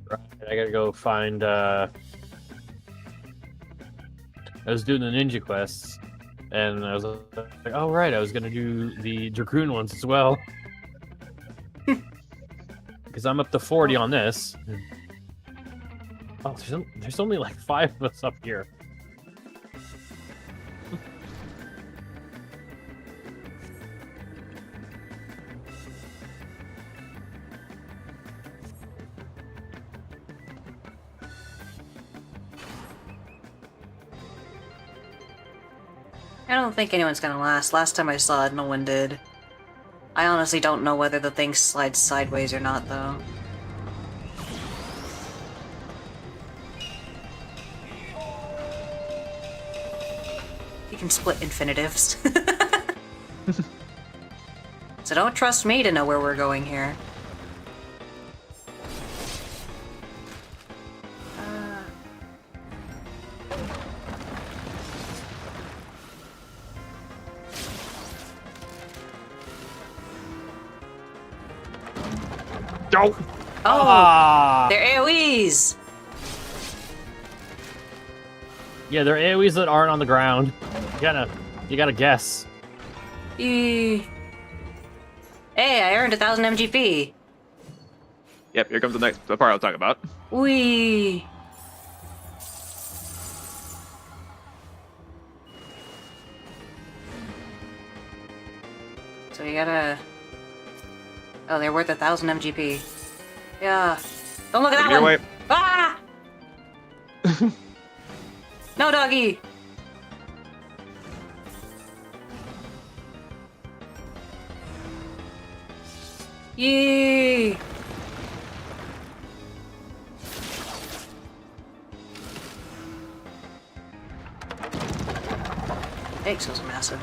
Right, I gotta go find. I was doing the ninja quests, and I was like, "Oh right, I was gonna do the Dragoon ones as well." Because I'm up to 40 on this. Oh, there's only like 5 of us up here. I don't think anyone's gonna last. Last time I saw it, no one did. I honestly don't know whether the thing slides sideways or not, though. You can split infinitives. So don't trust me to know where we're going here. Oh, Oh! They're AoEs! yeah, they're AoEs that aren't on the ground. You gotta guess. Hey, I earned 1,000 MGP. Yep, here comes the part I'll talk about. Wee. So you gotta... Oh, they're worth 1,000 MGP. Yeah. Don't look at that Your one! way. Ah! No, doggy! Yee! Thanks, was massive.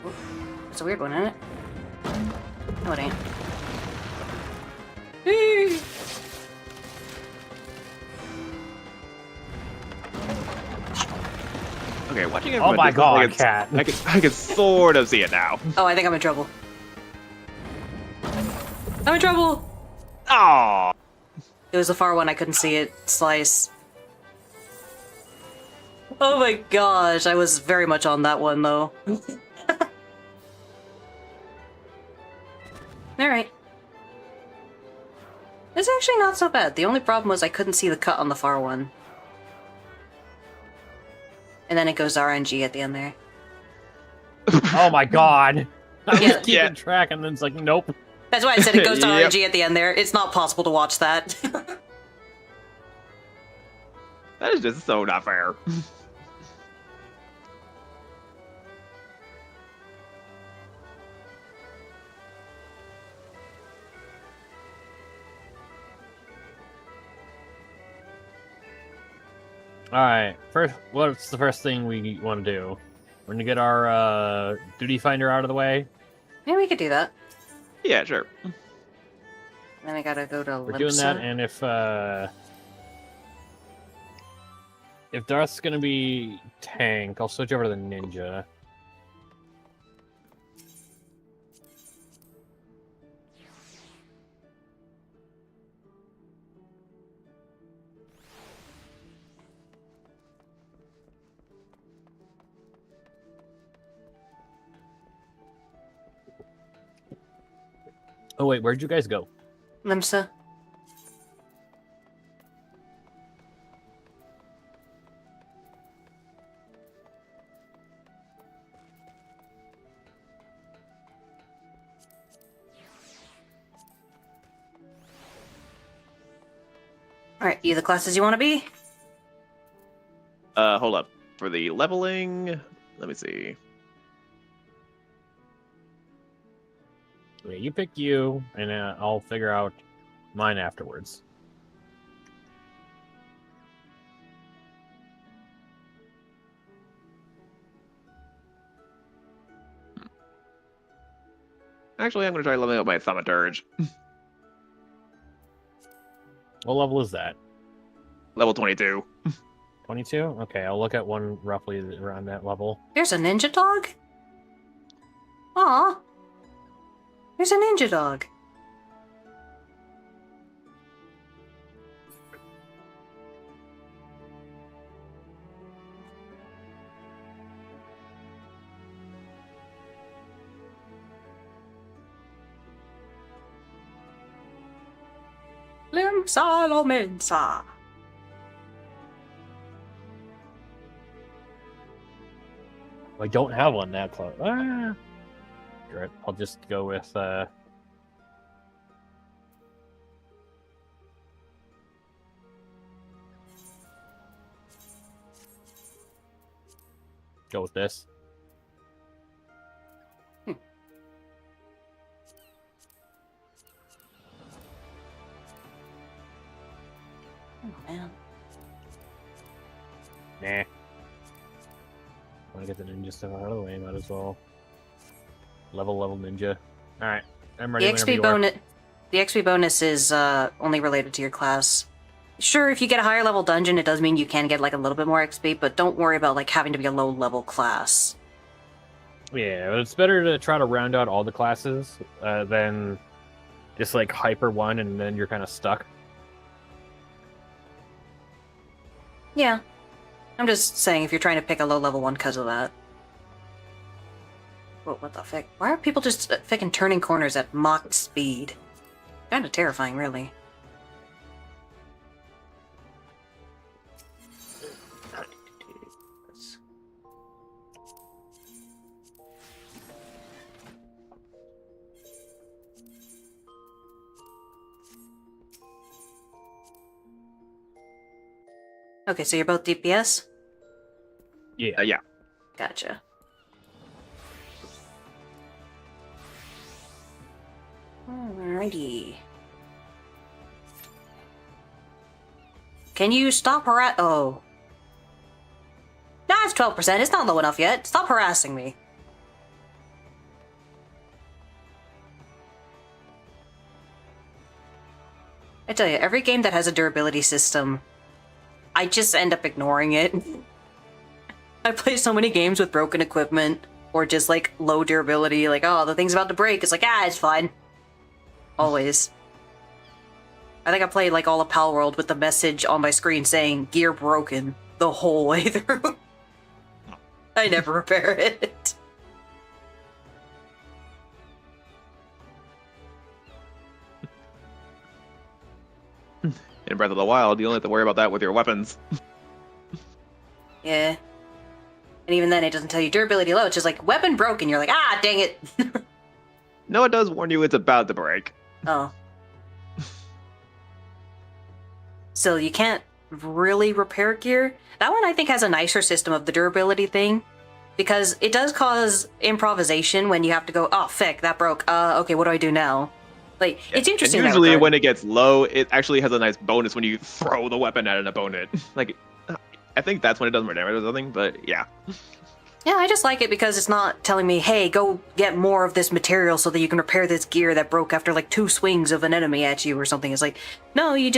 Oop. That's a weird one, isn't it? No, it ain't. Yee! Okay, watching it Oh from a my distance, god, cat. I can sort of see it now. Oh, I think I'm in trouble. I'm in trouble! Oh, It was the far one, I couldn't see it slice. Oh my gosh, I was very much on that one though. Alright. It's actually not so bad. The only problem was I couldn't see the cut on the far one. And then it goes RNG at the end there. Oh my god. I Yeah. was keeping track, and then it's like, nope. That's why I said it goes to Yep. RNG at the end there. It's not possible to watch that. that is just so not fair. Alright, what's the first thing we want to do? We're gonna get our duty finder out of the way. Maybe we could do that. Yeah, sure. Then I gotta go to We're doing that, and if Darth's gonna be tank, I'll switch over to the ninja. Oh wait, where'd you guys go? Limsa. Alright, you the classes you want to be? Hold up. For the leveling, let me see. Yeah, you pick you, and I'll figure out mine afterwards. Actually, I'm gonna try leveling up my thaumaturge. What level is that? Level 22. 22? Okay, I'll look at one roughly around that level. There's a ninja dog? Aw. There's a ninja dog. Limsa Lominsa. I don't have one that close. Right. I'll just go with go with this. Oh, man. Nah. Want to get the ninja stuff out of the way, might as well. Level ninja. Alright, I'm ready The whenever XP you bonus. The XP bonus is only related to your class. Sure, if you get a higher level dungeon, it does mean you can get like a little bit more XP, but don't worry about like having to be a low level class. are. Yeah, but it's better to try to round out all the classes than just like hyper one and then you're kind of stuck. Yeah. I'm just saying if you're trying to pick a low level one because of that. Whoa, what the fuck? Why are people just fucking turning corners at mock speed? Kinda terrifying, really. Okay, so you're both DPS? Yeah. Yeah. Gotcha. Alrighty. Can you stop Oh. Nah, it's 12%. It's not low enough yet. Stop harassing me. I tell you, every game that has a durability system, I just end up ignoring it. I play so many games with broken equipment or just like low durability, like, oh, the thing's about to break. It's like, it's fine. Always. I think I played like all of Pal World with the message on my screen saying gear broken the whole way through. I never repair it. In Breath of the Wild, you don't have to worry about that with your weapons. Yeah. And even then, it doesn't tell you durability low. It's just like, weapon broken. You're like, dang it. No, it does warn you it's about to break. Oh. So you can't really repair gear. That one, I think, has a nicer system of the durability thing. Because it does cause improvisation when you have to go, oh, fuck, that broke. Okay, what do I do now? Like, it's interesting. And in that usually regard. when it gets low, it actually has a nice bonus when you throw the weapon at an opponent. Like, I think that's when it does more damage or something, but yeah. Yeah, I just like it because it's not telling me, hey, go get more of this material so that you can repair this gear that broke after like 2 swings of an enemy at you or something. It's like, no, you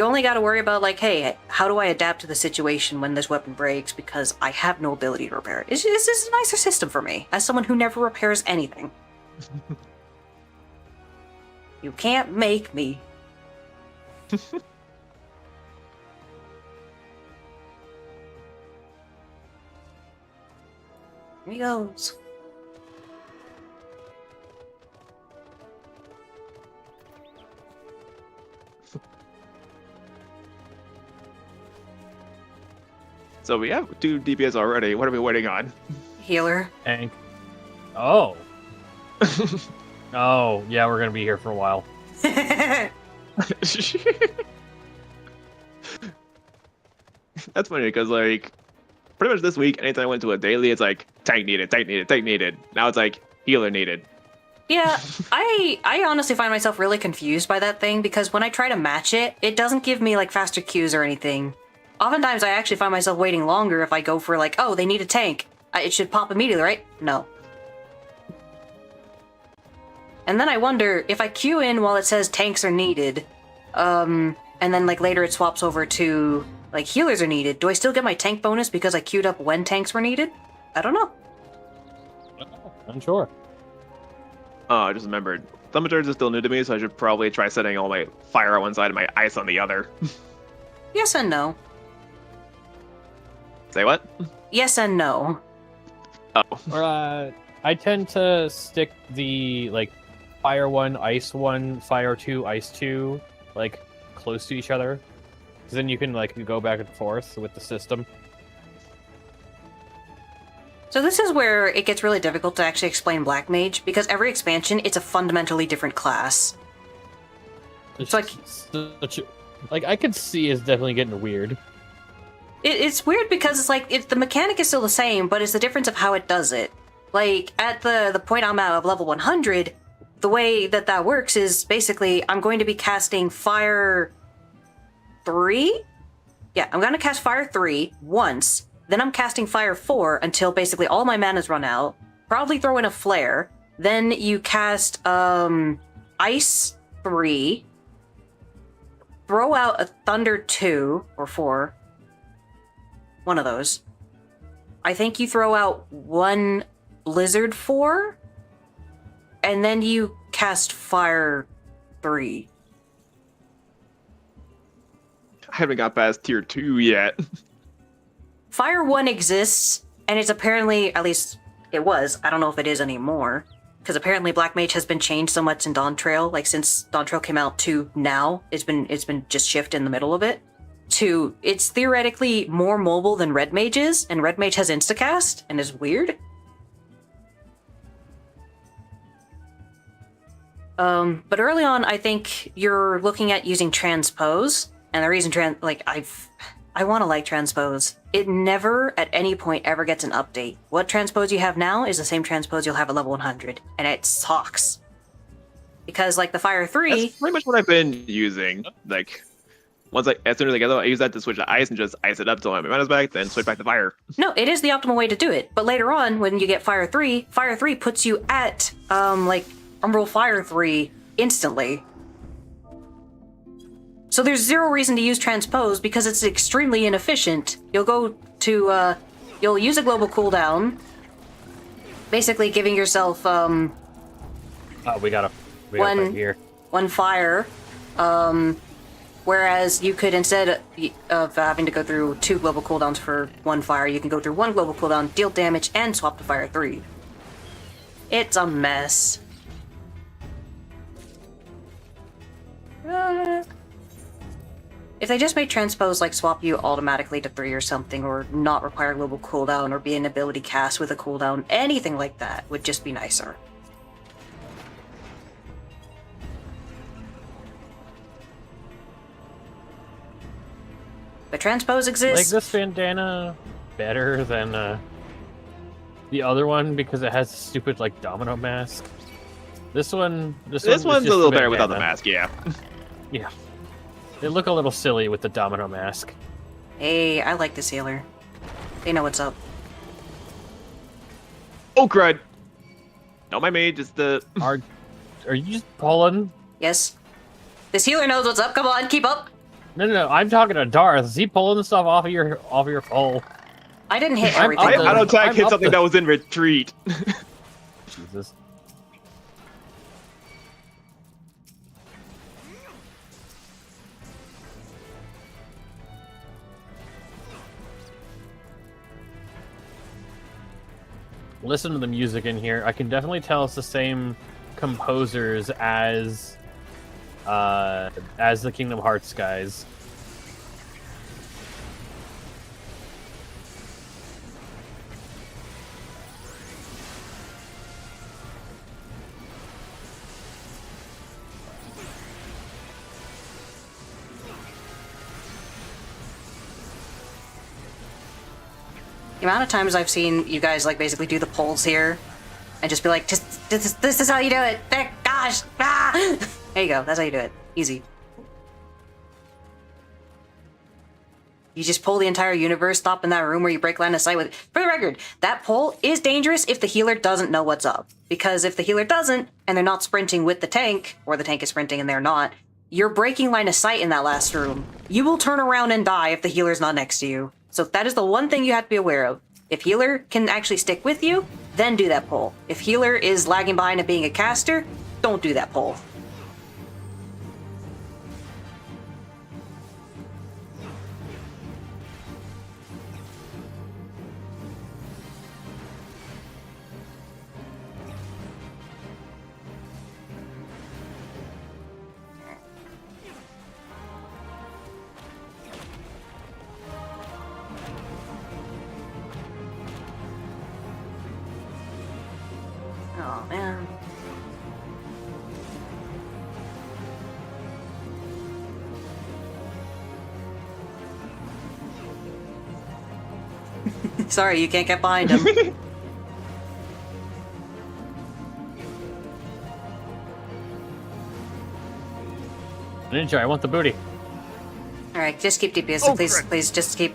only got to worry about like, hey, how do I adapt to the situation when this weapon breaks because I have no ability to repair it. This is a nicer system for me as someone who never repairs anything. You can't make me. Here he goes. So we have 2 DPS already. What are we waiting on? Healer. Tank. Oh. Oh, yeah, we're gonna be here for a while. That's funny because like pretty much this week, anytime I went to a daily, it's like tank needed, tank needed, tank needed. Now it's like healer needed. Yeah, I honestly find myself really confused by that thing because when I try to match it, it doesn't give me like faster queues or anything. Oftentimes I actually find myself waiting longer if I go for like, oh, they need a tank. It should pop immediately, right? No. And then I wonder if I queue in while it says tanks are needed, and then like later it swaps over to like healers are needed, do I still get my tank bonus because I queued up when tanks were needed? I don't know. Unsure. Oh, I just remembered. Thaumaturge is still new to me, so I should probably try setting all my fire on one side and my ice on the other. Yes and no. Say what? Yes and no. Oh. I tend to stick the like fire 1, ice 1, fire 2, ice 2 like close to each other, because then you can like go back and forth with the system. So this is where it gets really difficult to actually explain Black Mage, because every expansion, it's a fundamentally different class. It's like- like I could see it's definitely getting weird. It's weird because it's like, the mechanic is still the same, but it's the difference of how it does it. Like, at the point I'm at of level 100, the way that works is basically I'm going to be casting Fire 3? Yeah, I'm going to cast Fire 3 once, then I'm casting Fire 4 until basically all my mana's run out, probably throw in a Flare, then you cast Ice 3, throw out a Thunder 2, or 4, one of those. I think you throw out one Blizzard 4, and then you cast Fire 3. I haven't got past tier 2 yet. Fire 1 exists, and it's apparently, at least it was, I don't know if it is anymore, because apparently Black Mage has been changed so much in Dawntrail, like since Dawntrail came out to now, it's been just shift in the middle of it, to, it's theoretically more mobile than Red Mage is, and Red Mage has Instacast, and is weird. But early on, I think you're looking at using Transpose, and the reason I want to like Transpose. It never, at any point, ever gets an update. What Transpose you have now is the same Transpose you'll have at level 100, and it sucks. Because, like, the Fire 3... That's pretty much what I've been using. Like, as soon as I get it, I use that to switch to ice and just ice it up till my mana's back, then switch back to fire. No, it is the optimal way to do it. But later on, when you get Fire 3 puts you at, Umbral Fire 3 instantly. So there's zero reason to use Transpose because it's extremely inefficient. You'll go to, you'll use a global cooldown, basically giving yourself, Oh, we got right here. one fire, whereas you could, instead of having to go through 2 global cooldowns for 1 fire, you can go through 1 global cooldown, deal damage, and swap to Fire 3. It's a mess. If they just made Transpose like swap you automatically to 3 or something, or not require global cooldown, or be an ability cast with a cooldown, anything like that would just be nicer. But Transpose exists. Like this bandana better than the other one because it has a stupid like domino mask. This one's a little better without the mask, yeah. Yeah. They look a little silly with the domino mask. Hey, I like this healer. They know what's up. Oh, crud! No, my mage is the... Are you just pulling? Yes. This healer knows what's up. Come on, keep up. No. I'm talking to Darth. Is he pulling the stuff off of your pole? I didn't hit I'm everything. up the- Auto attack I'm hit up something the- that was in retreat. Jesus. Listen to the music in here. I can definitely tell it's the same composers as the Kingdom Hearts guys. The amount of times I've seen you guys like basically do the polls here and just be like, this is how you do it. Gosh, ah! There you go. That's how you do it. Easy. You just pull the entire universe, stop in that room where you break line of sight with it. For the record, that pull is dangerous if the healer doesn't know what's up. Because if the healer doesn't, and they're not sprinting with the tank, or the tank is sprinting and they're not, you're breaking line of sight in that last room. You will turn around and die if the healer's not next to you. So that is the one thing you have to be aware of. If healer can actually stick with you, then do that pull. If healer is lagging behind and being a caster, don't do that pull. man. Sorry, you can't get behind him. Ninja, I want the booty. Alright, just keep DPS. Oh, Please, crap. please, just beat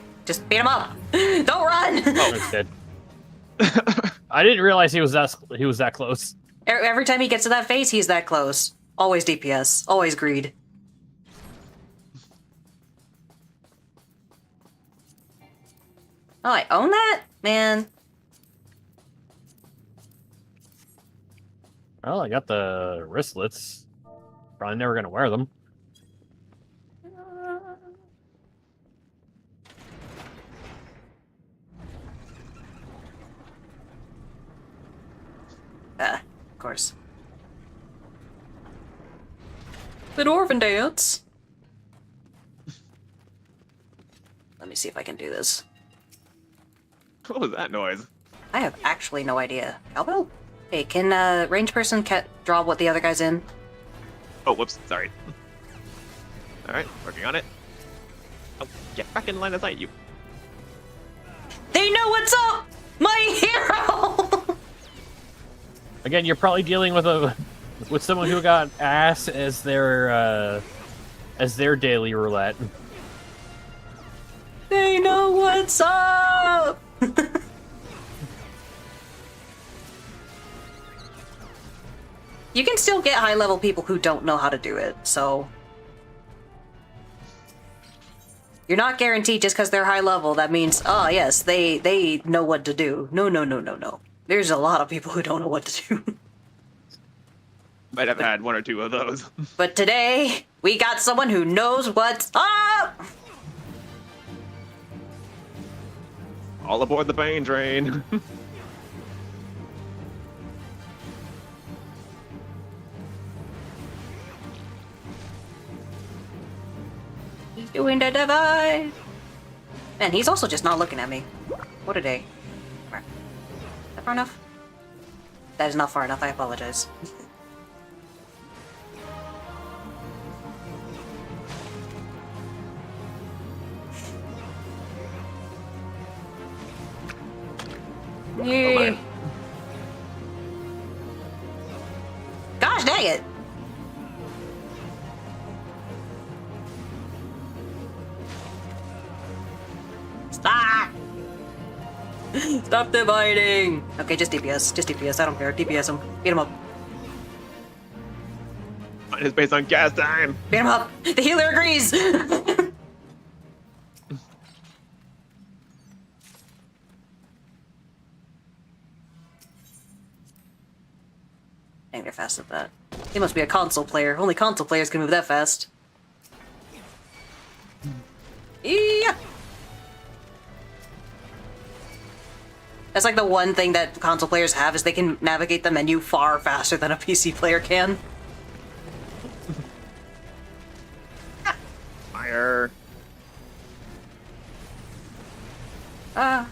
him up. Don't run! Oh, it's dead. I didn't realize he was that close. Every time he gets to that phase, he's that close. Always DPS. Always greed. Oh, I own that? Man. Well, I got the wristlets. Probably never gonna wear them. Of course. The Dwarven Dance. Let me see if I can do this. What was that noise? I have actually no idea. Albo? Hey, can range person draw what the other guy's in? Oh, whoops. Sorry. All right, working on it. Oh, get back in line of sight, you. They know what's up! My hero! Again, you're probably dealing with someone who got ass as their daily roulette. They know what's up! You can still get high-level people who don't know how to do it, so... You're not guaranteed just because they're high-level, that means, oh yes, they know what to do. No, no, no, no, no. There's a lot of people who don't know what to do. Might have had one or two of those. But today, we got someone who knows what's up! All aboard the pain train. He's doing the divide! Man, he's also just not looking at me. What a day. Is that far enough? That is not far enough, I apologize. Yay. man. Gosh dang it! Stop! Stop dividing! Okay, just DPS. Just DPS. I don't care. DPS him. Beat him up. Mine is based on gas time. Beat him up! The healer agrees! Dang, they're fast at that. He must be a console player. Only console players can move that fast. Yeah! That's like the one thing that console players have is they can navigate the menu far faster than a PC player can. Fire. Ah.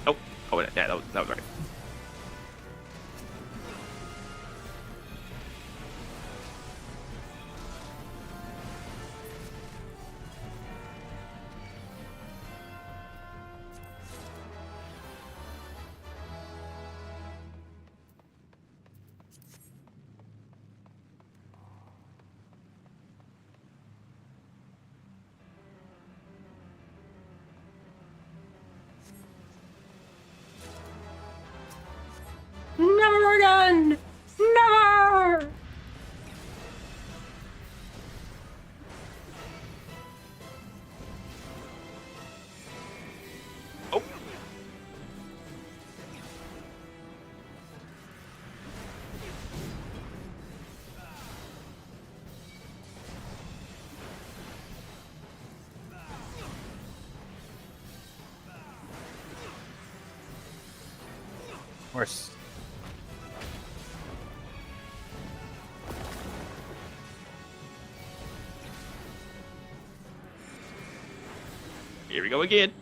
Oh, oh, yeah, that was right. Never again! Never! Oh. Of course. Here we go again.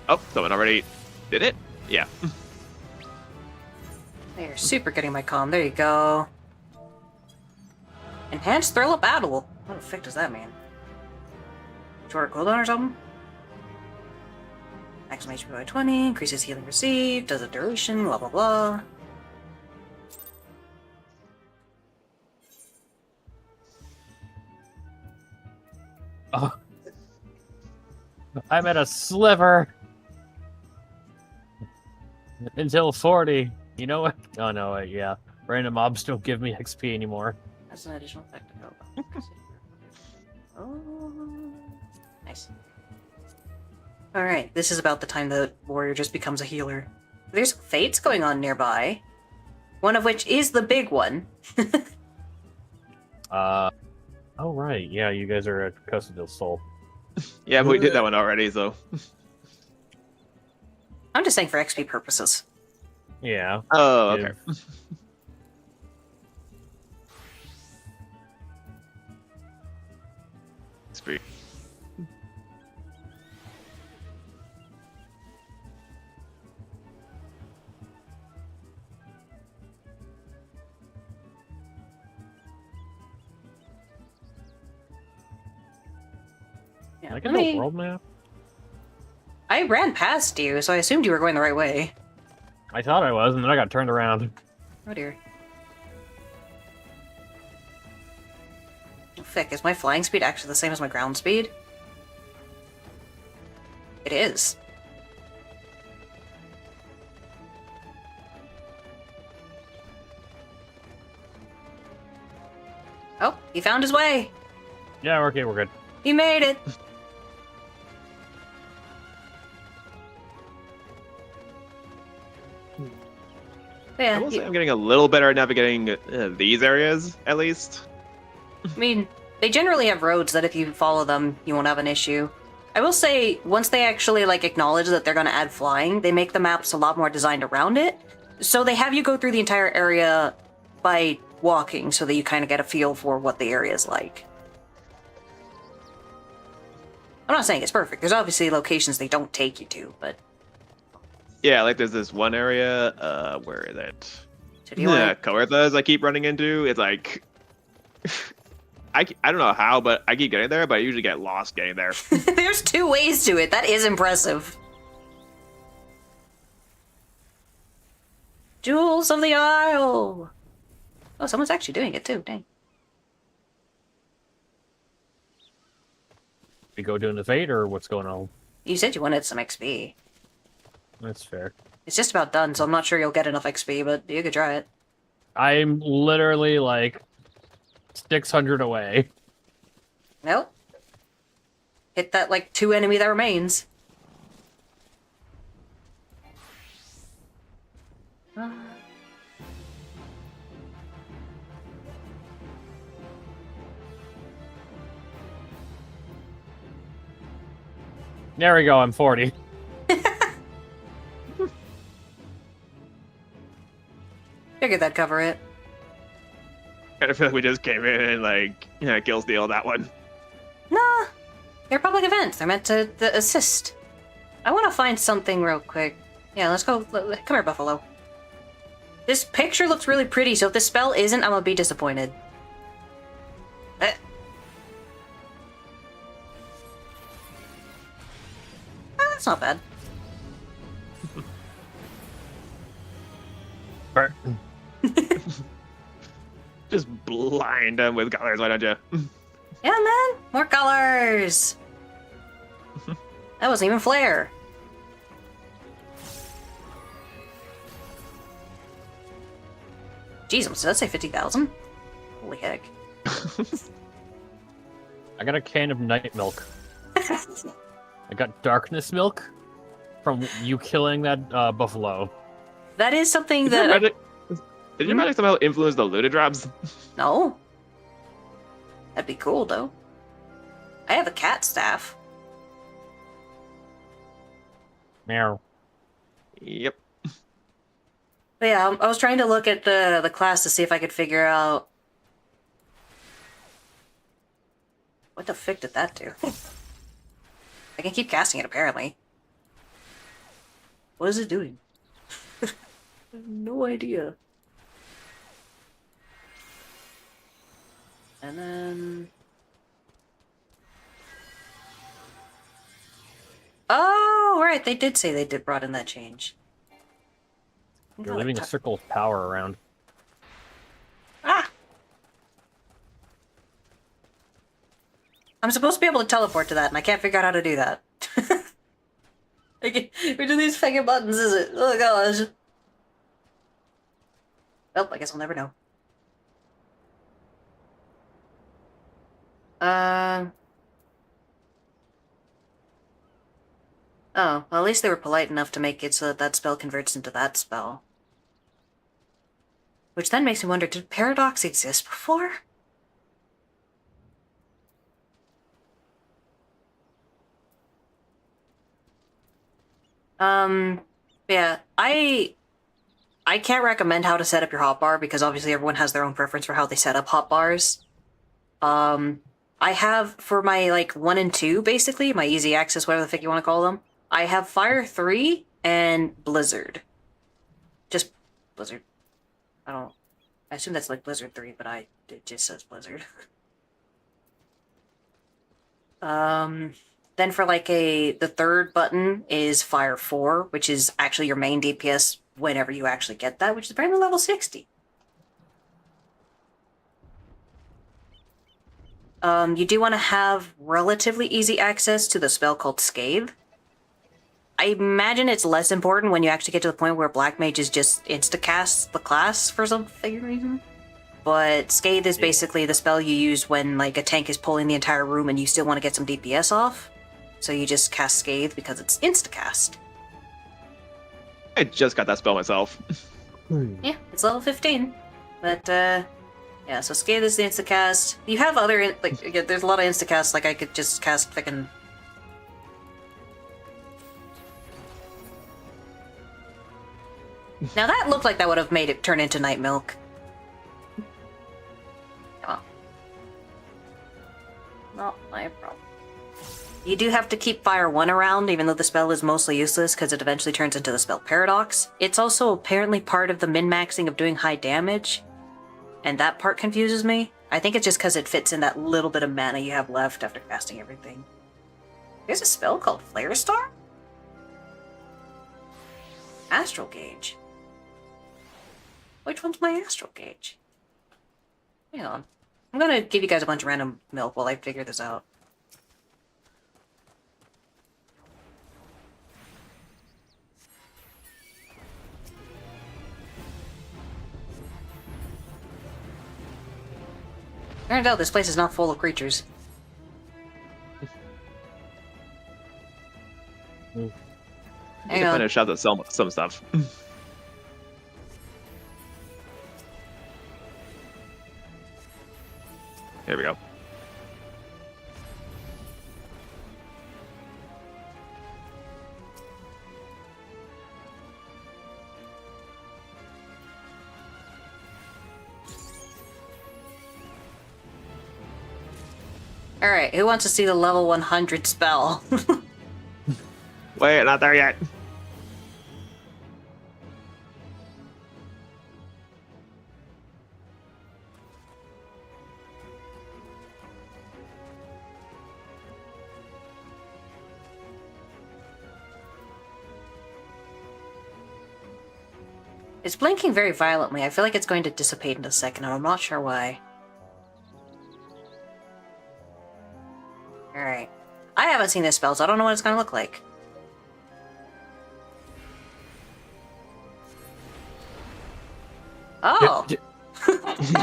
Oh, someone already did it? Yeah. They're super getting my comm. There you go. Enhanced thrill of battle. What the frick does that mean? Shorter cooldown or something? Maximum HP by 20, increases healing received, does a duration, blah blah blah. Oh. I'm at a sliver. Until 40. You know what? Oh no, yeah. Random mobs don't give me XP anymore. That's an additional effect to go. Oh, nice. Alright, this is about the time the warrior just becomes a healer. There's fates going on nearby. One of which is the big one. Oh right, yeah, you guys are at Custodial Soul. Yeah, but we did that one already, so. I'm just saying for XP purposes. Yeah. Oh, okay. Sweet. Yeah, Can I get the world map? I ran past you, so I assumed you were going the right way. I thought I was, and then I got turned around. Oh dear. Oh, Fick, is my flying speed actually the same as my ground speed? It is. Oh, he found his way! Yeah, okay, we're good. He made it! I Yeah, will say I'm getting a little better at navigating these areas, at least. I mean, they generally have roads that if you follow them, you won't have an issue. I will say, once they actually, like, acknowledge that they're gonna add flying, they make the maps a lot more designed around it. So they have you go through the entire area by walking, so that you kind of get a feel for what the area is like. I'm not saying it's perfect. There's obviously locations they don't take you to, but... Yeah, like there's this one area, where is it? So do you wanna- Coerthas I keep running into. It's like, I don't know how, but I keep getting there, but I usually get lost getting there. There's two ways to it. That is impressive. Jewels of the Isle! Oh, someone's actually doing it too, dang. We go doing the fate, or what's going on? You said you wanted some XP. That's fair. It's just about done, so I'm not sure you'll get enough XP, but you could try it. I'm literally like 600 away. Nope. Hit that, like, 2 enemy that remains. There we go, I'm 40. Figured that'd cover it. Kind of feel like we just came in and like, yeah, kill steal that one. Nah. They're public events. They're meant to assist. I want to find something real quick. Yeah, let's go. Come here, Buffalo. This picture looks really pretty, so if this spell isn't, I'm gonna be disappointed. That's not bad. Burn. Just blind them with colors, why don't you? Yeah, man. More colors. That wasn't even flare. Jeez, did that say 50,000? Holy heck. I got a can of night milk. I got darkness milk from you killing that buffalo. That is something Did your that... magic- Did your magic somehow influence the looted drops? No. That'd be cool, though. I have a cat staff. Meow. Yep. But yeah, I was trying to look at the class to see if I could figure out what the frick did that do. I can keep casting it apparently. What is it doing? I have no idea. And then... Oh, right, they did say they did brought in that change. You're leaving a circle of power around. Ah! I'm supposed to be able to teleport to that, and I can't figure out how to do that. Which of these fucking buttons is it? Oh gosh. Well, I guess I'll never know. Oh, well, at least they were polite enough to make it so that that spell converts into that spell. Which then makes me wonder, did Paradox exist before? Yeah, I can't recommend how to set up your hotbar because obviously everyone has their own preference for how they set up hotbars. I have, for my, like, 1 and 2, basically, my easy access, whatever the fuck you want to call them, I have Fire 3 and Blizzard. Just Blizzard. I assume that's like Blizzard 3, but it just says Blizzard. Then for like the third button is Fire 4, which is actually your main DPS whenever you actually get that, which is apparently level 60. You do want to have relatively easy access to the spell called Scathe. I imagine it's less important when you actually get to the point where Black Mage is just insta-cast the class for some reason. But Scathe is basically the spell you use when like a tank is pulling the entire room and you still want to get some DPS off. So you just cast Scathe because it's insta-cast. I just got that spell myself. Yeah, it's level 15. But, yeah, so Scathe is the insta-cast. You have other, there's a lot of insta-casts, like I could just cast frickin'... Now that looked like that would have made it turn into Night Milk. Come on. Not my problem. You do have to keep Fire 1 around, even though the spell is mostly useless, because it eventually turns into the spell Paradox. It's also apparently part of the min-maxing of doing high damage, and that part confuses me. I think it's just because it fits in that little bit of mana you have left after casting everything. There's a spell called Flare Star? Astral Gauge. Which one's my Astral Gauge? Hang on. I'm gonna give you guys a bunch of random milk while I figure this out. Turns out this place is not full of creatures. You Hang can on. finish out some stuff. Here we go. Alright, who wants to see the level 100 spell? Wait, not there yet. It's blinking very violently. I feel like it's going to dissipate in a second, and I'm not sure why. Alright. I haven't seen this spell, so I don't know what it's going to look like. Oh!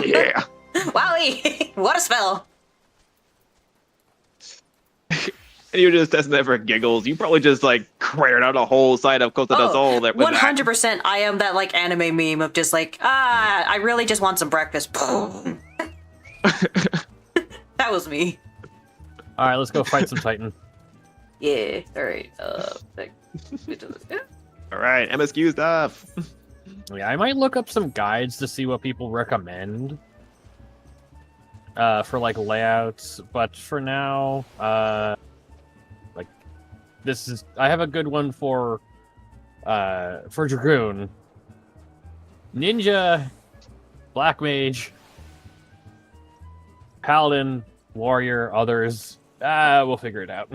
Yeah. Wowie! What a spell! And you were just testing that for giggles. You probably just like cratered out a whole side of Costa del Sol. That 100% I am that like anime meme of just like, I really just want some breakfast. That was me. Alright, let's go fight some Titan. Yeah. All right. All right, MSQ stuff. Yeah, I might look up some guides to see what people recommend for like layouts, but for now, like this is I have a good one for Dragoon, Ninja, Black Mage, Paladin, Warrior, others. We'll figure it out.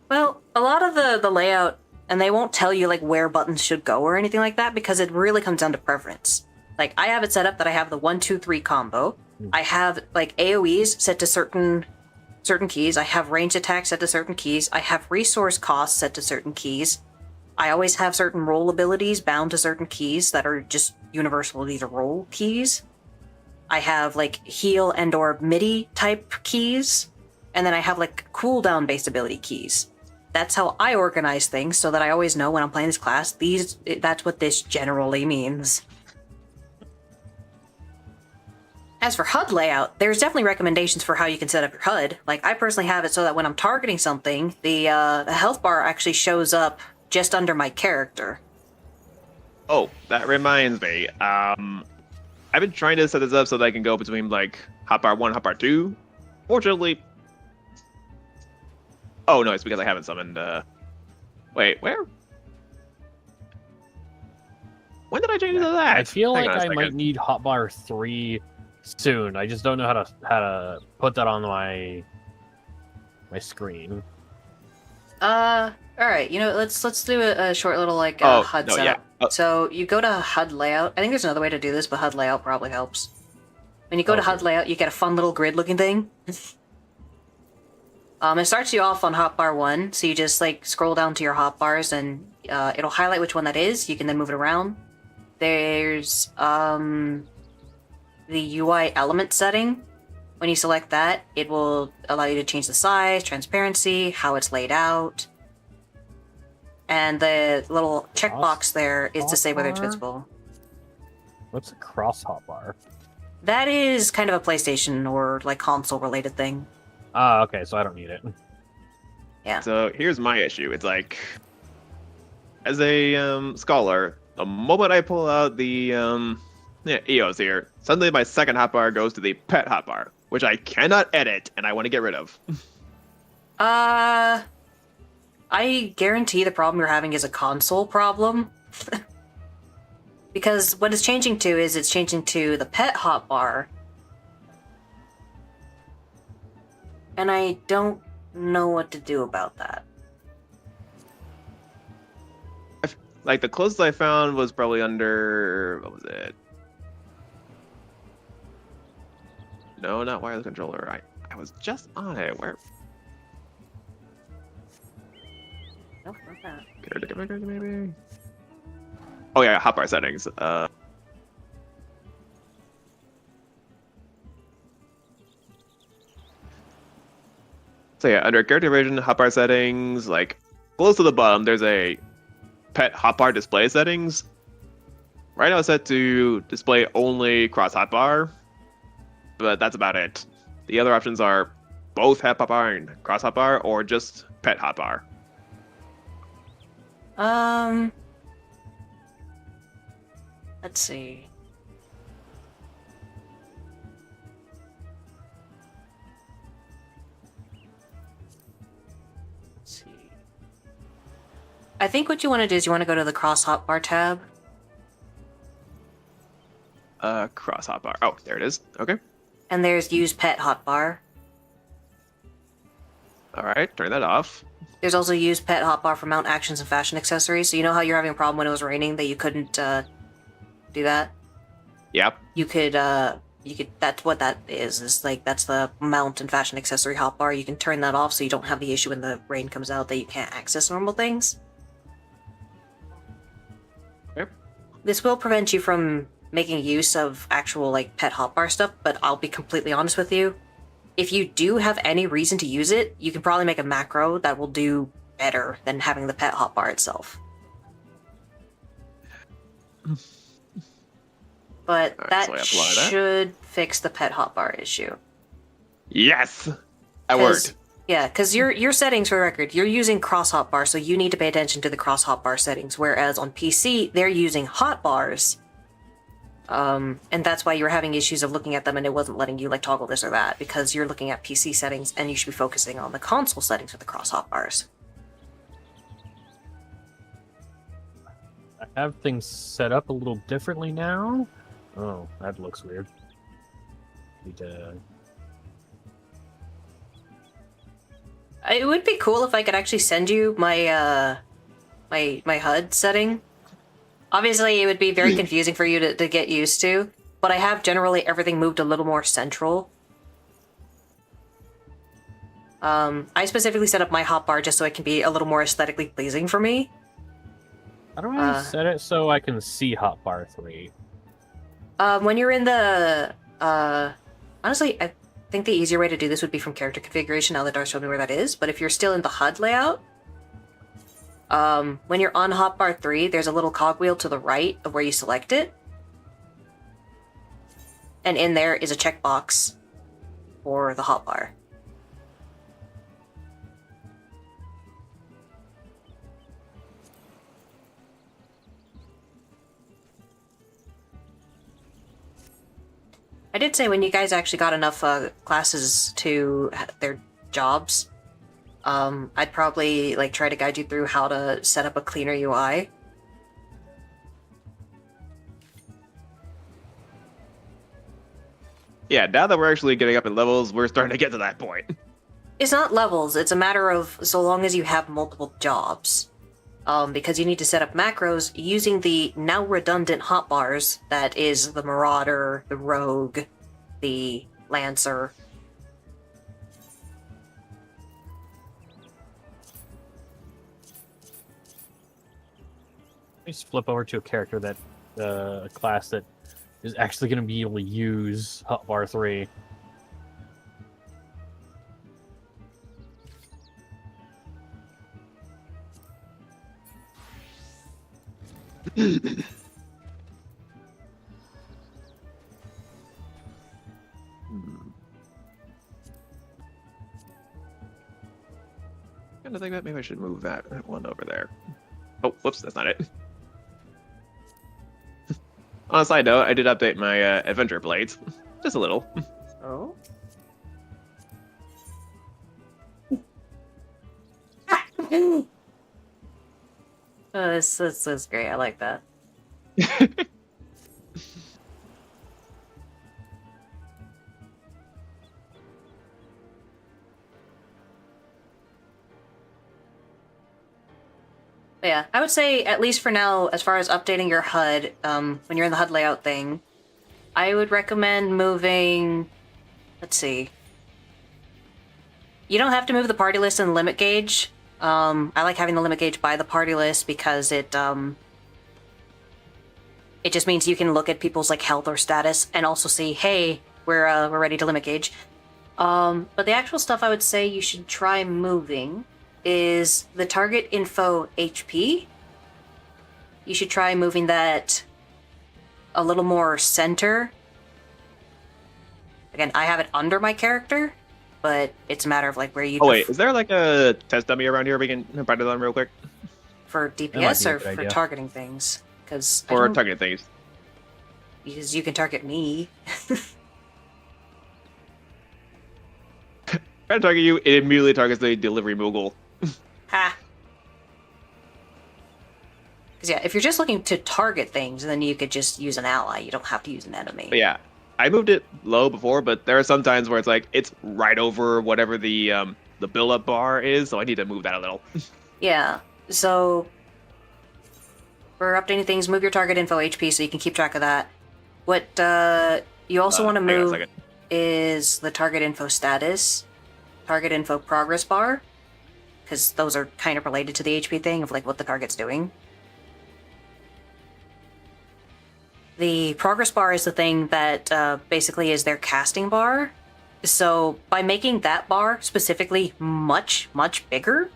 Well, a lot of the layout, and they won't tell you like where buttons should go or anything like that because it really comes down to preference. Like I have it set up that I have the 1-2-3 combo. I have like AoEs set to certain keys. I have ranged attacks set to certain keys. I have resource costs set to certain keys. I always have certain roll abilities bound to certain keys that are just universal these are roll keys. I have like heal and or MIDI type keys, and then I have like cooldown based ability keys. That's how I organize things so that I always know when I'm playing this class, that's what this generally means. As for HUD layout, there's definitely recommendations for how you can set up your HUD. Like I personally have it so that when I'm targeting something, the health bar actually shows up just under my character. Oh, that reminds me. I've been trying to set this up so that I can go between like hotbar 1, hotbar 2. Fortunately. Oh no, it's because I haven't summoned. Wait, where? When did I change to that? I feel Hang like on a I might second. need Hotbar 3 soon. I just don't know how to put that on my screen. All right. You know, let's do a short little like Oh, HUD no, setup. yeah. Oh. So you go to HUD layout. I think there's another way to do this, but HUD layout probably helps. When you go to Okay. HUD layout, you get a fun little grid-looking thing. It starts you off on hotbar 1, so you just like scroll down to your hotbars and it'll highlight which one that is. You can then move it around. There's the UI element setting. When you select that, it will allow you to change the size, transparency, how it's laid out. And the little checkbox there is to say whether it's hotbar? visible. What's a cross hotbar? That is kind of a PlayStation or like console related thing. Ah, okay, so I don't need it. Yeah. So here's my issue. It's like, as a scholar, the moment I pull out the EOS here, suddenly my second hotbar goes to the pet hotbar, which I cannot edit and I want to get rid of. I guarantee the problem you're having is a console problem. Because what it's changing to is it's changing to the pet hotbar. And I don't know what to do about that. Like the closest I found was probably under, what was it? No, not wireless controller. I was just on it. Where? Nope, not that. Character maybe. Oh yeah, hotbar settings. So yeah, under character version, hotbar settings, like close to the bottom, there's a pet hotbar display settings. Right now it's set to display only cross hotbar, but that's about it. The other options are both pet hotbar and cross hotbar, or just pet hotbar. Let's see. Let's see. I think what you want to do is you want to go to the cross hotbar tab. Cross hotbar. Oh, there it is. Okay. And there's use pet hotbar. All right, turn that off. There's also use pet hotbar for mount actions and fashion accessories. So you know how you're having a problem when it was raining that you couldn't do that? Yep. You could that's what that is like that's the mount and fashion accessory hotbar. You can turn that off so you don't have the issue when the rain comes out that you can't access normal things. Yep. This will prevent you from making use of actual like pet hotbar stuff, but I'll be completely honest with you. If you do have any reason to use it, you can probably make a macro that will do better than having the pet hotbar itself. But Alright, that so I apply that. should fix the pet hotbar issue. Yes, that 'Cause worked. Yeah, because your settings, for the record, you're using cross hotbar, so you need to pay attention to the cross hotbar settings. Whereas on PC, they're using hotbars, and that's why you're having issues of looking at them and it wasn't letting you like toggle this or that because you're looking at PC settings and you should be focusing on the console settings with the cross hotbars. I have things set up a little differently now. Oh, that looks weird. Need to... It would be cool if I could actually send you my my HUD setting. Obviously, it would be very confusing for you to get used to, but I have generally everything moved a little more central. I specifically set up my hotbar just so it can be a little more aesthetically pleasing for me. How do I set it so I can see hotbar 3? When you're in the... honestly, I think the easier way to do this would be from character configuration, now that Darth showed me where that is, but if you're still in the HUD layout, when you're on hotbar 3, there's a little cogwheel to the right of where you select it. And in there is a checkbox for the hotbar. I did say when you guys actually got enough classes to their jobs, I'd probably like try to guide you through how to set up a cleaner UI. Yeah, now that we're actually getting up in levels, we're starting to get to that point. It's not levels, it's a matter of so long as you have multiple jobs. Because you need to set up macros using the now redundant hotbars that is the Marauder, the Rogue, the Lancer. Let me just flip over to a character that, a class that is actually going to be able to use hotbar 3. Kind of think that maybe I should move that one over there. Oh, whoops, that's not it. On a side note, I did update my adventure blades. Just a little. Oh? This is great, I like that. Yeah, I would say, at least for now, as far as updating your HUD, when you're in the HUD layout thing, I would recommend moving... Let's see. You don't have to move the party list and the limit gauge. I like having the limit gauge by the party list because it just means you can look at people's like health or status and also see, hey, we're ready to limit gauge. But the actual stuff I would say you should try moving is the target info HP. You should try moving that a little more center. Again, I have it under my character, but it's a matter of like where you... Oh wait, is there like a test dummy around here we can find it on real quick? For might be DPS a or good for idea. targeting things? Because For targeting things. Because you can target me. If I target you, it immediately targets the delivery Moogle. Ha! Because yeah, if you're just looking to target things, then you could just use an ally. You don't have to use an enemy. But yeah, I moved it low before, but there are some times where it's like it's right over whatever the build-up bar is, so I need to move that a little. Yeah, so for updating things, move your target info HP so you can keep track of that. What you also want to hang on a move second. is the target info status, target info progress bar, because those are kind of related to the HP thing of like what the target's doing. The progress bar is the thing that basically is their casting bar. So by making that bar specifically much, much bigger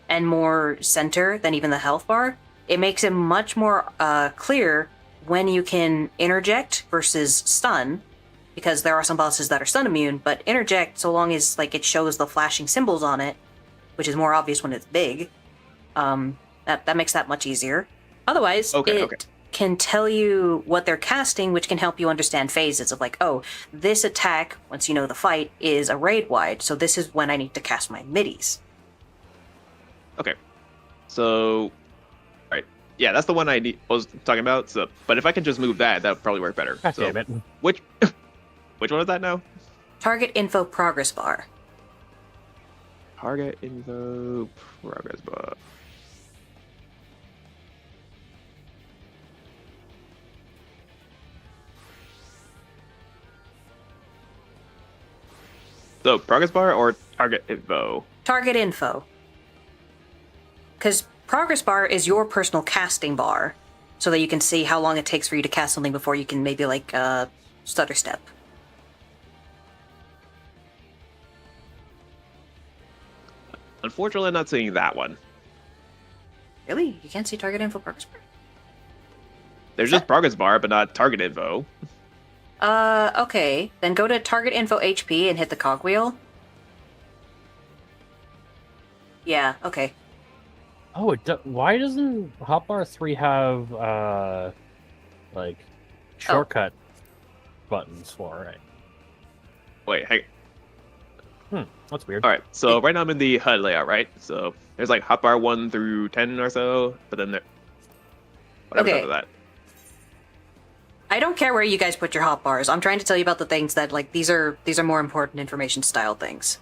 and more center than even the health bar, it makes it much more clear when you can interject versus stun, because there are some bosses that are stun immune, but interject, so long as like it shows the flashing symbols on it, which is more obvious when it's big, that makes that much easier. Otherwise, it can tell you what they're casting, which can help you understand phases of like, oh, this attack, once you know the fight, is a raid wide, so this is when I need to cast my middies. Okay. So, right. Yeah, that's the one was talking about. So, but if I can just move that would probably work better. God so, damn it. which one is that now? Target info progress bar. Target info progress bar. So, progress bar or target info? Target info. Because progress bar is your personal casting bar, so that you can see how long it takes for you to cast something before you can maybe like stutter step. Unfortunately, I'm not seeing that one. Really? You can't see target info progress bar? There's just progress bar, but not target info. Okay. Then go to target info HP and hit the cogwheel. Yeah, okay. Oh, why doesn't Hotbar 3 have, like, shortcut buttons for it? Wait, hang. That's weird. All right, so right now I'm in the HUD layout, right? So there's like hotbar 1 through 10 or so, but then there, whatever Okay. after that. I don't care where you guys put your hotbars. I'm trying to tell you about the things that like these are more important information style things.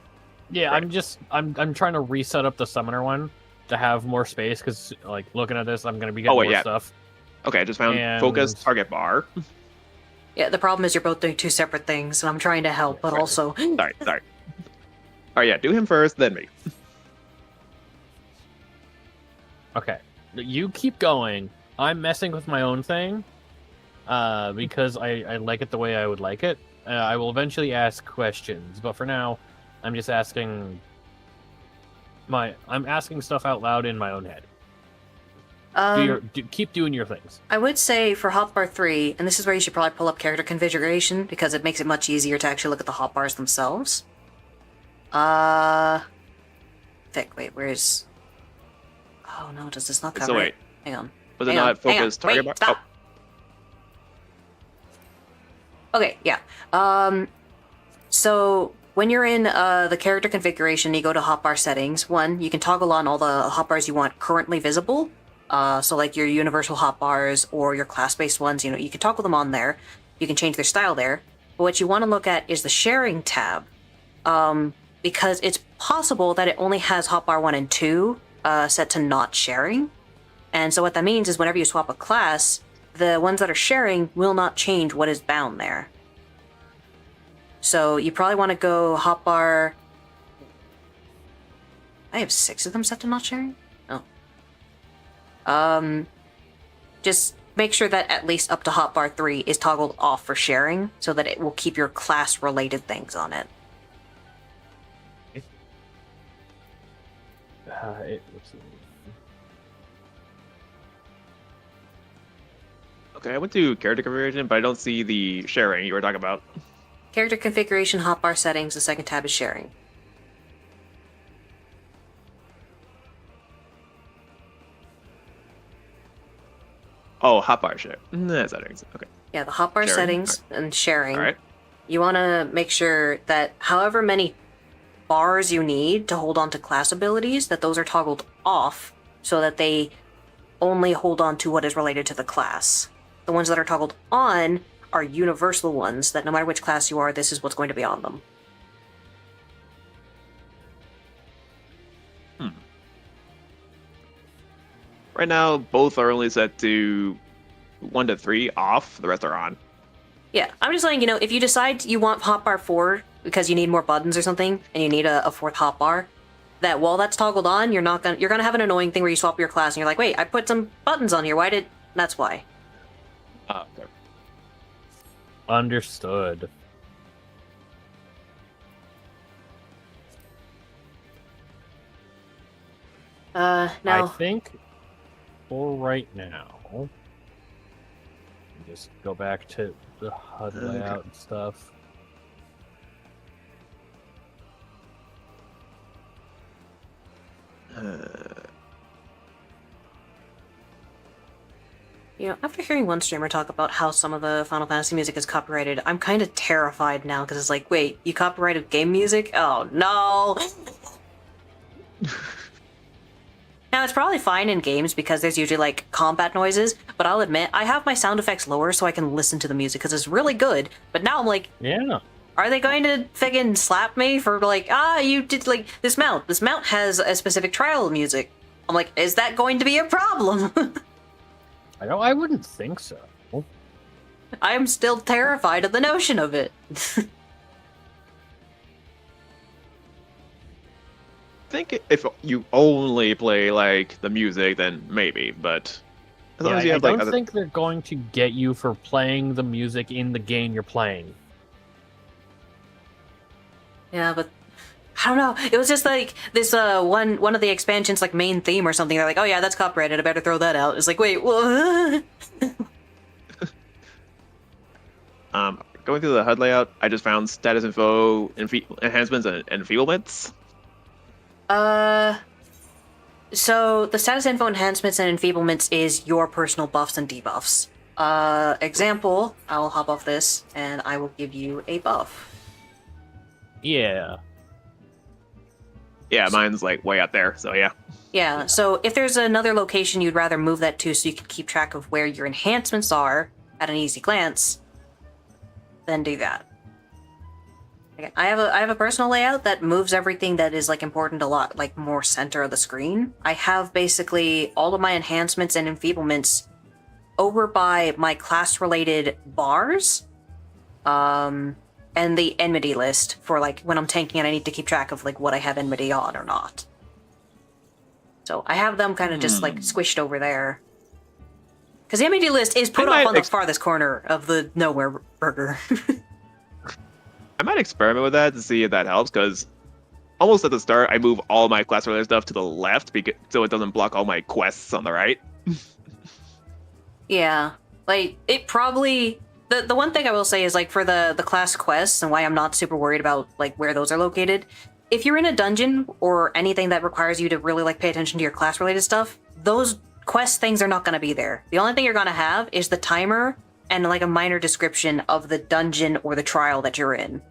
Yeah, Right. I'm trying to reset up the summoner one to have more space, because, like, looking at this, I'm going to be getting more stuff. Okay, I just found And- focus target bar. Yeah, the problem is you're both doing two separate things, and I'm trying to help, but Sorry. also Sorry. All right, yeah, do him first, then me. Okay. You keep going. I'm messing with my own thing, because I like it the way I would like it. I will eventually ask questions, but for now, I'm just asking I'm asking stuff out loud in my own head. Keep doing your things. I would say for hotbar 3, and this is where you should probably pull up character configuration, because it makes it much easier to actually look at the hotbars themselves. Vic, wait, where's... Oh no, does this not cover So it? wait, Hang on. was it Hang on, not hang on. focus target Wait, bar? stop. Okay, yeah. So when you're in the character configuration, you go to hotbar settings. One, you can toggle on all the hotbars you want currently visible. So like your universal hotbars or your class-based ones, you can toggle them on there. You can change their style there. But what you want to look at is the sharing tab, because it's possible that it only has hotbar 1 and 2 set to not sharing. And so what that means is whenever you swap a class, the ones that are sharing will not change what is bound there. So you probably want to go hotbar... I have 6 of them set to not sharing? Oh. Just make sure that at least up to hotbar 3 is toggled off for sharing, so that it will keep your class-related things on it. Let's see. Okay, I went to character configuration, but I don't see the sharing you were talking about. Character configuration, hotbar settings, the second tab is sharing. Oh, hotbar share. Nah, settings. Okay. Yeah, the hotbar Sharing? settings and sharing. All right. You want to make sure that however many bars you need to hold on to class abilities, that those are toggled off so that they only hold on to what is related to the class. The ones that are toggled on are universal ones that no matter which class you are, this is what's going to be on them. Right now, both are only set to 1 to 3 off. The rest are on. Yeah, I'm just letting you know, if you decide you want hotbar 4 because you need more buttons or something, and you need a fourth hotbar, that while that's toggled on, you're gonna have an annoying thing where you swap your class and you're like, wait, I put some buttons on here. That's why. Okay. Understood. I Now, think for right now, just go back to the HUD layout and stuff. You know, after hearing one streamer talk about how some of the Final Fantasy music is copyrighted, I'm kind of terrified now because it's like, wait, you copyrighted game music? Oh no! Now, it's probably fine in games because there's usually like combat noises, but I'll admit, I have my sound effects lower so I can listen to the music because it's really good. But now I'm like, Yeah. are they going to friggin' slap me for like, you did like this mount? This mount has a specific trial music. I'm like, is that going to be a problem? I wouldn't think so. I'm still terrified of the notion of it. I think if you only play like the music, then maybe. But as long Yeah, as you I have like don't other... think they're going to get you for playing the music in the game you're playing. Yeah, but I don't know. It was just like this one of the expansions like main theme or something. They're like, oh yeah, that's copyrighted. I better throw that out. It's like, wait, what? Going through the HUD layout, I just found status info, enhancements, and enfeeblements. So the status info enhancements and enfeeblements is your personal buffs and debuffs. Example, I'll hop off this and I will give you a buff. Yeah. Yeah, mine's like way out there, so yeah. Yeah, so if there's another location you'd rather move that to so you can keep track of where your enhancements are at an easy glance, then do that. Okay, I have a personal layout that moves everything that is like important a lot, like more center of the screen. I have basically all of my enhancements and enfeeblements over by my class-related bars, and the enmity list for like when I'm tanking and I need to keep track of like what I have enmity on or not. So I have them kind of just like squished over there. Because the enmity list is put off on the farthest corner of the nowhere burger. I might experiment with that to see if that helps, because almost at the start, I move all my class-related stuff to the left so it doesn't block all my quests on the right. Yeah, like it probably... The one thing I will say is like for the class quests and why I'm not super worried about like where those are located, if you're in a dungeon or anything that requires you to really like pay attention to your class related stuff, those quest things are not going to be there. The only thing you're going to have is the timer and like a minor description of the dungeon or the trial that you're in.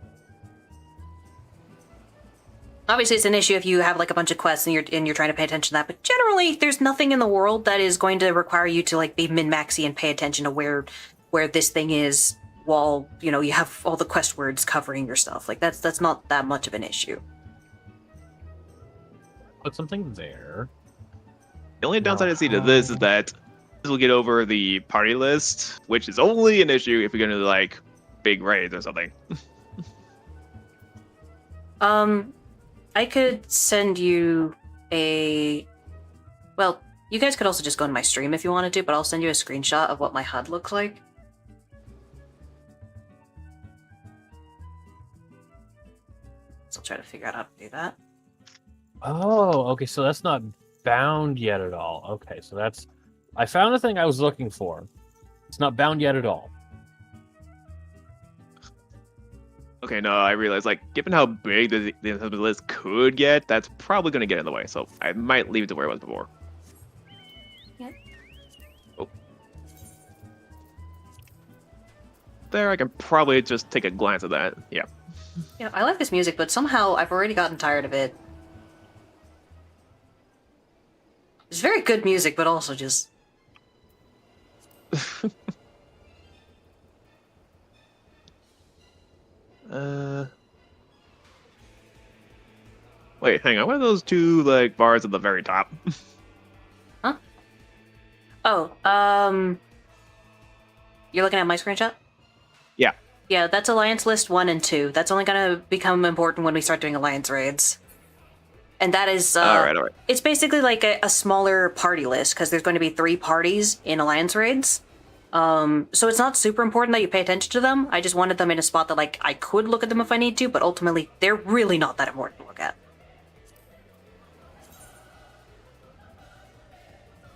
Obviously, it's an issue if you have like a bunch of quests and you're trying to pay attention to that, but generally, there's nothing in the world that is going to require you to like be min-maxy and pay attention to where this thing is while, you know, you have all the quest words covering your stuff. Like that's not that much of an issue. Put something there. The only downside I see to this is that this will get over the party list, which is only an issue if you're going to like big raids or something. I could send you a... Well, you guys could also just go to my stream if you wanted to, but I'll send you a screenshot of what my HUD looks like. So I'll try to figure out how to do that. Oh, okay, so that's not bound yet at all. Okay, so that's... I found the thing I was looking for. It's not bound yet at all. Okay, no, I realize, like, given how big the list could get, that's probably going to get in the way, so I might leave it to where it was before. Yeah. Oh. There, I can probably just take a glance at that. Yeah. Yeah, I like this music, but somehow I've already gotten tired of it. It's very good music, but also just... Wait, hang on. What are those two, like, bars at the very top? Huh? Oh, you're looking at my screenshot? Yeah. Yeah, that's Alliance List 1 and 2. That's only gonna become important when we start doing Alliance raids. And that is, Alright. It's basically like a smaller party list, because there's going to be 3 parties in Alliance raids. So it's not super important that you pay attention to them. I just wanted them in a spot that, like, I could look at them if I need to, but ultimately, they're really not that important to look at.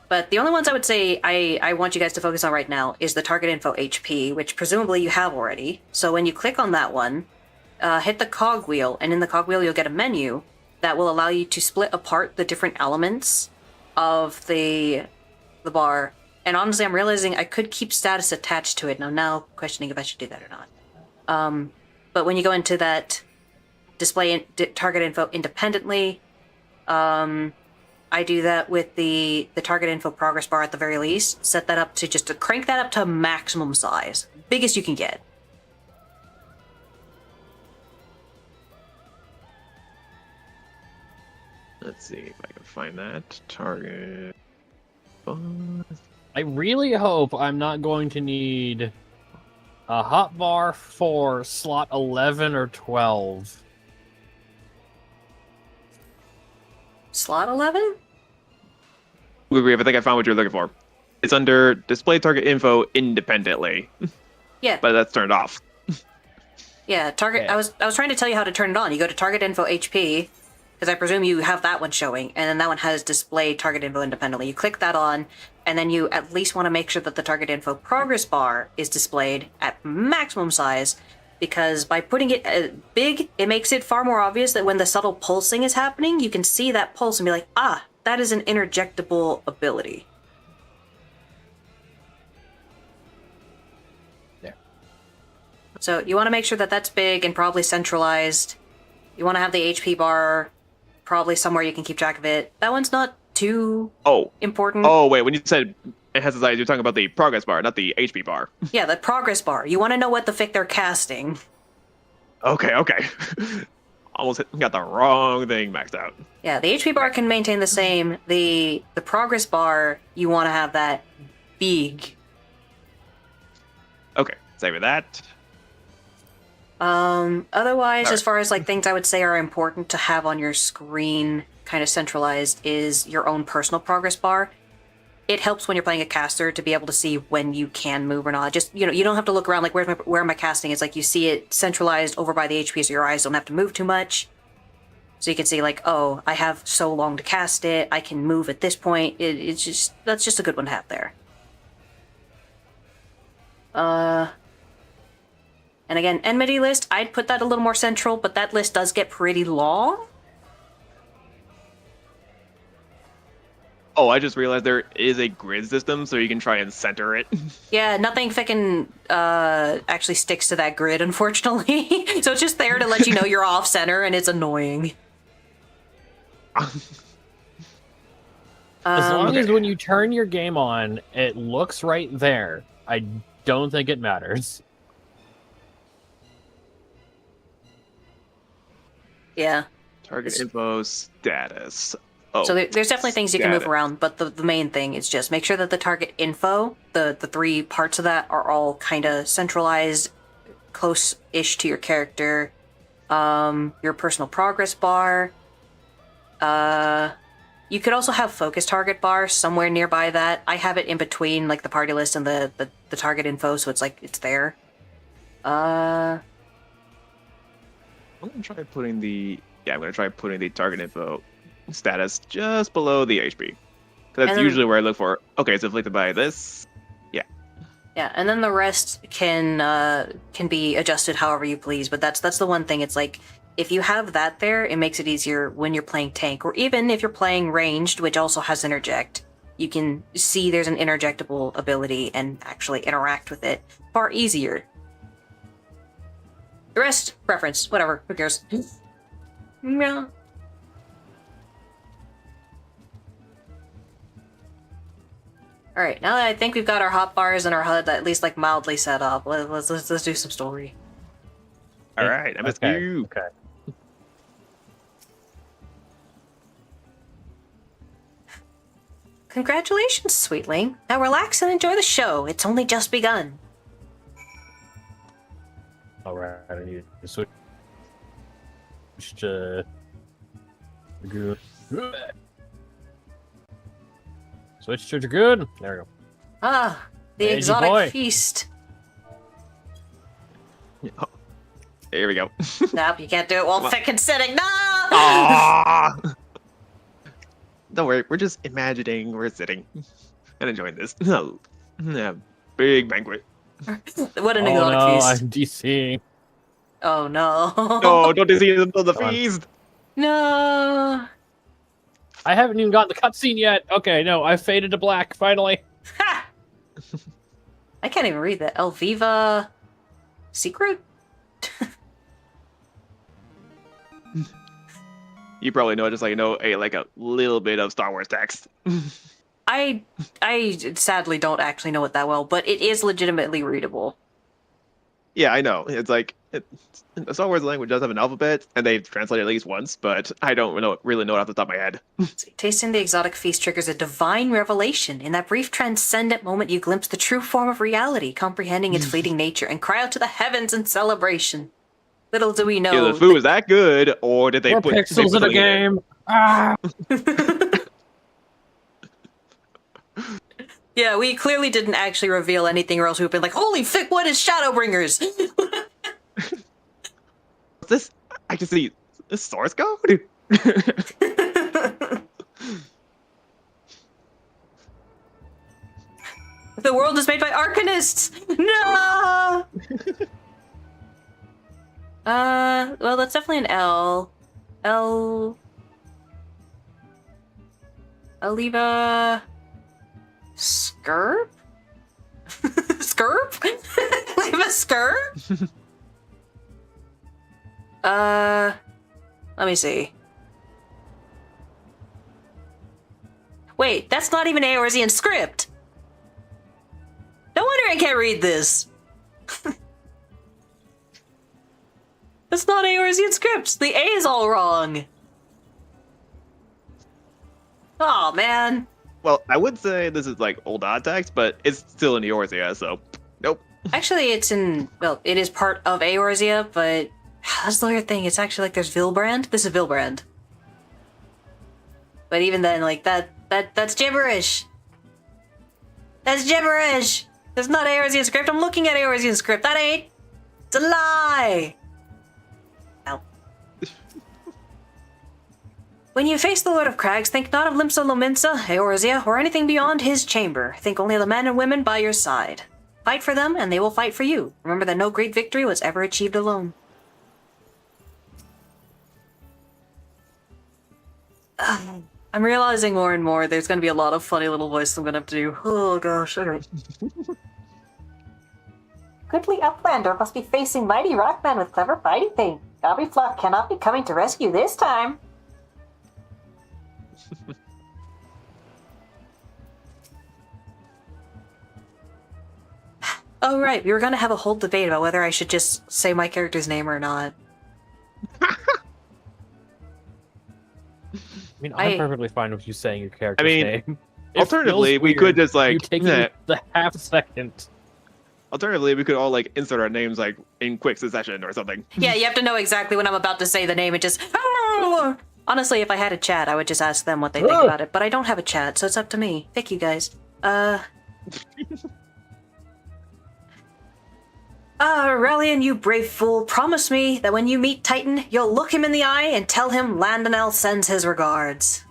But the only ones I would say I want you guys to focus on right now is the target info HP, which presumably you have already. So when you click on that one, hit the cogwheel, and in the cogwheel you'll get a menu. that will allow you to split apart the different elements of the bar. And honestly, I'm realizing I could keep status attached to it. Now questioning if I should do that or not. But when you go into that display target info independently, I do that with the target info progress bar at the very least. Set that up to just to crank that up to maximum size, biggest you can get. Let's see if I can find that target. I really hope I'm not going to need a hotbar for slot 11 or 12. Slot 11? I think I found what you're looking for. It's under display target info independently. Yeah. But that's turned off. Yeah, target. Yeah. I was trying to tell you how to turn it on. You go to target info HP, because I presume you have that one showing, and then that one has display target info independently. You click that on, and then you at least want to make sure that the target info progress bar is displayed at maximum size, because by putting it big, it makes it far more obvious that when the subtle pulsing is happening, you can see that pulse and be like, ah, that is an interjectable ability. There. So you want to make sure that that's big and probably centralized. You want to have the HP bar probably somewhere you can keep track of it. That one's not too important. Oh, wait. When you said it has its eyes, you're talking about the progress bar, not the HP bar. Yeah, the progress bar. You want to know what the fic they're casting. Okay. Almost got the wrong thing maxed out. Yeah, the HP bar can maintain the same. The progress bar, you want to have that big. Okay, saving that. Otherwise, All as right. far as like things I would say are important to have on your screen, kind of centralized, is your own personal progress bar. It helps when you're playing a caster to be able to see when you can move or not. Just, you don't have to look around like, where am I casting? It's like you see it centralized over by the HP, so your eyes don't have to move too much. So you can see like, oh, I have so long to cast it. I can move at this point. That's just a good one to have there. And again, enmity list, I'd put that a little more central, but that list does get pretty long. Oh, I just realized there is a grid system, so you can try and center it. Yeah, nothing frickin' actually sticks to that grid, unfortunately. So it's just there to let you know you're off center, and it's annoying. As long as Okay. when you turn your game on, it looks right there, I don't think it matters. Yeah. Target info status. Oh, So there's definitely things you can move status. around, but the main thing is just make sure that the target info, the three parts of that, are all kind of centralized, close-ish to your character. Your personal progress bar. You could also have focus target bar somewhere nearby that. I have it in between like the party list and the target info, so it's like it's there. I'm gonna try putting the target info status just below the HP. 'Cause that's And then- usually where I look for. Okay, it's afflicted by this. Yeah, and then the rest can be adjusted however you please. But that's the one thing. It's like if you have that there, it makes it easier when you're playing tank, or even if you're playing ranged, which also has interject. You can see there's an interjectable ability and actually interact with it far easier. The rest, preference, whatever. Who cares? Yeah. All right, now that I think we've got our hotbars and our HUD at least like mildly set up, let's do some story. All right, I missed Okay. you. Okay. Congratulations, sweetling. Now relax and enjoy the show. It's only just begun. All right. I need to switch to good. Switch to good. There we go. Ah, the Hey, exotic boy. feast. Here we go. Nope, you can't do it while Come on. frickin' sitting. No! Ah! Don't worry, we're just imagining we're sitting and enjoying this. No, yeah, big banquet. What an Oh exotic no, feast. I'm DCing. Oh no. No, don't see it until the Come on. feast. No. I haven't even gotten the cutscene yet. Okay, no, I faded to black finally. Ha! I can't even read that. Elviva Secret? You probably know just like a little bit of Star Wars text. I sadly don't actually know it that well, but it is legitimately readable. Yeah, I know. It's like the Star Wars language does have an alphabet, and they've translated at least once, but I don't really know it off the top of my head. Tasting the exotic feast triggers a divine revelation. In that brief transcendent moment, you glimpse the true form of reality, comprehending its fleeting nature, and cry out to the heavens in celebration. Little do we know. Either the food was that good, or did they More put pixels in a something it? game. Ah! Yeah, we clearly didn't actually reveal anything, or else we've been like, holy fick, what is Shadowbringers? What's this? I can see this source code. The world is made by arcanists! No! Well, that's definitely an L. Aliva... Skirp? Skirp? Aliva Skirp? Let me see. Wait, that's not even Eorzean script! No wonder I can't read this! That's not Eorzean script! The A is all wrong! Oh man. Well, I would say this is like old odd text, but it's still in Eorzea, so nope. Actually, it is part of Eorzea, but that's the weird thing. It's actually like there's Vilbrand. This is Vilbrand. But even then, like that's gibberish. That's gibberish. That's not Eorzean script. I'm looking at Eorzean script. That ain't. It's a lie. Ow. When you face the Lord of Crags, think not of Limsa Lominsa, Eorzea, or anything beyond his chamber. Think only of the men and women by your side. Fight for them, and they will fight for you. Remember that no great victory was ever achieved alone. I'm realizing more and more there's going to be a lot of funny little voices I'm going to have to do. Oh gosh, okay. Goodly Uplander must be facing mighty Rockman with clever fighting thing. Gobbyflock cannot be coming to rescue this time. Oh right, we were going to have a whole debate about whether I should just say my character's name or not. I mean, I'm perfectly fine with you saying your character's name. It Alternatively, feels we could weird just like you taking the half second. Alternatively, we could all like insert our names like in quick succession or something. Yeah, you have to know exactly when I'm about to say the name and just... Honestly, if I had a chat, I would just ask them what they think about it, but I don't have a chat, so it's up to me. Thank you, guys. Aurelian, you brave fool, promise me that when you meet Titan, you'll look him in the eye and tell him Landonel sends his regards.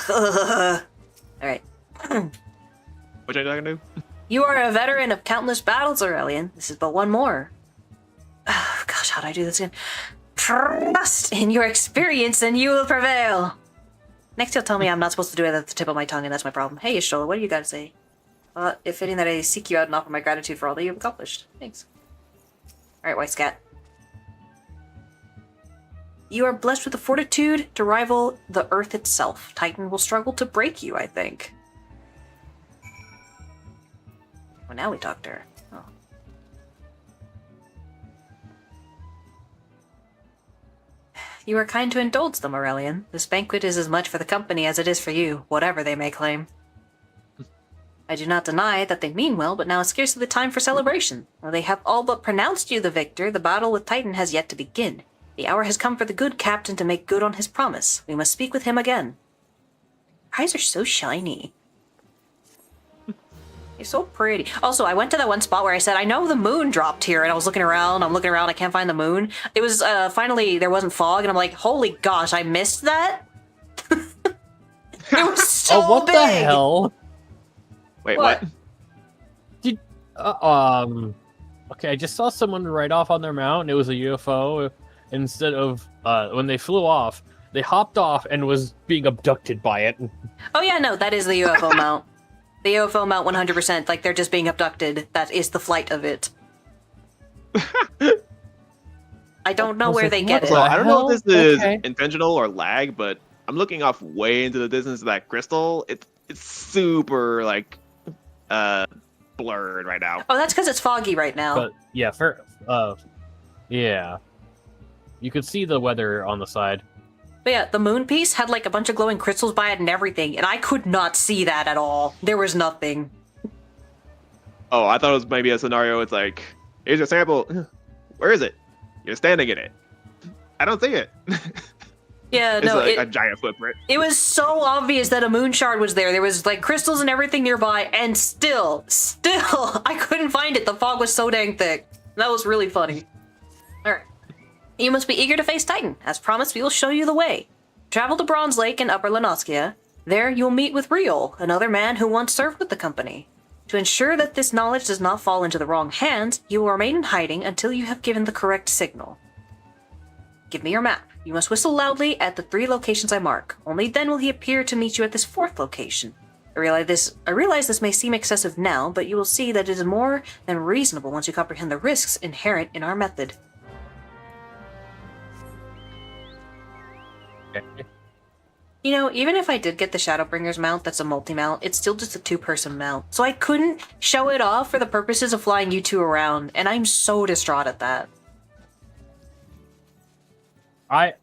Alright. What are you talking to? You are a veteran of countless battles, Aurelian. This is but one more. Oh, gosh, how do I do this again? Trust in your experience and you will prevail. Next you'll tell me I'm not supposed to do it at the tip of my tongue and that's my problem. Hey, Y'shtola, what do you got to say? If fitting that I seek you out and offer my gratitude for all that you've accomplished. Thanks. Alright, White Scat. You are blessed with the fortitude to rival the Earth itself. Titan will struggle to break you, I think. Well, now we talk to her. Oh. You are kind to indulge them, Aurelian. This banquet is as much for the company as it is for you, whatever they may claim. I do not deny that they mean well, but now is scarcely the time for celebration. Though they have all but pronounced you the victor, the battle with Titan has yet to begin. The hour has come for the good captain to make good on his promise. We must speak with him again. Your eyes are so shiny. You're so pretty. Also, I went to that one spot where I said, I know the moon dropped here, and I was looking around, I can't find the moon. It was, finally, there wasn't fog, and I'm like, holy gosh, I missed that? It was so Oh, what big! the hell? Wait, What? what? Did Okay, I just saw someone ride off on their mount, and it was a UFO. Instead of when they flew off, they hopped off and was being abducted by it. Oh yeah, no, that is the UFO mount. The UFO mount 100%, like they're just being abducted. That is the flight of it. I don't know I was where like, they what get it. So I don't know if this hell? is Okay. intentional or lag, but I'm looking off way into the distance of that crystal. It's super like blurred right now. Oh, that's because it's foggy right now. But yeah, yeah, you could see the weather on the side. But yeah, the moon piece had like a bunch of glowing crystals by it and everything, and I could not see that at all. There was nothing. Oh, I thought it was maybe a scenario. It's like, here's your sample. Where is it? You're standing in it. I don't see it. Yeah, It's no, like a giant footprint. it was so obvious that a moon shard was there. There was like crystals and everything nearby, and still, I couldn't find it. The fog was so dang thick. That was really funny. Alright. You must be eager to face Titan. As promised, we will show you the way. Travel to Bronze Lake in Upper Lenoskia. There you'll meet with Riol, another man who once served with the company. To ensure that this knowledge does not fall into the wrong hands, you will remain in hiding until you have given the correct signal. Give me your map. You must whistle loudly at the 3 locations I mark. Only then will he appear to meet you at this 4th location. I realize this may seem excessive now, but you will see that it is more than reasonable once you comprehend the risks inherent in our method. Okay. You know, even if I did get the Shadowbringers mount that's a multi-mount, it's still just a 2-person mount. So I couldn't show it off for the purposes of flying you 2 around, and I'm so distraught at that. I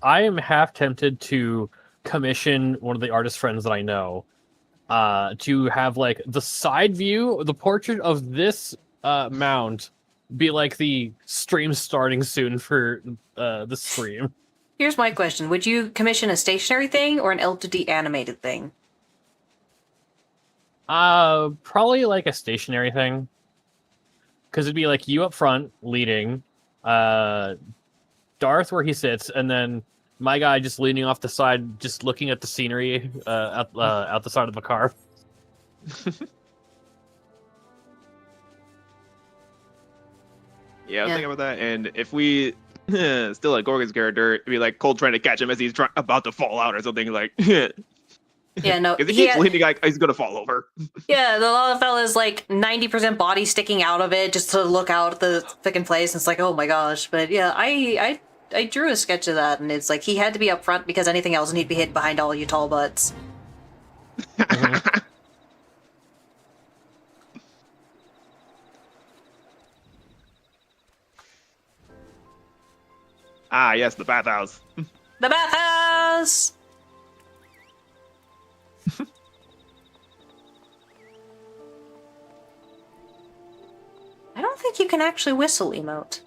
am half tempted to commission one of the artist friends that I know to have like the side view, the portrait of this mount be like the stream starting soon for the stream. Here's my question. Would you commission a stationary thing or an L2D animated thing? Probably like a stationary thing. Because it'd be like you up front leading, Darth where he sits, and then my guy just leaning off the side, just looking at the scenery out the side of the car. Yeah, I was Yeah. thinking about that. And if we still at Gorgon's character, it'd be like Cole trying to catch him as he's about to fall out or something. Like, Yeah, no. because he keeps leaning like he's gonna fall over. Yeah, the Lalafell is like 90% body sticking out of it just to look out at the frickin' place. And it's like, oh my gosh. But yeah, I drew a sketch of that, and it's like he had to be up front because anything else, and he'd be hidden behind all you tall butts. Ah, yes, the bathhouse. The bathhouse! I don't think you can actually whistle emote.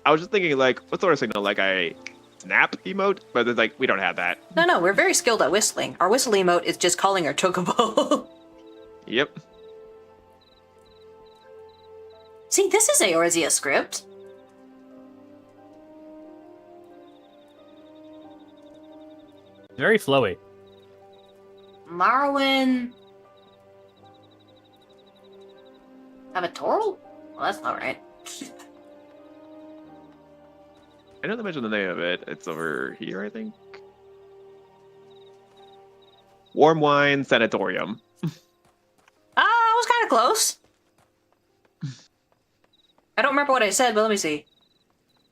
I was just thinking, like, what sort of signal? Like a snap emote? But it's like, we don't have that. No, we're very skilled at whistling. Our whistle emote is just calling our chocobo. Yep. See, this is Eorzea script. Very flowy. Marwyn... Avatorl? Well, that's not right. I don't mention the name of it. It's over here, I think. Warm Wine Sanatorium. I was kind of close. I don't remember what I said, but let me see.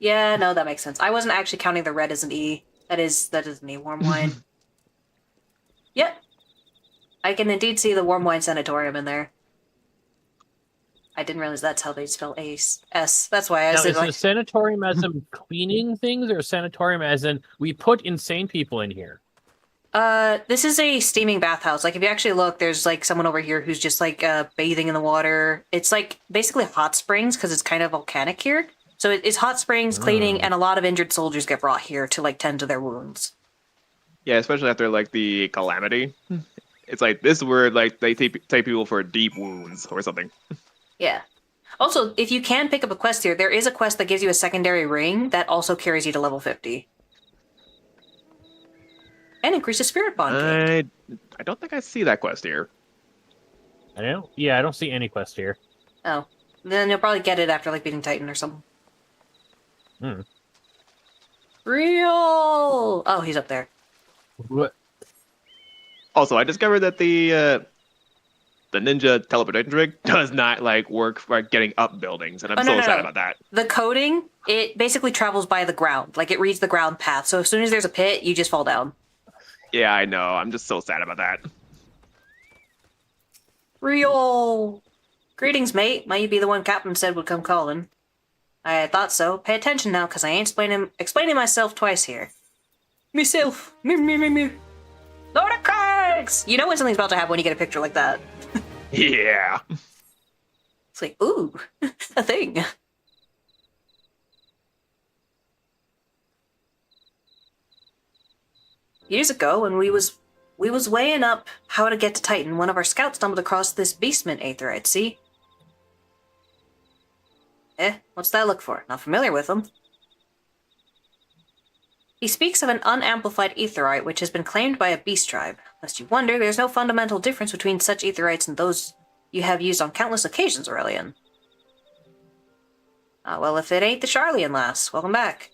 Yeah, no, that makes sense. I wasn't actually counting the red as an E. That is an E. Warm wine. Yep. I can indeed see the warm wine sanatorium in there. I didn't realize that's how they spell ace. S. That's why I Now, said is like... a sanatorium as in cleaning things, or a sanatorium as in we put insane people in here? This is a steaming bathhouse. Like, if you actually look, there's, like, someone over here who's just, like, bathing in the water. It's, like, basically hot springs, because it's kind of volcanic here. So it's hot springs, cleaning, and a lot of injured soldiers get brought here to, like, tend to their wounds. Yeah, especially after, like, the calamity. It's like, this is where, like, they take people for deep wounds or something. Yeah. Also, if you can pick up a quest here, there is a quest that gives you a secondary ring that also carries you to level 50. And increases spirit bond. I don't think I see that quest here. I don't. Yeah, I don't see any quest here. Oh. Then you'll probably get it after, like, beating Titan or something. Hmm. Real! Oh, he's up there. What? Also, I discovered that the ninja teleportation trick does not like work for getting up buildings, and I'm Oh, no, so no, sad no. about that. The coding, it basically travels by the ground. Like, it reads the ground path. So as soon as there's a pit, you just fall down. Yeah, I know. I'm just so sad about that. Real! Greetings, mate. Might you be the one Captain said would come calling? I thought so. Pay attention now, because I ain't explaining myself twice here. Myself. Me. Lord of Craigs! You know when something's about to happen when you get a picture like that. Yeah. It's like, ooh, a thing. Years ago, when we was weighing up how to get to Titan, one of our scouts stumbled across this beastman aetherite, see? What's that look for? Not familiar with him. He speaks of an unamplified aetherite which has been claimed by a beast tribe. Lest you wonder, there's no fundamental difference between such aetherites and those you have used on countless occasions, Aurelian. Ah, well, if it ain't the Charlian lass, welcome back.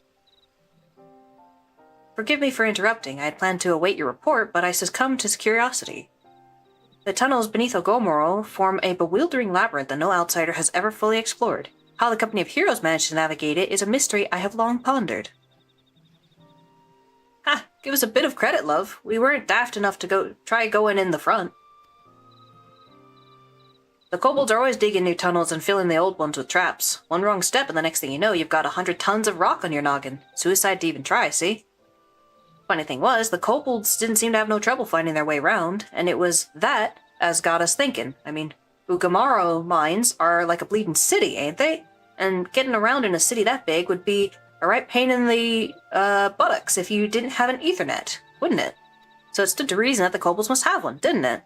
Forgive me for interrupting. I had planned to await your report, but I succumbed to curiosity. The tunnels beneath Ogomoro form a bewildering labyrinth that no outsider has ever fully explored. How the Company of Heroes managed to navigate it is a mystery I have long pondered. Ha! Give us a bit of credit, love. We weren't daft enough to try going in the front. The kobolds are always digging new tunnels and filling the old ones with traps. One wrong step and the next thing you know, you've got 100 tons of rock on your noggin. Suicide to even try, see? Funny thing was, the kobolds didn't seem to have no trouble finding their way round, and it was that as got us thinking. I mean, Ugamaro mines are like a bleeding city, ain't they? And getting around in a city that big would be a right pain in the buttocks if you didn't have an Ethernet, wouldn't it? So it stood to reason that the kobolds must have one, didn't it?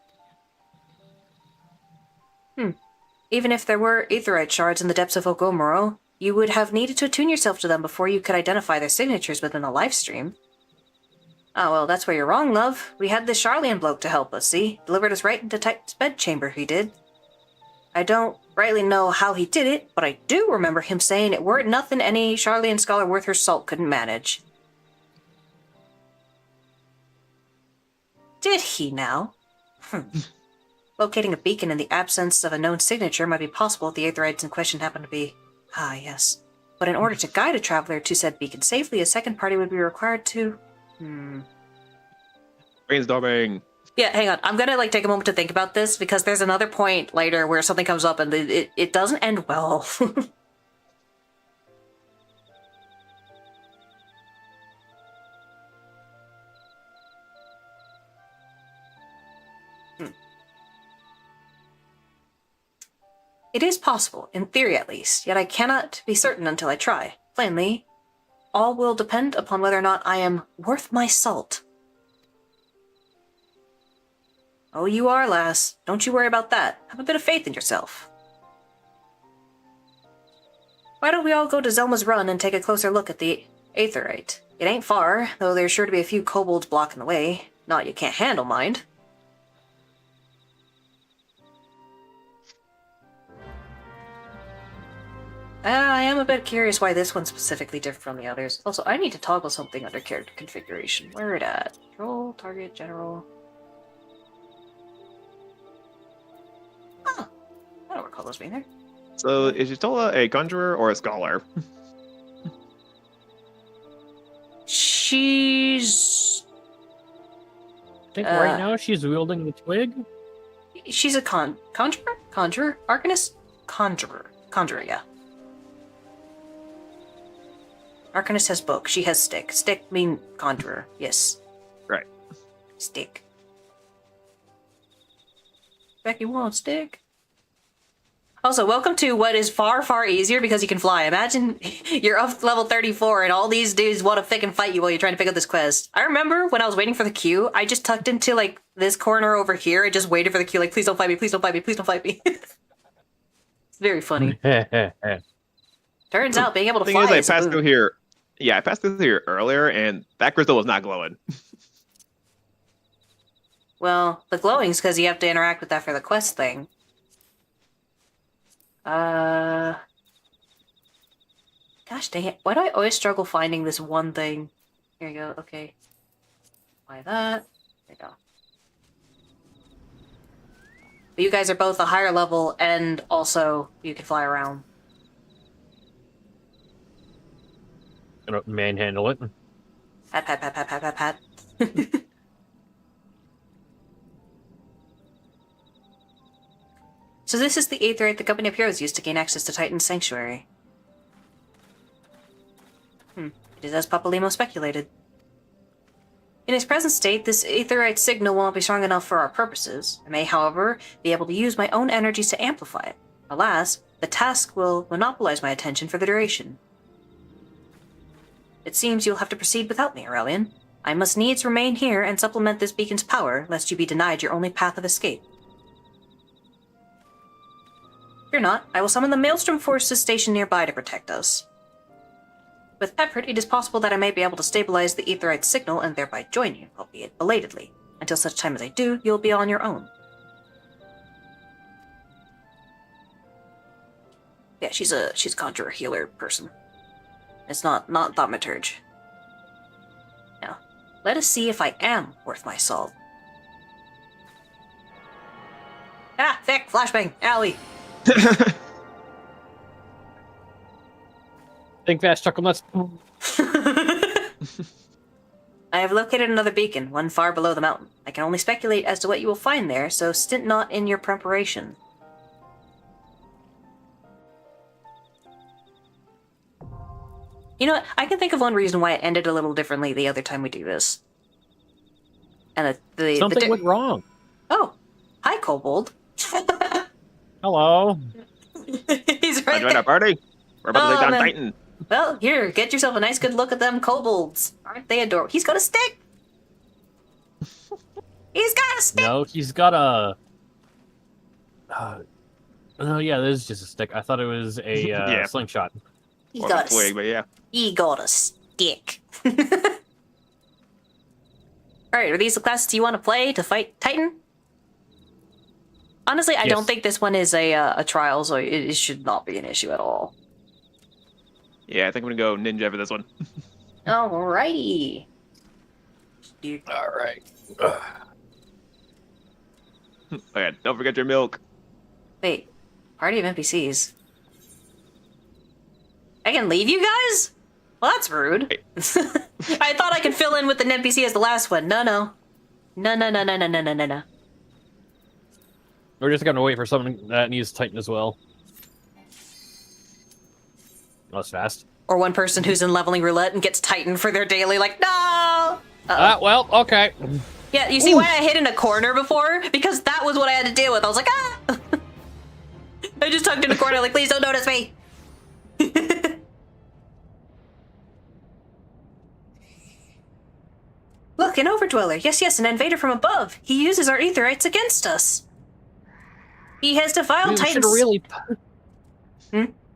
Even if there were aetherite shards in the depths of Ogomoro, you would have needed to attune yourself to them before you could identify their signatures within a live stream. Ah, well, that's where you're wrong, love. We had this Charlian bloke to help us, see? Delivered us right into Titan's bedchamber, he did. I don't rightly know how he did it, but I do remember him saying it weren't nothing any Charlian scholar worth her salt couldn't manage. Did he now? Locating a beacon in the absence of a known signature might be possible if the aetherites in question happen to be... Ah, yes. But in order to guide a traveler to said beacon safely, a second party would be required to... Brainstorming. Yeah, hang on. I'm gonna take a moment to think about this because there's another point later where something comes up and it doesn't end well. It is possible, in theory at least, yet I cannot be certain until I try. Plainly, all will depend upon whether or not I am worth my salt. Oh, you are, lass. Don't you worry about that. Have a bit of faith in yourself. Why don't we all go to Zelma's Run and take a closer look at the aetherite? It ain't far, though there's sure to be a few kobolds blocking the way. Not you can't handle, mind. I am a bit curious why this one's specifically different from the others. Also, I need to toggle something under character configuration. Where it at? Control, target, general... I don't recall those being there. So, is Yutola a conjurer or a scholar? She's... I think right now she's wielding the twig. She's a conjurer? Conjurer? Arcanist? Conjurer. Conjurer, yeah. Arcanist has book. She has stick. Stick mean conjurer. Yes. Right. Stick. Becky wants stick. Also, welcome to what is far, far easier because you can fly. Imagine you're up level 34 and all these dudes want to fucking fight you while you're trying to pick up this quest. I remember when I was waiting for the queue, I just tucked into, this corner over here and just waited for the queue, please don't fight me, please don't fight me, please don't fight me. It's very funny. Turns out being able to The fly thing is is, I a passed boon. through here. Yeah, I passed through here earlier, and that crystal was not glowing. Well, the glowing's because you have to interact with that for the quest thing. Gosh dang it. Why do I always struggle finding this one thing? Here you go, okay. Buy that. There you go. But you guys are both a higher level, and also you can fly around. Gonna manhandle it. Pat, pat, pat, pat, pat, pat, pat. So this is the aetherite the Company of Heroes used to gain access to Titan's Sanctuary. It is as Papalimo speculated. In its present state, this aetherite signal won't be strong enough for our purposes. I may, however, be able to use my own energies to amplify it. Alas, the task will monopolize my attention for the duration. It seems you'll have to proceed without me, Aurelian. I must needs remain here and supplement this beacon's power, lest you be denied your only path of escape. Fear not, I will summon the Maelstrom forces stationed nearby to protect us. With effort, it is possible that I may be able to stabilize the aetherite signal and thereby join you, albeit belatedly. Until such time as I do, you'll be on your own. Yeah, she's a conjurer healer person. It's not thaumaturge. Now, let us see if I am worth my salt. Ah, thick, flashbang, alley. Think fast, chuckle nuts. I have located another beacon, one far below the mountain. I can only speculate as to what you will find there, so stint not in your preparation. You know what? I can think of one reason why it ended a little differently the other time we do this. And Something went wrong. Oh, hi, Kobold. Hello. He's right Join there. our party. We're about to take down man. Titan. Well, here, get yourself a nice good look at them kobolds. Aren't they adorable? He's got a stick! He's got a stick! No, he's got a. Oh yeah, this is just a stick. I thought it was a Yeah. slingshot. He Or got a twig, but yeah. He got a stick. Alright, are these the classes you want to play to fight Titan? Honestly, I Yes. don't think this one is a trial, so it should not be an issue at all. Yeah, I think I'm gonna go ninja for this one. Alrighty. All right. Okay, don't forget your milk. Wait, party of NPCs. I can leave you guys? Well, that's rude. Hey. I thought I could fill in with an NPC as the last one. No. No. We're just gonna wait for something that needs Titan as well. That's fast. Or one person who's in leveling roulette and gets Titan for their daily, like, no! Uh-oh. Well, okay. Yeah, you see why I hid in a corner before? Because that was what I had to deal with. I was like, ah! I just tucked in a corner, like, please don't notice me! Look, an Overdweller. Yes, an invader from above. He uses our aetherites against us. He has defiled You should Titan's... really.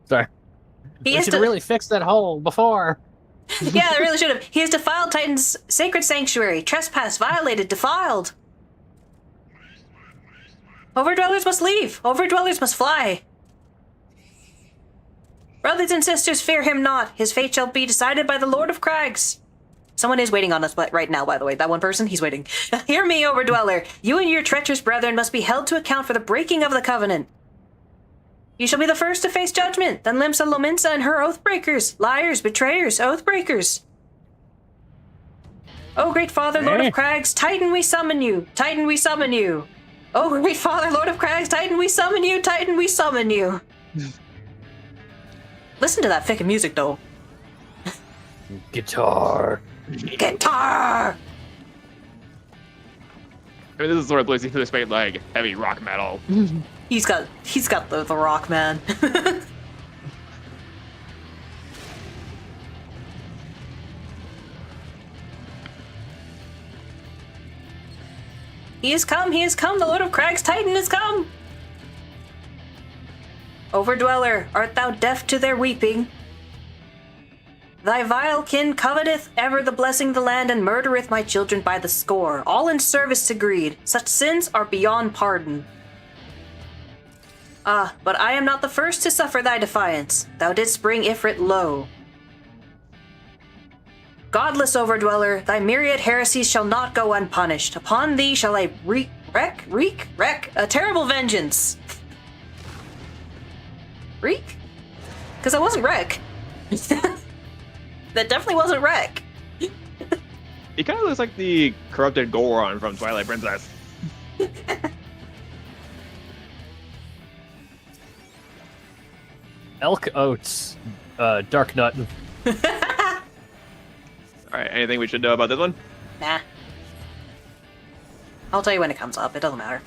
Sorry. He You has should to... really fix that hole before. Yeah, I really should have. He has defiled Titan's sacred sanctuary. Trespass, violated, defiled. Overdwellers must leave. Overdwellers must fly. Brothers and sisters, fear him not. His fate shall be decided by the Lord of Crags. Someone is waiting on us right now, by the way. That one person, he's waiting. Hear me, Overdweller. You and your treacherous brethren must be held to account for the breaking of the covenant. You shall be the first to face judgment, then Limsa Lominsa and her oathbreakers, liars, betrayers, oathbreakers. Oh, great Father, Lord of Crags, Titan, we summon you. Titan, we summon you. Oh, great Father, Lord of Crags, Titan, we summon you. Titan, we summon you. Listen to that thick music, though. Guitar. Guitar! I mean, this is sort of place to expect like heavy rock metal. He's got the rock, man. He has come, the Lord of Crags Titan has come! Overdweller, art thou deaf to their weeping? Thy vile kin coveteth ever the blessing of the land and murdereth my children by the score, all in service to greed. Such sins are beyond pardon. Ah, but I am not the first to suffer thy defiance. Thou didst bring Ifrit low. Godless overdweller, thy myriad heresies shall not go unpunished. Upon thee shall I wreak a terrible vengeance. Wreak? Because I wasn't wreck. That definitely wasn't wreck. He kind of looks like the corrupted Goron from Twilight Princess. Elk Oats, Dark Nut. Alright, anything we should know about this one? Nah. I'll tell you when it comes up, it doesn't matter.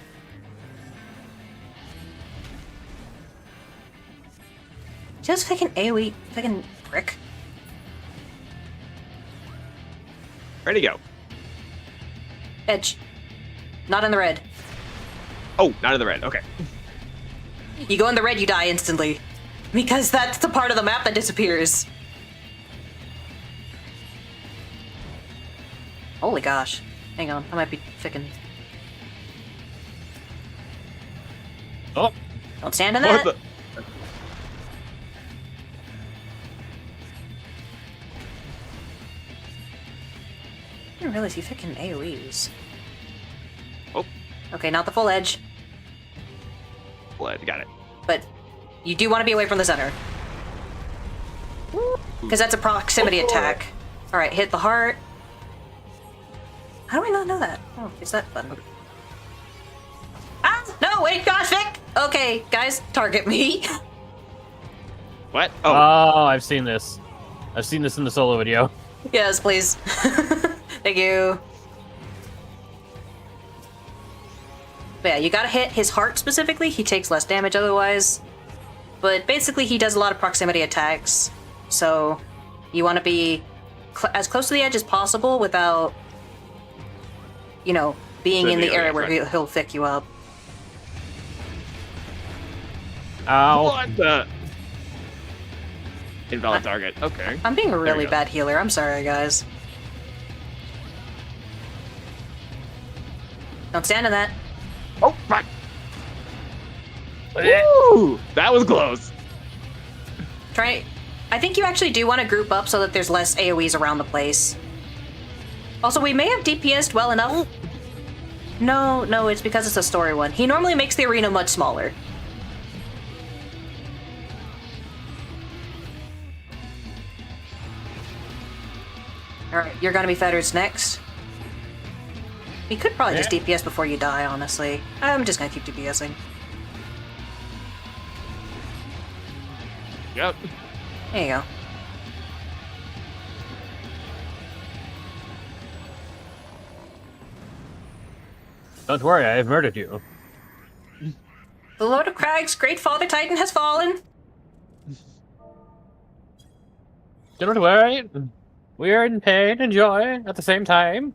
Just fucking AoE, fucking prick. Ready to go. Edge. Not in the red. Oh, not in the red. Okay. You go in the red, you die instantly. Because that's the part of the map that disappears. Holy gosh. Hang on, I might be fucking... Oh, Don't stand in What that. the? I didn't realize you fucking AoEs. Oh, Okay, not the full edge, blood. Got it. but you do want to be away from the center. Because that's a proximity attack. Alright, hit the heart. How do I not know that? Oh, it's that button. Ah! No, wait, gosh, Vic! Okay, guys, target me. What? oh, Oh, I've seen this. I've seen this in the solo video. Yes, please. Thank you. But yeah, you gotta hit his heart specifically. He takes less damage otherwise. But basically, he does a lot of proximity attacks. So you want to be as close to the edge as possible without, you know, being in the Yeah, area where right. he'll thick you up. Ow. what the? Invalid target. Okay. I'm being a we really go. bad healer. I'm sorry, guys. Don't stand in that. Oh, fuck. Woo! That was close. Try. I think you actually do want to group up so that there's less AoEs around the place. Also, we may have DPS'd well enough. No, it's because it's a story one. He normally makes the arena much smaller. Alright, you're gonna be Fetters next. You could probably just DPS before you die, honestly. I'm just gonna keep DPSing. Yep. There you go. Don't worry, I have murdered you. The Lord of Crags, Great Father Titan has fallen. Don't worry. We are in pain and joy at the same time.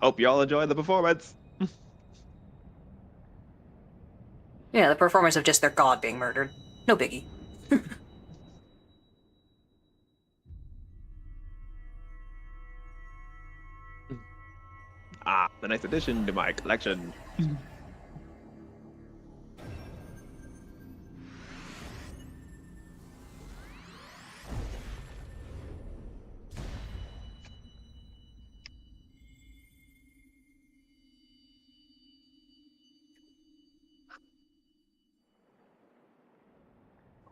Hope y'all enjoy the performance. Yeah, the performance of just their god being murdered. No biggie. Ah, the next addition to my collection.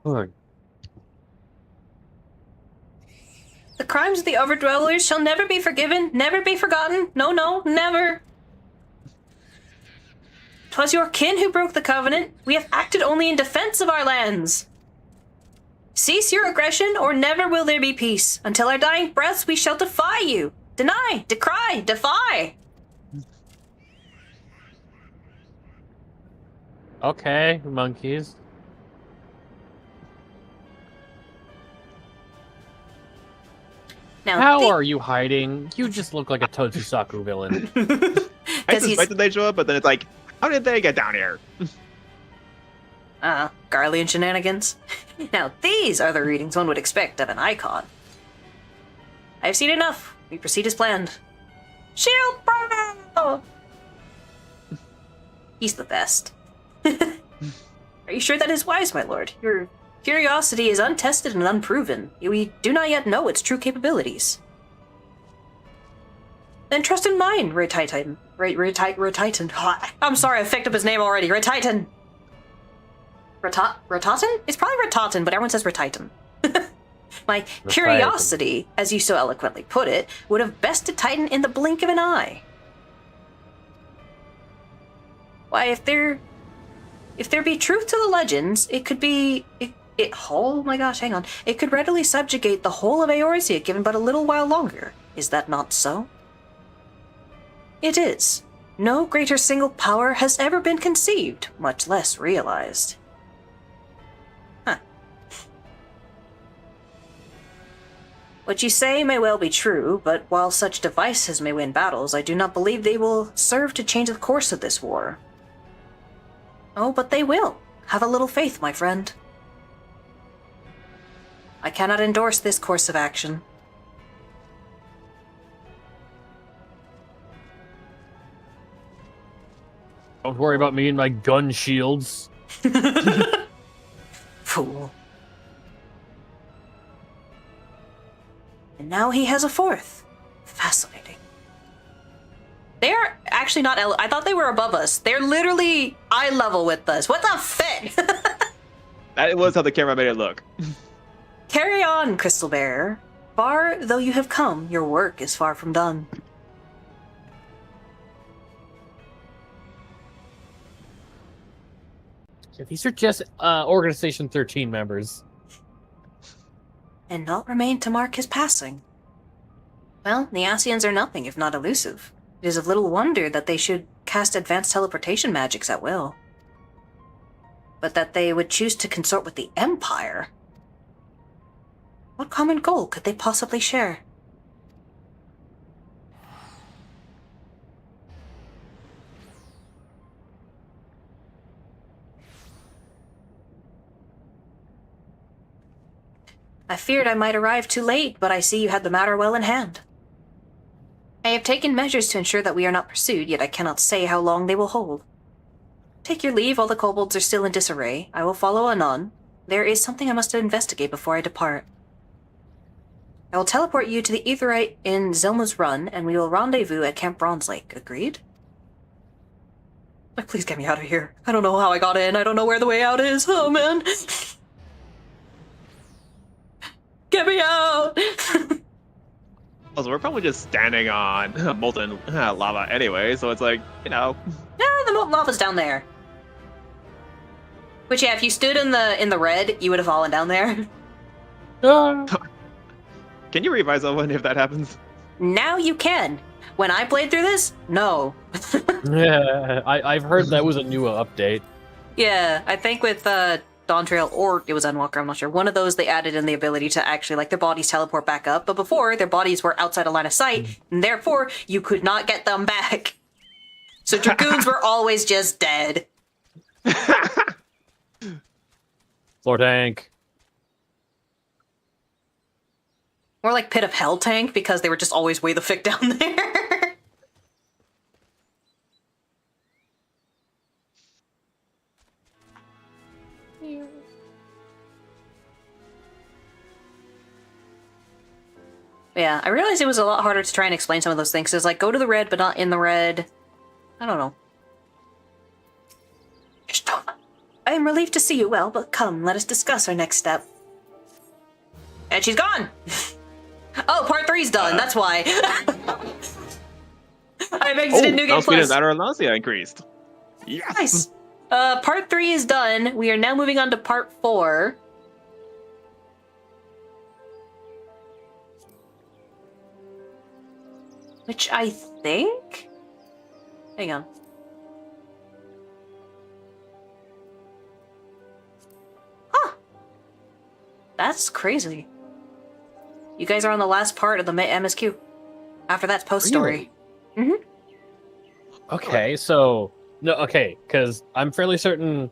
Ugh. The crimes of the Overdwellers shall never be forgiven, never be forgotten. No, never. 'Twas your kin who broke the covenant. We have acted only in defense of our lands. Cease your aggression, or never will there be peace. Until our dying breaths, we shall defy you. Deny, decry, defy. Okay, monkeys. Now, How are you hiding? You just look like a Totsusaku villain. I 'Cause he's- suspected they show up, but then it's like, how did they get down here? Garlean shenanigans. Now, these are the readings one would expect of an icon. I have seen enough. We proceed as planned. Shield Bro! He's the best. Are you sure that is wise, my lord? Your curiosity is untested and unproven. We do not yet know its true capabilities. Then trust in mine, Retitan. Retitan. I'm sorry, I picked up his name already. Retitan. Retitan? It's probably Retitan, but everyone says Retitan. My curiosity, as you so eloquently put it, would have bested Titan in the blink of an eye. Why, if there be truth to the legends, it could be... oh my gosh, hang on. It could readily subjugate the whole of Eorzea given but a little while longer. Is that not so? It is. No greater single power has ever been conceived, much less realized. Huh. What you say may well be true, but while such devices may win battles, I do not believe they will serve to change the course of this war. Oh, but they will. Have a little faith, my friend. I cannot endorse this course of action. Don't worry about me and my gun shields. Fool. And now he has a fourth. Fascinating. They're actually not... I thought they were above us. They're literally eye level with us. What the fit? That was how the camera made it look. Carry on, Crystal Bearer. Far though you have come, your work is far from done. Yeah, these are just Organization 13 members. And naught remained to mark his passing. Well, the Asians are nothing if not elusive. It is of little wonder that they should cast advanced teleportation magics at will. But that they would choose to consort with the Empire? What common goal could they possibly share? I feared I might arrive too late, but I see you had the matter well in hand. I have taken measures to ensure that we are not pursued, yet I cannot say how long they will hold. Take your leave while the kobolds are still in disarray. I will follow anon. There is something I must investigate before I depart. I will teleport you to the Aetheryte in Zelma's Run, and we will rendezvous at Camp Bronze Lake. Agreed? Please get me out of here. I don't know how I got in. I don't know where the way out is. Oh, man. Get me out! Also, we're probably just standing on molten lava anyway, so it's like, you know. Yeah, the molten lava's down there. Which, yeah, if you stood in the red, you would have fallen down there. Can you revise that one if that happens? Now you can. When I played through this, no. Yeah, I've heard that was a new update. Yeah, I think with Dawn Trail, or it was Endwalker, I'm not sure. One of those they added in the ability to actually, like, their bodies teleport back up, but before, their bodies were outside of line of sight, and therefore, you could not get them back. So Dragoons were always just dead. Floor tank. More like Pit of Hell tank, because they were just always way the fick down there. Yeah, I realized it was a lot harder to try and explain some of those things. It's like, go to the red, but not in the red. I don't know. I am relieved to see you well, but come, let us discuss our next step. And she's gone! Oh, part 3's done, that's why. I've exited New Game Plus. Outer Nausea increased. Yes! Nice. Part 3 is done. We are now moving on to part 4. Which I think... Hang on. Huh. That's crazy. You guys are on the last part of the MSQ. After that's post-story. Really? Mm-hmm. Okay, so... No, okay, because I'm fairly certain...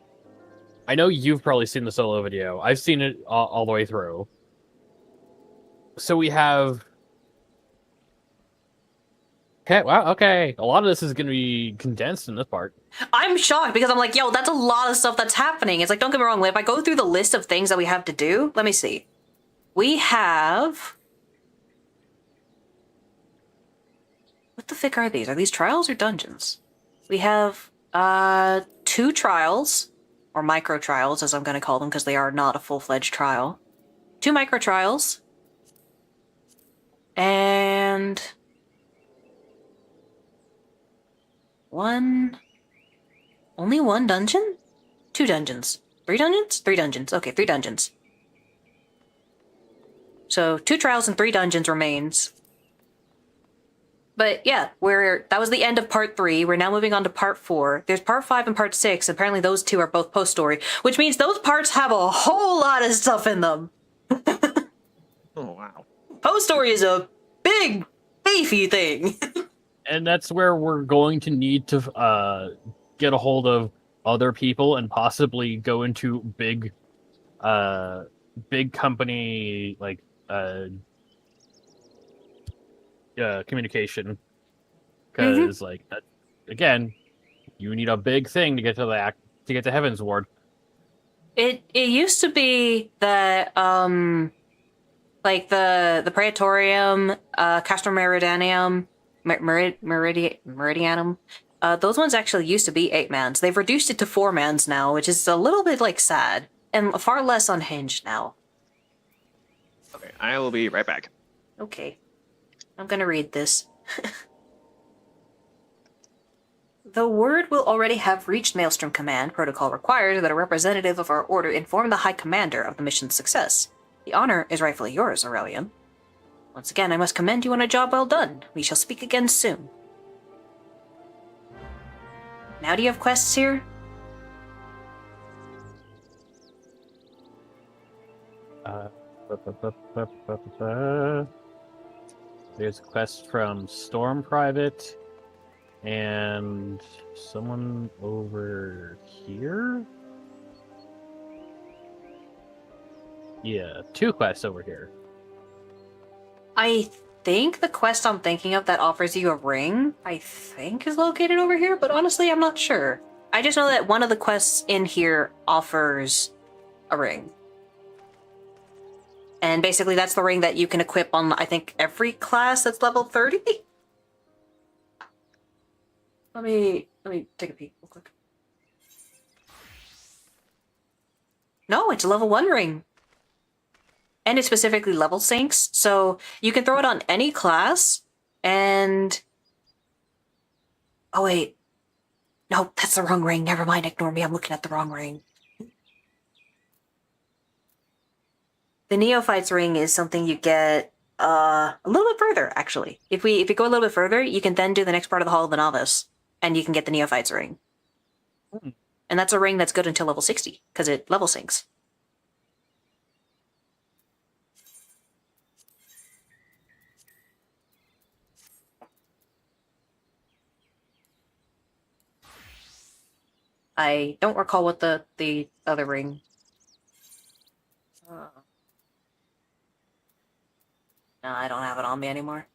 I know you've probably seen the solo video. I've seen it all the way through. So we have... Okay, wow, okay. A lot of this is going to be condensed in this part. I'm shocked because I'm like, yo, that's a lot of stuff that's happening. It's like, don't get me wrong, if I go through the list of things that we have to do, let me see. We have... What the frick are these? Are these trials or dungeons? We have 2 trials, or micro trials as I'm going to call them because they are not a full-fledged trial. 2 micro trials. And... Only 1 dungeon? 2 dungeons. 3 dungeons? 3 dungeons. Okay, 3 dungeons. So 2 trials and 3 dungeons remains. But yeah, that was the end of part 3. We're now moving on to part 4. There's part 5 and part 6. Apparently those 2 are both post-story, which means those parts have a whole lot of stuff in them. Oh wow. Post-story is a big, beefy thing. And that's where we're going to need to get a hold of other people and possibly go into big company like communication, because like again, you need a big thing to get to Heaven's Ward. It used to be that like the Praetorium, Castro Meridianum, Meridianum. Those ones actually used to be 8-mans. They've reduced it to 4-mans now, which is a little bit like sad and far less unhinged now. Okay, I will be right back. Okay, I'm gonna read this. The word will already have reached Maelstrom Command. Protocol requires that a representative of our order inform the High Commander of the mission's success. The honor is rightfully yours, Aurelian. Once again, I must commend you on a job well done. We shall speak again soon. Now do you have quests here? There's a quest from Storm Private and someone over here. Yeah, 2 quests over here. I think the quest I'm thinking of that offers you a ring, I think is located over here, but honestly, I'm not sure. I just know that one of the quests in here offers a ring. And basically that's the ring that you can equip on, I think, every class that's level 30? Let me take a peek real quick. No, it's a level 1 ring. And it specifically level syncs, so you can throw it on any class, and... Oh wait. No, that's the wrong ring. Never mind, ignore me. I'm looking at the wrong ring. The Neophyte's ring is something you get a little bit further, actually. If you go a little bit further, you can then do the next part of the Hall of the Novice, and you can get the Neophyte's ring. And that's a ring that's good until level 60, because it level syncs. I don't recall what the other ring... No, I don't have it on me anymore.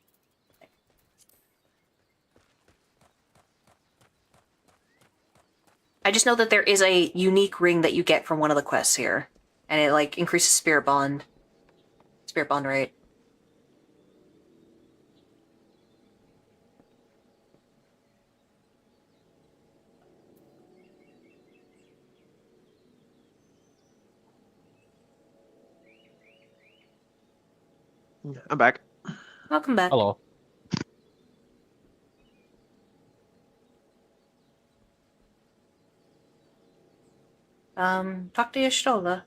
I just know that there is a unique ring that you get from one of the quests here. And it, like, increases spirit bond. Spirit bond rate. I'm back. Welcome back. Hello. Talk to Y'shtola.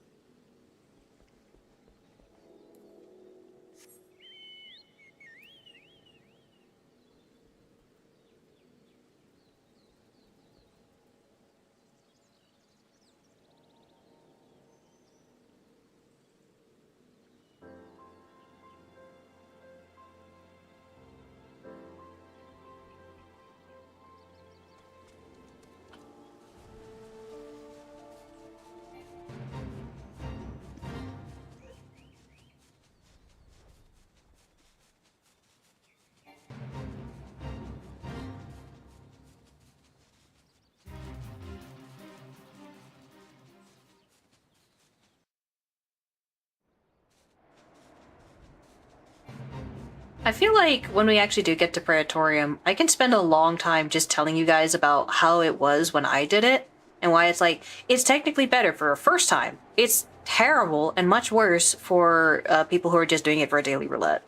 I feel like when we actually do get to Praetorium, I can spend a long time just telling you guys about how it was when I did it, and why it's like, it's technically better for a first time. It's terrible and much worse for people who are just doing it for a daily roulette.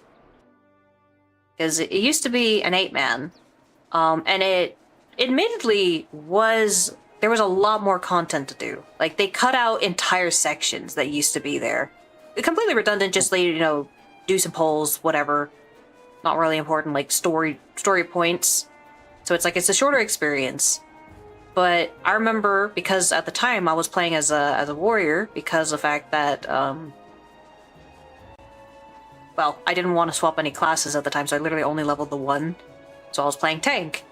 Because it used to be an 8-man, and it admittedly was... There was a lot more content to do. Like, they cut out entire sections that used to be there. Completely redundant, just, you know, do some polls, whatever. Not really important, like, story points. So it's like, it's a shorter experience. But I remember, because at the time I was playing as a warrior, because of the fact that, well, I didn't want to swap any classes at the time, so I literally only leveled the 1. So I was playing tank.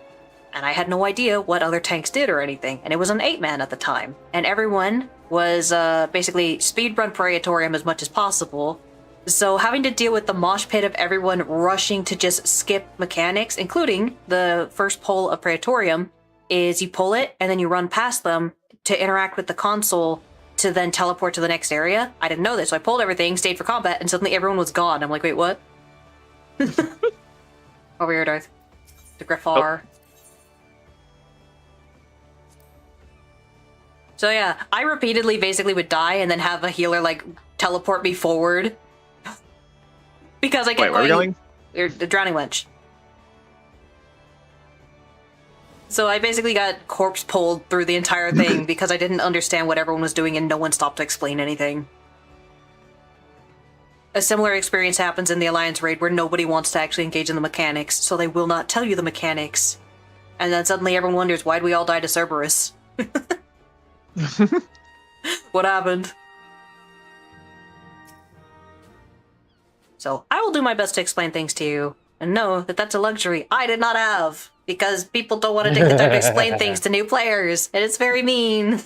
And I had no idea what other tanks did or anything. And it was an 8-man at the time. And everyone was basically speedrun Praetorium as much as possible. So having to deal with the mosh pit of everyone rushing to just skip mechanics, including the first pull of Praetorium, is you pull it and then you run past them to interact with the console to then teleport to the next area. I didn't know this, so I pulled everything, stayed for combat, and suddenly everyone was gone. I'm like, wait, what? Over here, Darth. The Griffar. Oh. So yeah, I repeatedly basically would die and then have a healer, like, teleport me forward. Because I kept Wait, where are we going? The Drowning Wench. So I basically got corpse pulled through the entire thing because I didn't understand what everyone was doing and no one stopped to explain anything. A similar experience happens in the Alliance raid where nobody wants to actually engage in the mechanics, so they will not tell you the mechanics. And then suddenly everyone wonders, why'd we all die to Cerberus? What happened? So I will do my best to explain things to you, and know that that's a luxury I did not have, because people don't want to take the time to explain things to new players, and it's very mean.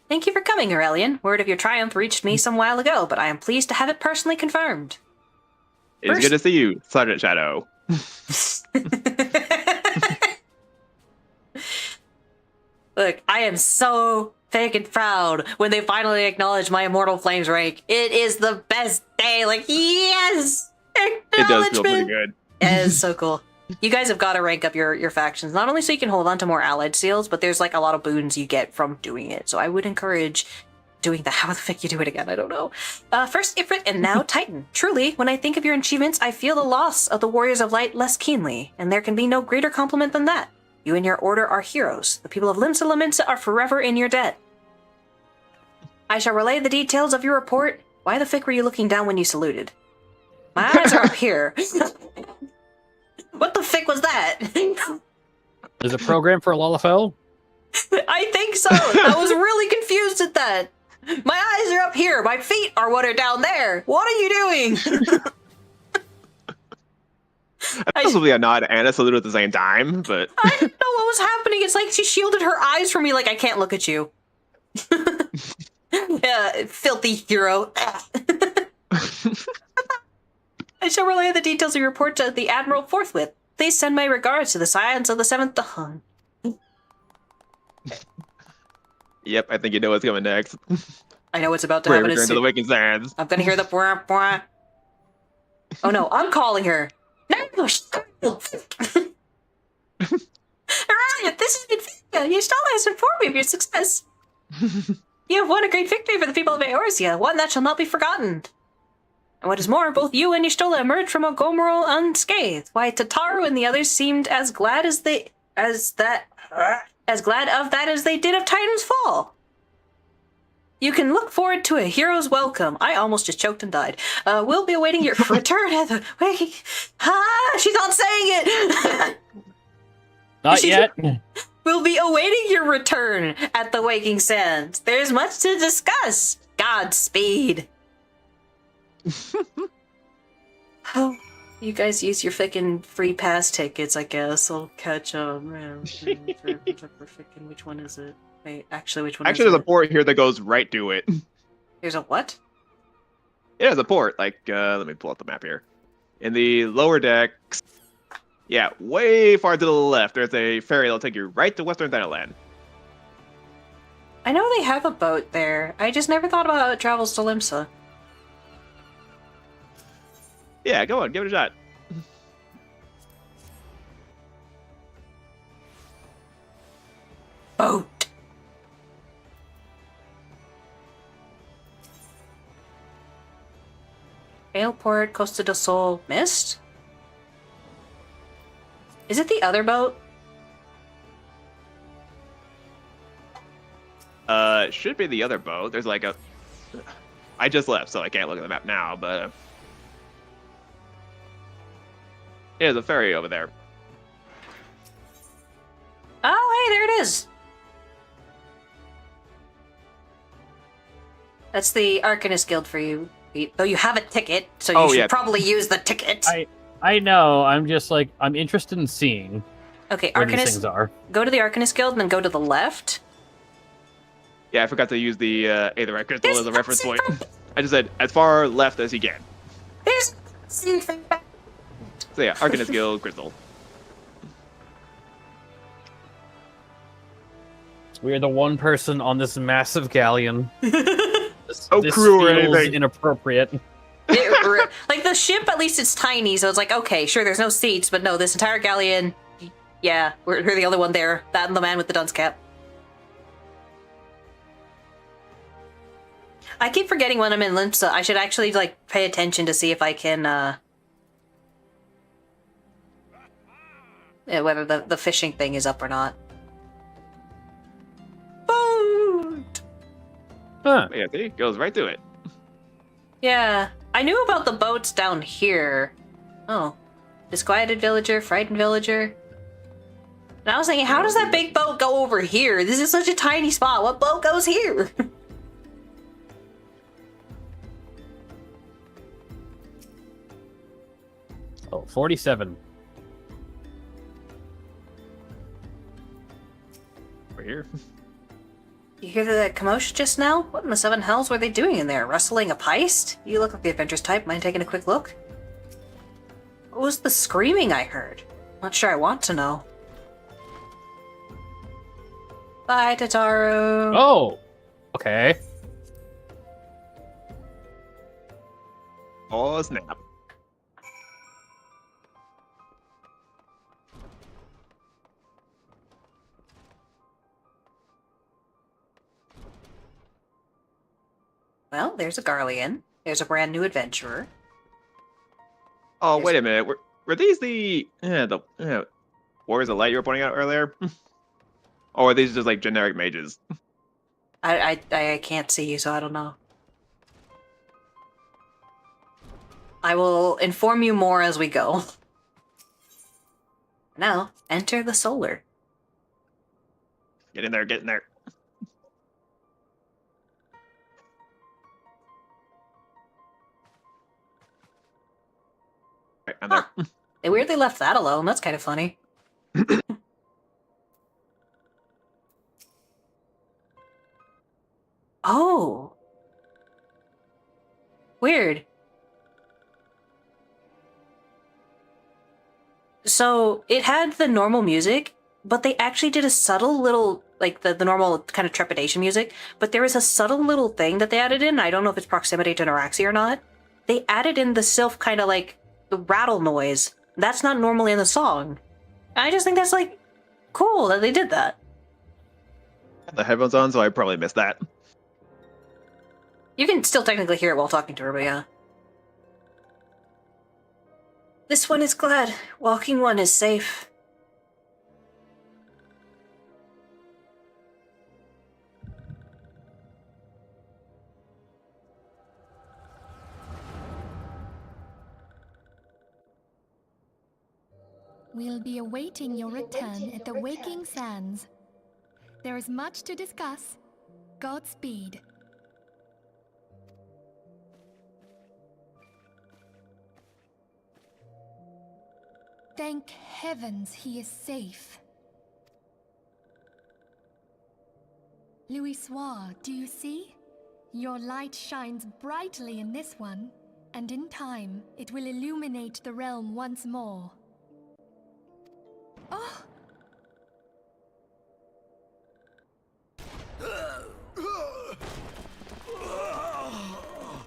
Thank you for coming, Aurelian. Word of your triumph reached me some while ago, but I am pleased to have it personally confirmed. It's good to see you, Sergeant Shadow. Look, I am so fucking proud when they finally acknowledge my Immortal Flames rank. It is the best day. Like, yes! It does feel pretty good. It is so cool. You guys have got to rank up your factions, not only so you can hold on to more allied seals, but there's like a lot of boons you get from doing it. So I would encourage doing that. How the fuck you do it again? I don't know. First Ifrit and now Titan. Truly, when I think of your achievements, I feel the loss of the Warriors of Light less keenly, and there can be no greater compliment than that. You and your order are heroes. The people of Limsa Lominsa are forever in your debt. I shall relay the details of your report. Why the fick were you looking down when you saluted? My eyes are up here. What the fick was that? Is it programmed for Lalafell? I think so. I was really confused at that. My eyes are up here. My feet are what are down there. What are you doing? Possibly a nod and a salute at the same time, but I didn't know what was happening. It's like she shielded her eyes from me, like I can't look at you. Filthy hero. I shall relay the details of your report to the Admiral forthwith. Please send my regards to the Scions of the Seventh Dawn. Yep, I think you know what's coming next. I know what's about to happen. Return to the Waking Sands. I'm gonna hear the bwah bwah. Oh no, I'm calling her. No, Aurelia, this is Benfica. Y'shtola has informed me of your success. You have won a great victory for the people of Eorzea, one that shall not be forgotten. And what is more, both you and Y'shtola emerged from Gomerel unscathed. Why, Tataru and the others seemed as glad of that as they did of Titan's fall. You can look forward to a hero's welcome. I almost just choked and died. We'll be awaiting your return at the... she's not saying it! Not yet. We'll be awaiting your return at the Waking Sands. There's much to discuss. Godspeed. Oh, you guys use your frickin' free pass tickets, I guess. I'll catch up. Which one is it? Wait, actually, which one is it? There's a port here that goes right to it. There's a what? Yeah, there's a port. Like, let me pull up the map here. In the lower decks, yeah, way far to the left, there's a ferry that'll take you right to Western Thanalan. I know they have a boat there. I just never thought about how it travels to Limsa. Yeah, go on, give it a shot. Boat. Airport, Costa del Sol, missed? Is it the other boat? Should be the other boat. There's like a... I just left, so I can't look at the map now, but... Yeah, there's a ferry over there. Oh, hey, there it is. That's the Arcanist Guild for you, Pete. Though you have a ticket, so you should probably use the ticket. I know. I'm just like I'm interested in seeing Okay, where these Arcanist. things are. Go to the Arcanist Guild and then go to the left. Yeah, I forgot to use the Aetherite Crystal as a reference point. I just said, as far left as you can. There's So yeah, Arcanist Guild Crystal. We are the one person on this massive galleon. This crew or feels anything. inappropriate. like the ship, at least it's tiny, so it's like, okay, sure, there's no seats, but no, this entire galleon, yeah, we're the only one there. That and the man with the dunce cap. I keep forgetting when I'm in Limpsa. I should actually like pay attention to see if I can whether the fishing thing is up or not. Boat! Huh. Yeah, see, goes right to it. Yeah, I knew about the boats down here. Oh, disquieted villager, frightened villager. And I was thinking, how does that big boat go over here? This is such a tiny spot. What boat goes here? Oh, 47. We're here. You hear the commotion just now? What in the seven hells were they doing in there? Rustling a Peist? You look like the adventurous type. Mind taking a quick look? What was the screaming I heard? Not sure I want to know. Bye, Tataru. Oh, okay. Oh, snap. Well, there's a Garlean. There's a brand new adventurer. Oh, wait a minute. Were these the Warriors of Light you were pointing out earlier? Or are these just like generic mages? I can't see you, so I don't know. I will inform you more as we go. Now, enter the solar. Get in there, get in there. Right, I'm there. Huh. They weirdly left that alone. That's kind of funny. Oh. Weird. So it had the normal music, but they actually did a subtle little, like the normal kind of trepidation music, but there is a subtle little thing that they added in. I don't know if it's proximity to Naraxi or not. They added in the sylph kind of like the rattle noise. That's not normally in the song. I just think that's like cool that they did that. The headphones on, so I probably missed that. You can still technically hear it while talking to her, but yeah. This one is glad. Walking one is safe. We'll be awaiting your return at the Waking Sands. There is much to discuss. Godspeed. Thank heavens he is safe. Louisoix, do you see? Your light shines brightly in this one, and in time it will illuminate the realm once more. Oh!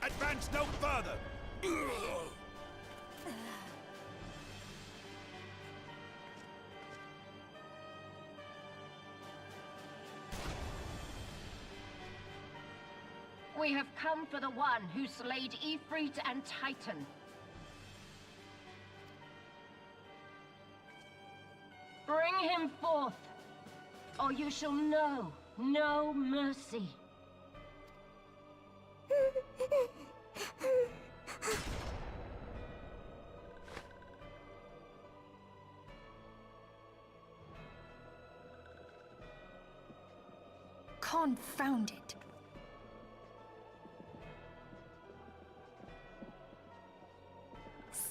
Advance no further! We have come for the one who slayed Ifrit and Titan. Bring him forth, or you shall know no mercy. Confound it.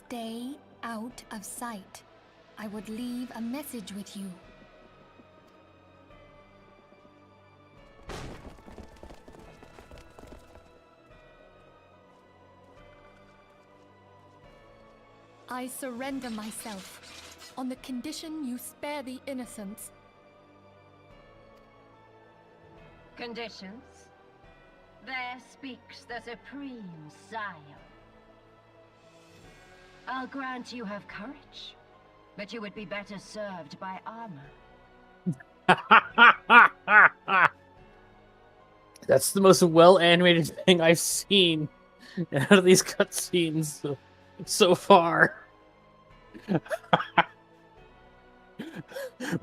Stay out of sight. I would leave a message with you. I surrender myself, on the condition you spare the innocents. Conditions? There speaks the Supreme Sire. I'll grant you have courage, but you would be better served by armor. That's the most well-animated thing I've seen out of these cutscenes so far.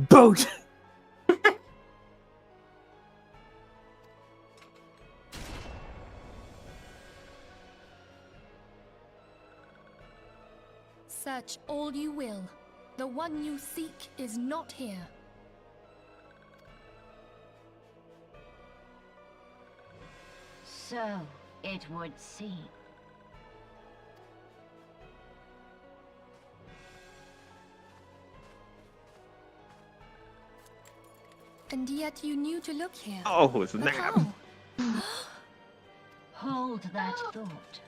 Boat! Search all you will. The one you seek is not here. So it would seem. And yet you knew to look here. Oh, But snap. how? Hold that thought.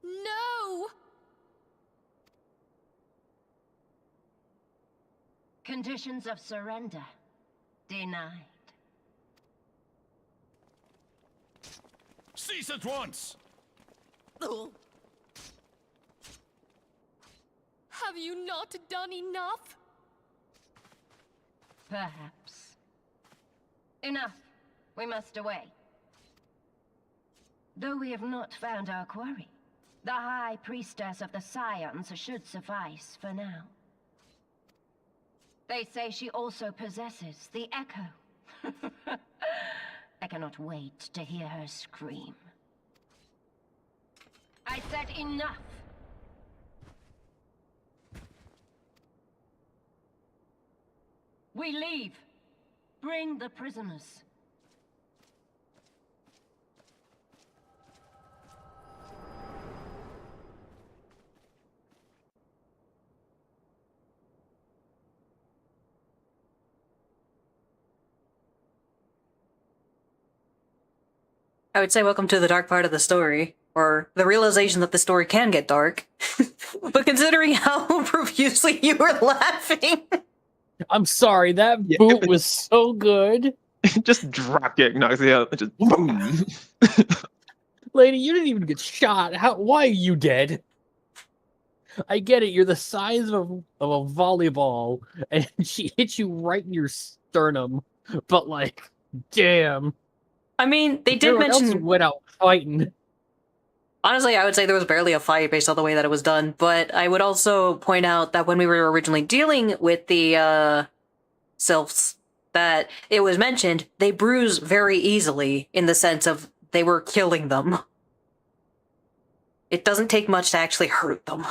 No! Conditions of surrender denied. Cease at once! Have you not done enough? Perhaps. Enough. We must away. Though we have not found our quarry, the High Priestess of the Scions should suffice for now. They say she also possesses the Echo. I cannot wait to hear her scream. I said enough! We leave. Bring the prisoners. I would say welcome to the dark part of the story, or the realization that the story can get dark. But considering how profusely you were laughing, I'm sorry, that Yeah, boot was so good. Just drop kick knocks you out. Just boom. Lady, you didn't even get shot. Why are you dead? I get it, you're the size of a volleyball, and she hit you right in your sternum. But, like, damn. I mean, they did Everyone else mention. went out fighting. Honestly, I would say there was barely a fight based on the way that it was done, but I would also point out that when we were originally dealing with the sylphs, that it was mentioned they bruise very easily in the sense of they were killing them. It doesn't take much to actually hurt them.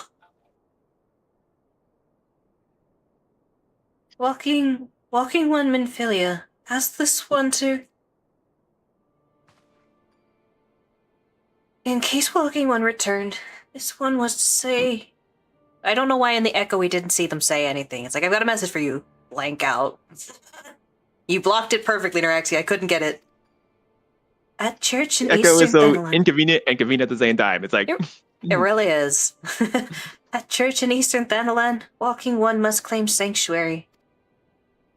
Walking one Minfilia. Ask this one to... In case Walking One returned, this one was to say... I don't know why in the Echo we didn't see them say anything. It's like, I've got a message for you. Blank out. You blocked it perfectly, Naraxi. I couldn't get it. At church in Echo Eastern is so Thanalan. inconvenient and convenient at the same time. It's like, It really is. At church in Eastern Thanalan, Walking One must claim sanctuary.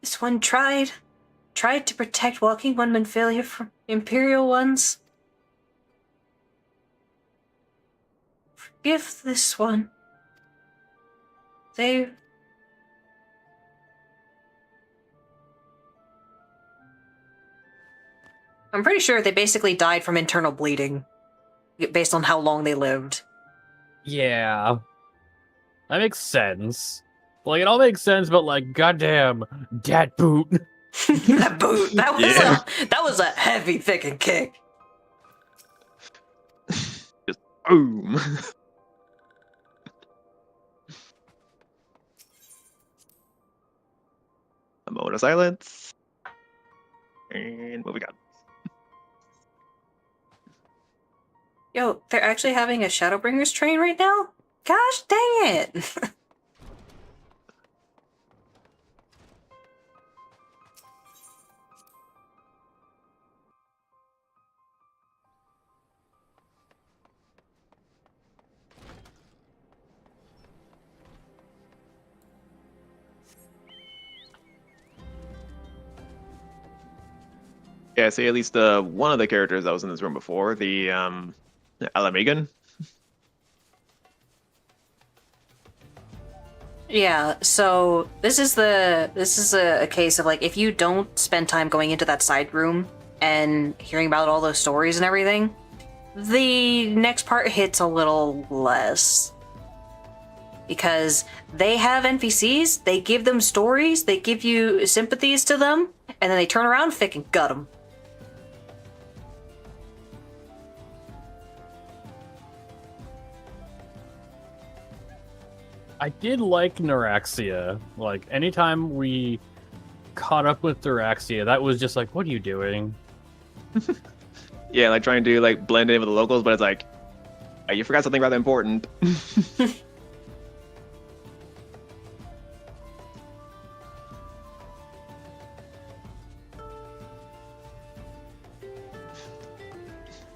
This one tried to protect Walking One Minfilia from Imperial ones. give this one. They... I'm pretty sure they basically died from internal bleeding, based on how long they lived. Yeah. That makes sense. Like, it all makes sense, but, like, goddamn, dat boot. That boot, Yeah. that was a heavy thick kick. Just boom. A moment of silence. And what we got? Yo, they're actually having a Shadowbringers train right now? Gosh dang it! Yeah, see, at least one of the characters that was in this room before, the Alamigan. Yeah, so this is a case of like if you don't spend time going into that side room and hearing about all those stories and everything, the next part hits a little less. Because they have NPCs, they give them stories, they give you sympathies to them, and then they turn around and fucking gut them. I did like Neuraxia. Like, anytime we caught up with Neuraxia, that was just like, what are you doing? Yeah, like trying to like blend in with the locals, but it's like, oh, you forgot something rather important.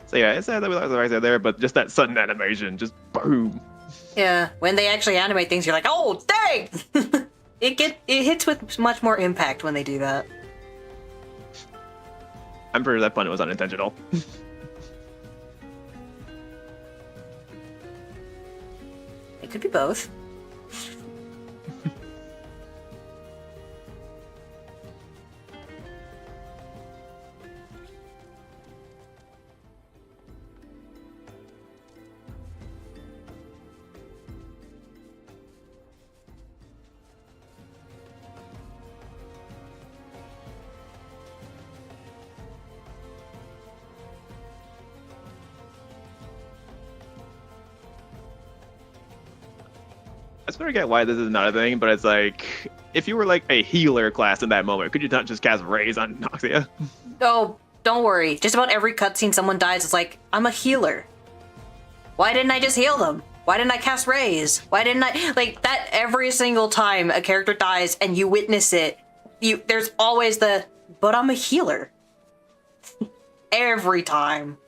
So yeah, it's sad that we lost the right there, but just that sudden animation, just boom. Yeah, when they actually animate things, you're like, oh, dang! It hits with much more impact when they do that. I'm pretty sure that pun was unintentional. It could be both. I just forget why this is not a thing, but it's like, if you were like a healer class in that moment, could you not just cast Raise on Noxia? Oh, don't worry. Just about every cutscene someone dies, it's like, I'm a healer. Why didn't I just heal them? Why didn't I cast Raise? Why didn't I... Like, that every single time a character dies and you witness it, there's always the, but I'm a healer. Every time.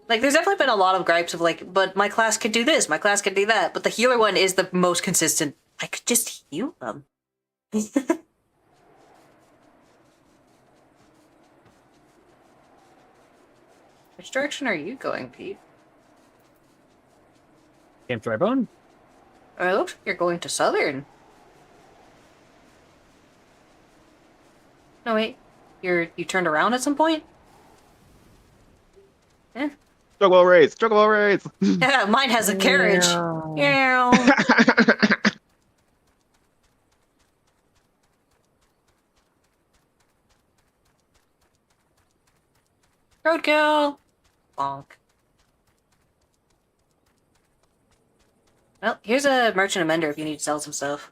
Like, there's definitely been a lot of gripes of like, but my class could do this, my class could do that, but the healer one is the most consistent. I could just heal them. Which direction are you going, Pete? Camp Drybone? Oh, it looks like you're going to Southern. No, wait. You turned around at some point? Yeah. Chocobo Raise! Chocobo Raise! Yeah, mine has a carriage. Yeah. Roadkill! Bonk. Well, here's a merchant of Mender if you need to sell some stuff.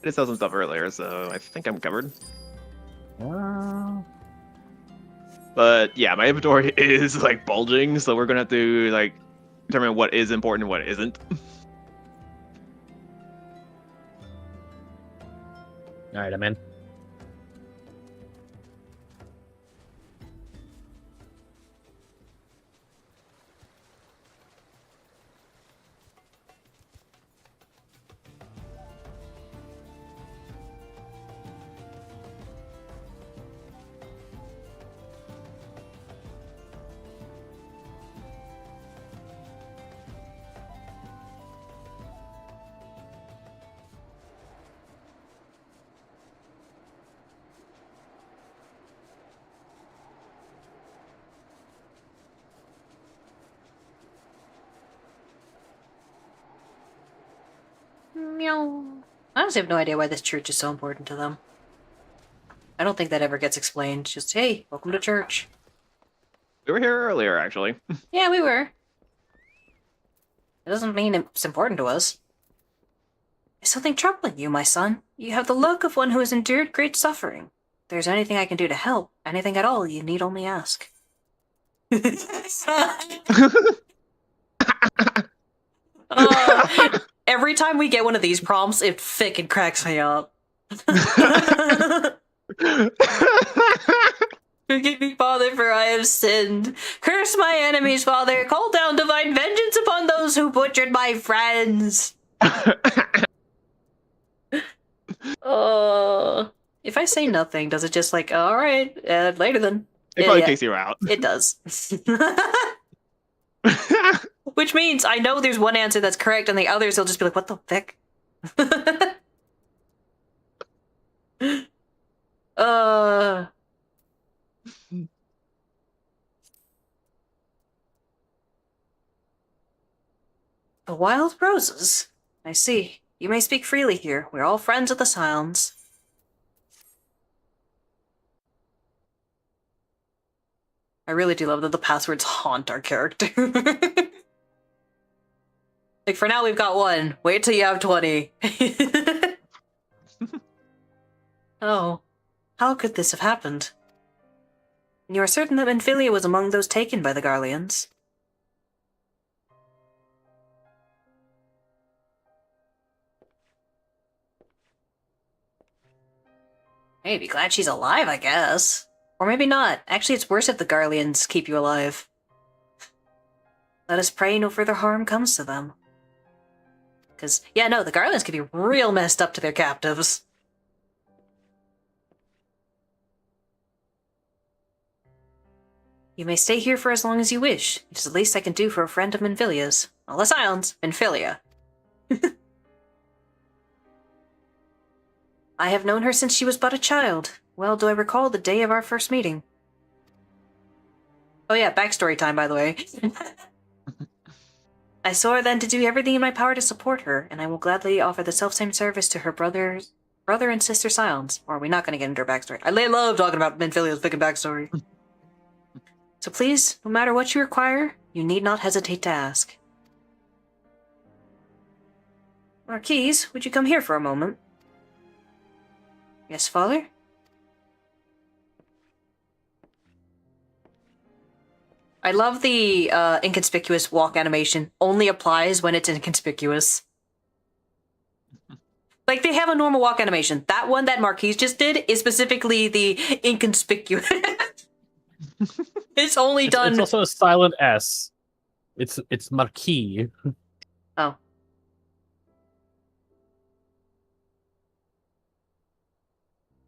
I did sell some stuff earlier, so I think I'm covered. But yeah, my inventory is like bulging, so we're gonna have to like determine what is important and what isn't. Alright, I'm in. Meow. I honestly have no idea why this church is so important to them. I don't think that ever gets explained. Just, hey, welcome to church. We were here earlier, actually. Yeah, we were. It doesn't mean it's important to us. Is something troubling you, my son? You have the look of one who has endured great suffering. If there's anything I can do to help, anything at all, you need only ask. Every time we get one of these prompts, it frickin' cracks me up. Forgive me, Father, for I have sinned. Curse my enemies, Father. Call down divine vengeance upon those who butchered my friends. If I say nothing, does it just like, alright, later then? It probably takes you out. It does. Which means I know there's one answer that's correct and the others will just be like, what the fuck? The wild roses. I see. You may speak freely here. We're all friends of the Scions. I really do love that the passwords haunt our character. Like, for now we've got one. Wait till you have 20. Oh. How could this have happened? You are certain that Minfilia was among those taken by the Garleans? Hey, be glad she's alive, I guess. Or maybe not. Actually, it's worse if the Garleans keep you alive. Let us pray no further harm comes to them. Because, yeah, no, the Garleans can be real messed up to their captives. You may stay here for as long as you wish. It is the least I can do for a friend of Minfilia's. All the Scions, Minfilia. I have known her since she was but a child. Well do I recall the day of our first meeting. Oh yeah, backstory time, by the way. I swore then to do everything in my power to support her, and I will gladly offer the self-same service to her brother and sister Scions. Or are we not going to get into her backstory? I love talking about Minfilia's freaking backstory. So please, no matter what you require, you need not hesitate to ask. Marquise, would you come here for a moment? Yes, Father? I love the inconspicuous walk animation. Only applies when it's inconspicuous. Like, they have a normal walk animation. That one that Marquise just did is specifically the inconspicuous. It's only done... It's also a silent S. It's Marquis. Oh.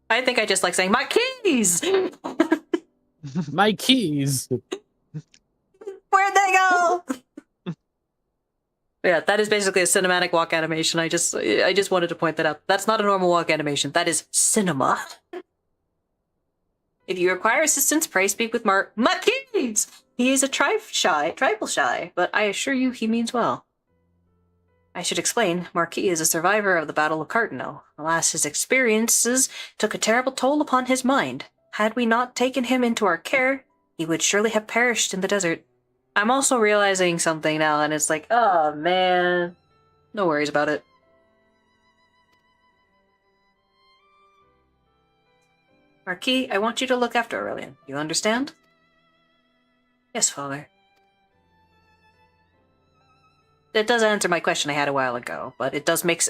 I think I just like saying, my keys! My keys! Where'd they go? Yeah, that is basically a cinematic walk animation. I just wanted to point that out. That's not a normal walk animation. That is cinema. If you require assistance, pray speak with Marquise! He is a tribal shy, but I assure you he means well. I should explain, Marquis is a survivor of the Battle of Cartano. Alas, his experiences took a terrible toll upon his mind. Had we not taken him into our care, he would surely have perished in the desert. I'm also realizing something now, and it's like, oh man. No worries about it. Marquis, I want you to look after Aurelian. You understand? Yes, Father. That does answer my question I had a while ago, but it does make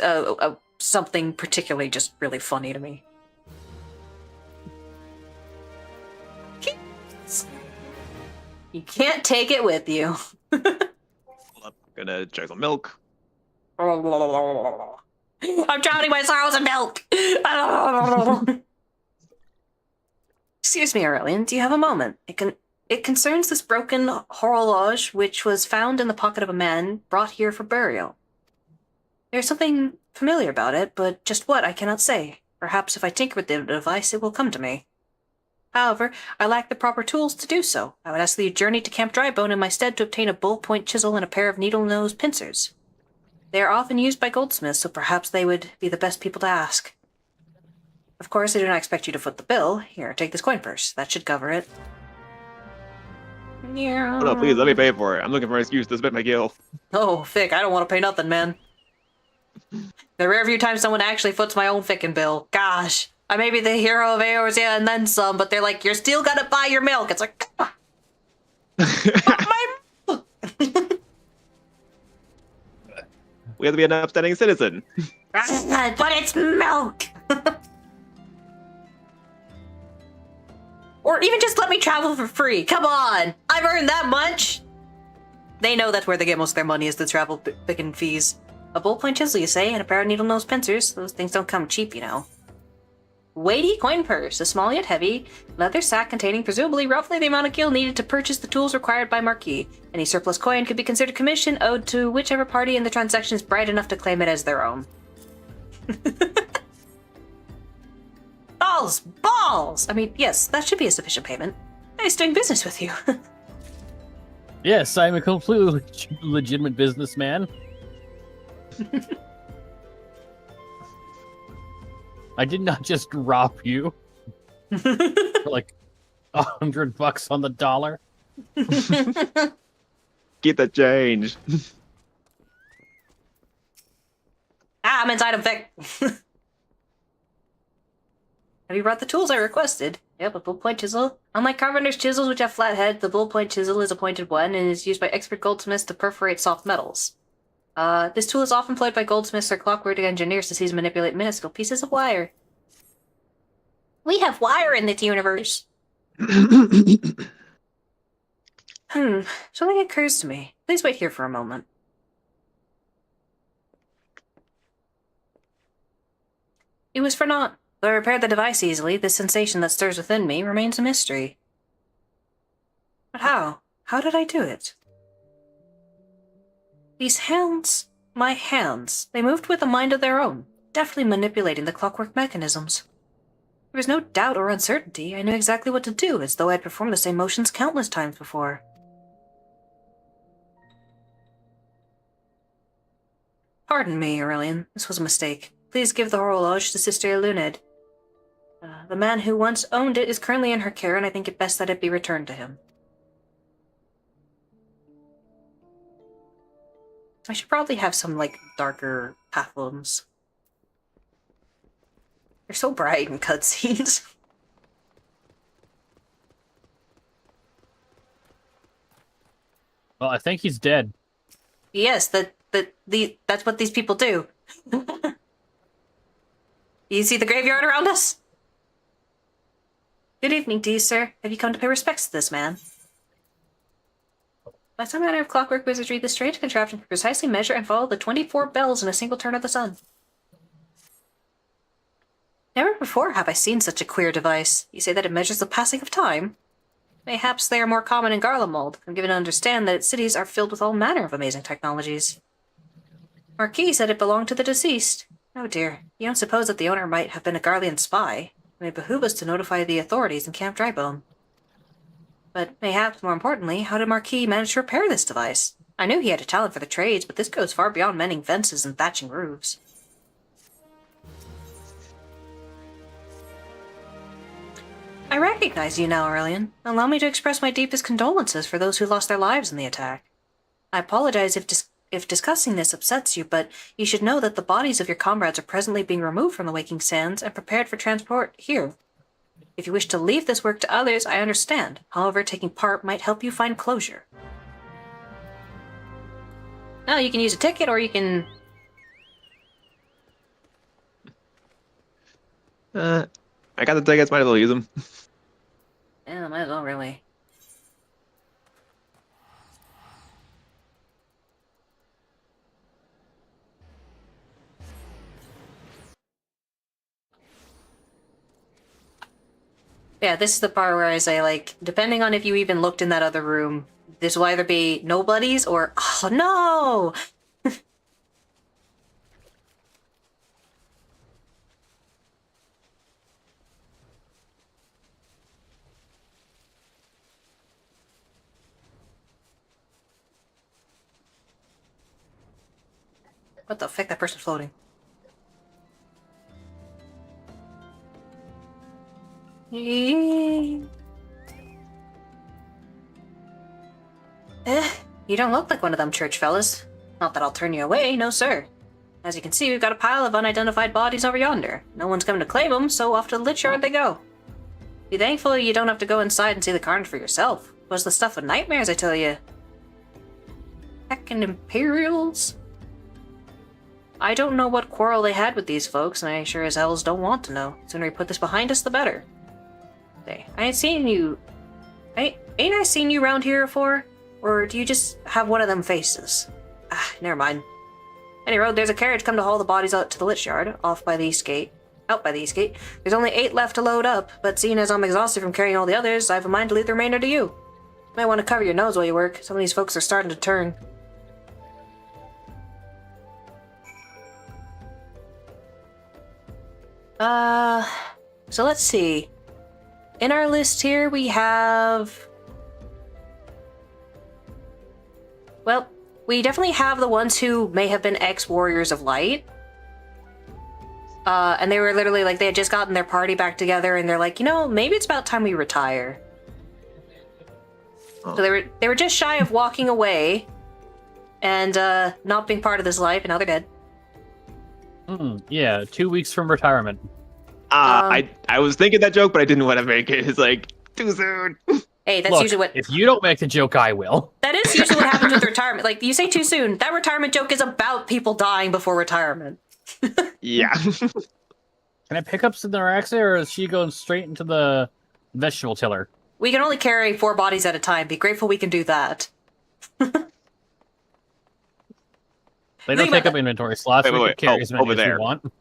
something particularly just really funny to me. You can't take it with you. Hold up, gonna chug some milk. I'm drowning my sorrows in milk! Excuse me, Aurelian, do you have a moment? It concerns this broken horologe which was found in the pocket of a man brought here for burial. There's something familiar about it, but just what I cannot say. Perhaps if I tinker with the device it will come to me. However, I lack the proper tools to do so. I would ask that you journey to Camp Drybone in my stead to obtain a bull-point chisel and a pair of needle-nose pincers. They are often used by goldsmiths, so perhaps they would be the best people to ask. Of course, I do not expect you to foot the bill. Here, take this coin purse. That should cover it. Yeah. Oh no, please let me pay for it. I'm looking for an excuse to spit my gill. Oh, Fick, I don't want to pay nothing, man. The rare few times someone actually foots my own fickin' bill. Gosh, I may be the hero of Eorzea and then some, but they're like, you're still gonna buy your milk. It's like, my milk! We have to be an upstanding citizen. But it's milk! Or even just let me travel for free. Come on! I've earned that much! They know that's where they get most of their money, is the travel picking fees. A ballpoint chisel, you say, and a pair of needle-nose pincers. Those things don't come cheap, you know. Weighty coin purse, a small yet heavy leather sack containing presumably roughly the amount of gil needed to purchase the tools required by Marquis. Any surplus coin could be considered commission owed to whichever party in the transaction is bright enough to claim it as their own. Balls! Balls! I mean, yes, that should be a sufficient payment. Nice doing business with you. Yes, I'm a completely legitimate businessman. I did not just rob you for like $100 on the dollar. Keep the change. I'm inside of Vic. Have you brought the tools I requested? Yep, a bullpoint chisel. Unlike carpenter's chisels, which have flat heads, the bullpoint chisel is a pointed one and is used by expert goldsmiths to perforate soft metals. This tool is often employed by goldsmiths or clockwork engineers to seize and manipulate minuscule pieces of wire. We have wire in this universe. Something occurs to me. Please wait here for a moment. It was for naught. Though I repaired the device easily, the sensation that stirs within me remains a mystery. But how? How did I do it? These hands, my hands, they moved with a mind of their own, deftly manipulating the clockwork mechanisms. There was no doubt or uncertainty. I knew exactly what to do, as though I had performed the same motions countless times before. Pardon me, Aurelian. This was a mistake. Please give the horologe to Sister Luned. The man who once owned it is currently in her care, and I think it best that it be returned to him. I should probably have some, like, darker pathos. They're so bright in cutscenes. Well, I think he's dead. Yes, that's what these people do. You see the graveyard around us? Good evening to you, sir. Have you come to pay respects to this man? By some manner of clockwork wizardry, this strange contraption can precisely measure and follow the 24 bells in a single turn of the sun. Never before have I seen such a queer device. You say that it measures the passing of time? Mayhaps they are more common in Garlemald. I'm given to understand that its cities are filled with all manner of amazing technologies. Marquis said it belonged to the deceased. Oh dear, you don't suppose that the owner might have been a Garlean spy? It may behoove us to notify the authorities in Camp Drybone. But mayhaps more importantly, how did Marquis manage to repair this device? I knew he had a talent for the trades, but this goes far beyond mending fences and thatching roofs. I recognize you now, Aurelian. Allow me to express my deepest condolences for those who lost their lives in the attack. I apologize if discussing this upsets you, but you should know that the bodies of your comrades are presently being removed from the Waking Sands and prepared for transport here. If you wish to leave this work to others, I understand. However, taking part might help you find closure. Now, you can use a ticket, or you can... I got the tickets, might as well use them. Yeah, might as well, really. Yeah, this is the part where I say, like, depending on if you even looked in that other room, this will either be nobodies or, oh no! What the fuck? That person's floating. You don't look like one of them church fellas. Not that I'll turn you away, no sir. As you can see, we've got a pile of unidentified bodies over yonder. No one's coming to claim them, so off to the lich yard they go. Be thankful you don't have to go inside and see the carnage for yourself. It was the stuff of nightmares, I tell you. Heckin' Imperials? I don't know what quarrel they had with these folks, and I sure as hells don't want to know. The sooner we put this behind us, the better. Hey, I ain't seen you... Ain't I seen you round here before? Or do you just have one of them faces? Ah, never mind. Any road, there's a carriage come to haul the bodies out to the lich yard, out by the east gate. There's only 8 left to load up, but seeing as I'm exhausted from carrying all the others, I have a mind to leave the remainder to you. Might want to cover your nose while you work. Some of these folks are starting to turn. So let's see. In our list here, we have... Well, we definitely have the ones who may have been ex-Warriors of Light. And they were literally like, they had just gotten their party back together, and they're like, you know, maybe it's about time we retire. Oh. So they were just shy of walking away, and not being part of this life, and now they're dead. Yeah, 2 weeks from retirement. I was thinking that joke, but I didn't want to make it. It's like, too soon. Hey, that's Look, usually what... if you don't make the joke, I will. That is usually what happens with retirement. Like, you say too soon. That retirement joke is about people dying before retirement. Yeah. Can I pick up Cineraxa, or is she going straight into the vegetable tiller? We can only carry 4 bodies at a time. Be grateful we can do that. They don't Think take about up inventory slots. Wait, We wait, can carry wait. as many Over as there. we want.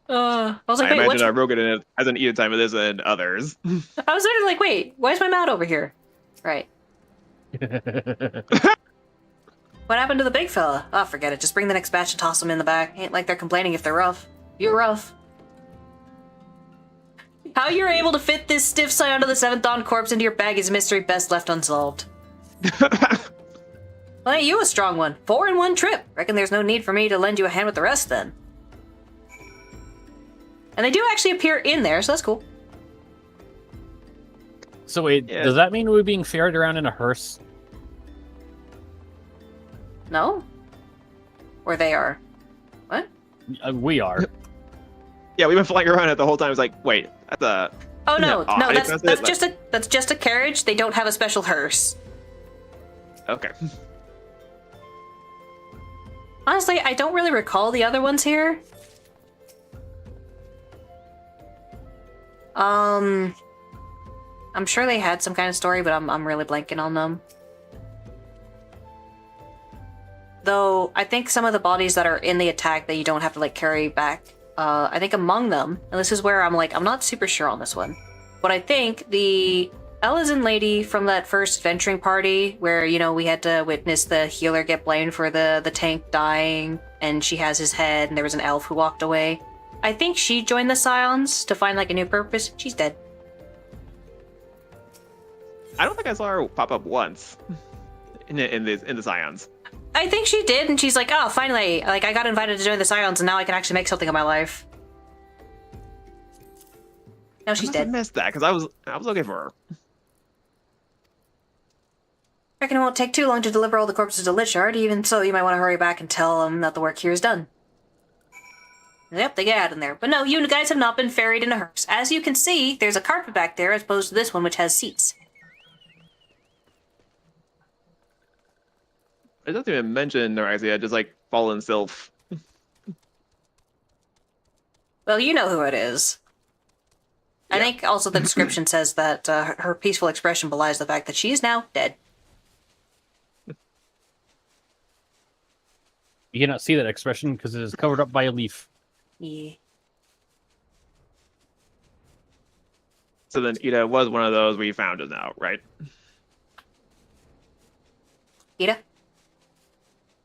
I was like, I wait, imagine Rogan has an eating time of this and others. I was literally like, wait, why is my mount over here? Right. What happened to the big fella? Oh, forget it. Just bring the next batch and toss them in the back. Ain't like they're complaining if they're rough. You're rough. How you're able to fit this stiff Scion of the 7th Dawn corpse into your bag is a mystery best left unsolved. Well, ain't you a strong one? 4 in 1 trip. Reckon there's no need for me to lend you a hand with the rest then. And they do actually appear in there, so that's cool. So wait, Yeah. does that mean we're being ferried around in a hearse? No? Or they are. What? We are. Yeah, we've been flying around it the whole time. It's like, wait, that's a... Oh no, Yeah, no, I that's think that's just a carriage. They don't have a special hearse. Okay. Honestly, I don't really recall the other ones here. I'm sure they had some kind of story, but I'm really blanking on them. Though I think some of the bodies that are in the attack that you don't have to like carry back, I think among them, and this is where I'm like, I'm not super sure on this one, but I think the Ellison lady from that first adventuring party where, you know, we had to witness the healer get blamed for the tank dying, and she has his head, and there was an elf who walked away. I think she joined the Scions to find like a new purpose. She's dead. I don't think I saw her pop up once in the Scions. I think she did, and she's like, oh, finally, like, I got invited to join the Scions, and now I can actually make something of my life. Now she's I must have dead. missed that because I was looking for her. Reckon it won't take too long to deliver all the corpses to Lich Yard. Even so, you might want to hurry back and tell them that the work here is done. Yep, they get out in there. But no, you guys have not been ferried in a hearse. As you can see, there's a carpet back there as opposed to this one, which has seats. It doesn't even mention Neuraxia, just like fallen sylph. Well, you know who it is. I Yeah. think also the description says that her peaceful expression belies the fact that she is now dead. You cannot see that expression because it is covered up by a leaf. Yeah. So then Ida was one of those we found just now, right? Ida?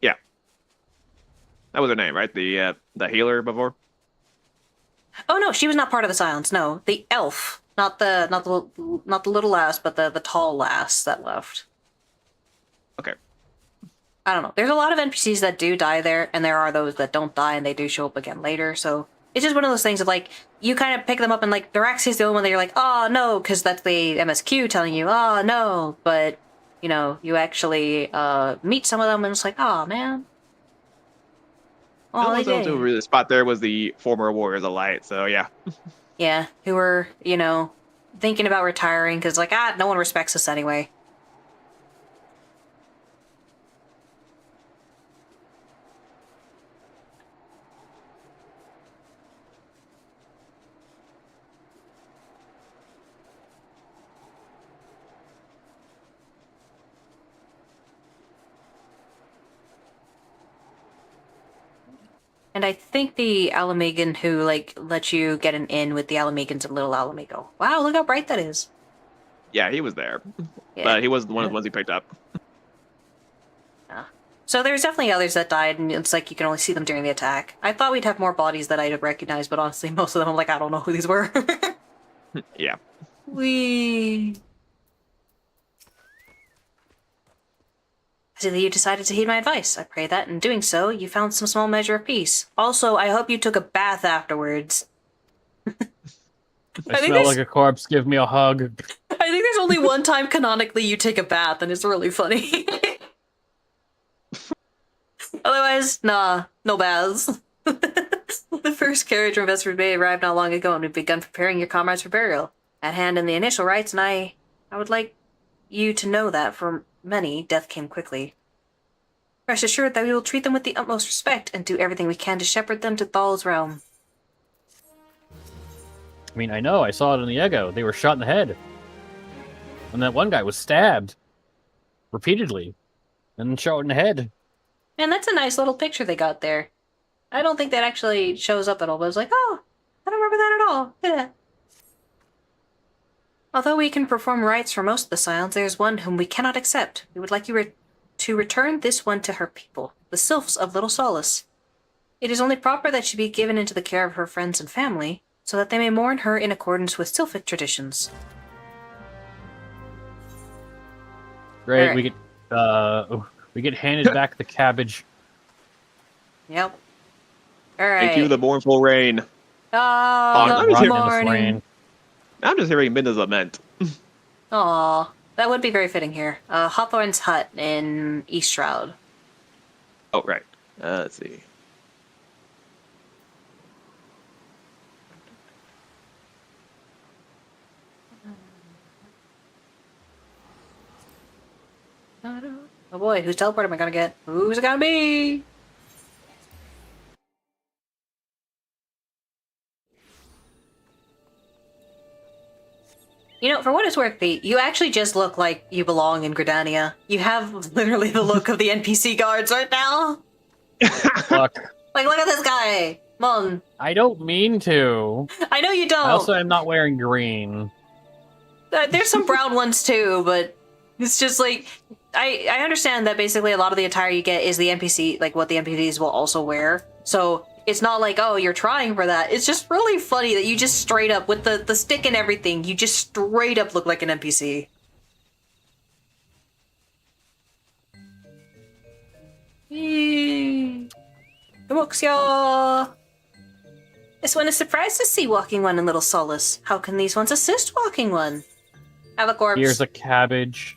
Yeah. That was her name, right? The healer before? Oh no, she was not part of the Scions. No, the elf, not the little lass, but the tall lass that left. Okay. I don't know. There's a lot of NPCs that do die there, and there are those that don't die and they do show up again later. So it's just one of those things of like, you kind of pick them up and like, Diraxia's the only one that you're like, oh no, because that's the MSQ telling you, oh no. But, you know, you actually meet some of them and it's like, oh man. The Oh, ones they that did. really spot there was the former Warriors of Light, so yeah. Yeah, who were, you know, thinking about retiring because like, no one respects us anyway. And I think the Alamegan who, like, let you get an in with the Alamegans in Little Alamigo. Wow, look how bright that is. Yeah, he was there. Yeah. But he wasn't one of the ones he picked up. So there's definitely others that died, and it's like you can only see them during the attack. I thought we'd have more bodies that I'd have recognized, but honestly, most of them, I'm like, I don't know who these were. Yeah. Wee. I see that you decided to heed my advice. I pray that in doing so, you found some small measure of peace. Also, I hope you took a bath afterwards. I think smell there's- like a corpse. Give me a hug. I think there's only one time canonically you take a bath, and it's really funny. Otherwise, nah, no baths. The first carriage from Vesper Bay arrived not long ago, and we've begun preparing your comrades for burial. At hand in the initial rites, and I would like you to know that for many, death came quickly. Rest assured that we will treat them with the utmost respect and do everything we can to shepherd them to Thal's realm. I mean, I know. I saw it in the Ego. They were shot in the head. And that one guy was stabbed. Repeatedly. And shot in the head. And that's a nice little picture they got there. I don't think that actually shows up at all, but it's like, oh, I don't remember that at all. Yeah. Although we can perform rites for most of the Scions, there is one whom we cannot accept. We would like you to return this one to her people, the Sylphs of Little Solace. It is only proper that she be given into the care of her friends and family, so that they may mourn her in accordance with Sylphic traditions. Great. Alright. We get handed back the cabbage. Yep. Alright. Thank you, the mournful rain. Ah, let the me Rotten hear- in this morning. rain. I'm just hearing Midna's lament. Aw, that would be very fitting here. Hawthorne's hut in East Shroud. Oh, right. Let's see. Oh boy, whose teleport am I gonna get? Who's it gonna be? You know, for what it's worth, Pete, you actually just look like you belong in Gridania. You have literally the look of the NPC guards right now. Fuck. Like, look at this guy. Come on. I don't mean to. I know you don't. I also am not wearing green. There's some brown ones too, but it's just like I understand that basically a lot of the attire you get is the NPC, like what the NPCs will also wear. So it's not like, oh, you're trying for that. It's just really funny that you just straight up, with the stick and everything, you just straight up look like an NPC. Demoxia! This one is surprised to see Walking One in Little Solace. How can these ones assist Walking One? Have a corpse. Here's a cabbage.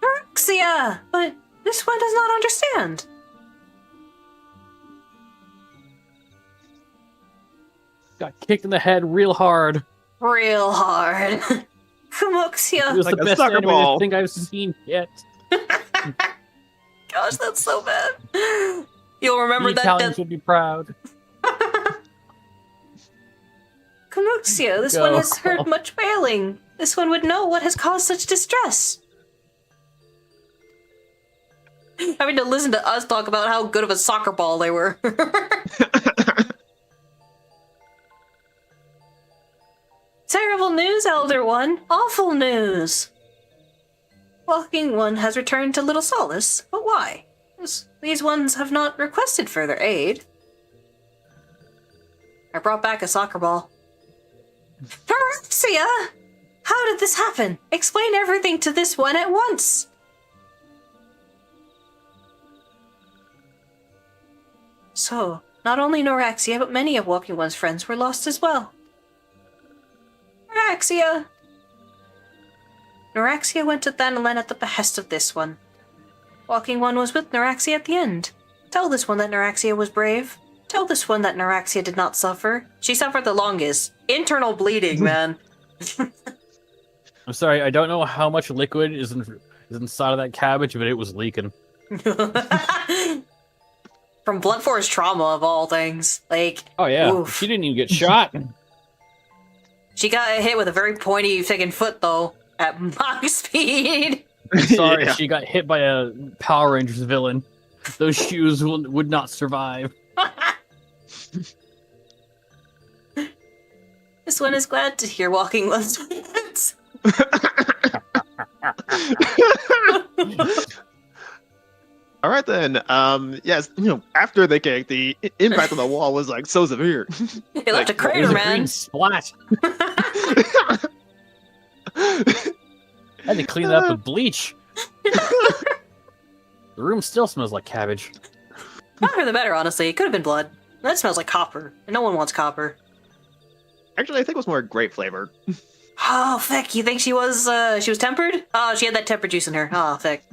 Demoxia! But this one does not understand. Got kicked in the head real hard. Real hard. It Demoxia! was Like the a best soccer animated ball. thing I've seen yet. Gosh, that's so bad. You'll remember The that Italians death. should be proud. Demoxia, this one has heard much wailing. This one would know what has caused such distress. Having to listen to us talk about how good of a soccer ball they were. Terrible news, Elder One. Awful news. Walking One has returned to Little Solace, but why? These ones have not requested further aid. I brought back a soccer ball. Demoxia! How did this happen? Explain everything to this one at once. So, not only Noraxia, but many of Walking One's friends were lost as well. Noraxia! Noraxia went to Thanalan at the behest of this one. Walking One was with Noraxia at the end. Tell this one that Noraxia was brave. Tell this one that Noraxia did not suffer. She suffered the longest. Internal bleeding, man. I'm sorry, I don't know how much liquid is inside of that cabbage, but it was leaking. From blunt force trauma, of all things. Like, Oh yeah, oof. she didn't even get shot. She got hit with a very pointy friggin' foot, though, at Mach speed. Sorry, Yeah. she got hit by a Power Rangers villain. Those shoes would not survive. This one is glad to hear Walking One's words. All right then. Yes, after they kicked, the impact on the wall was like so severe. It left a It crater, was a man. green splat. I had to clean that up with bleach. The room still smells like cabbage. Not for the better, honestly. It could have been blood. That smells like copper, and no one wants copper. Actually, I think it was more grape flavored. Oh, feck, you think she was tempered? Oh, she had that temper juice in her. Oh, feck.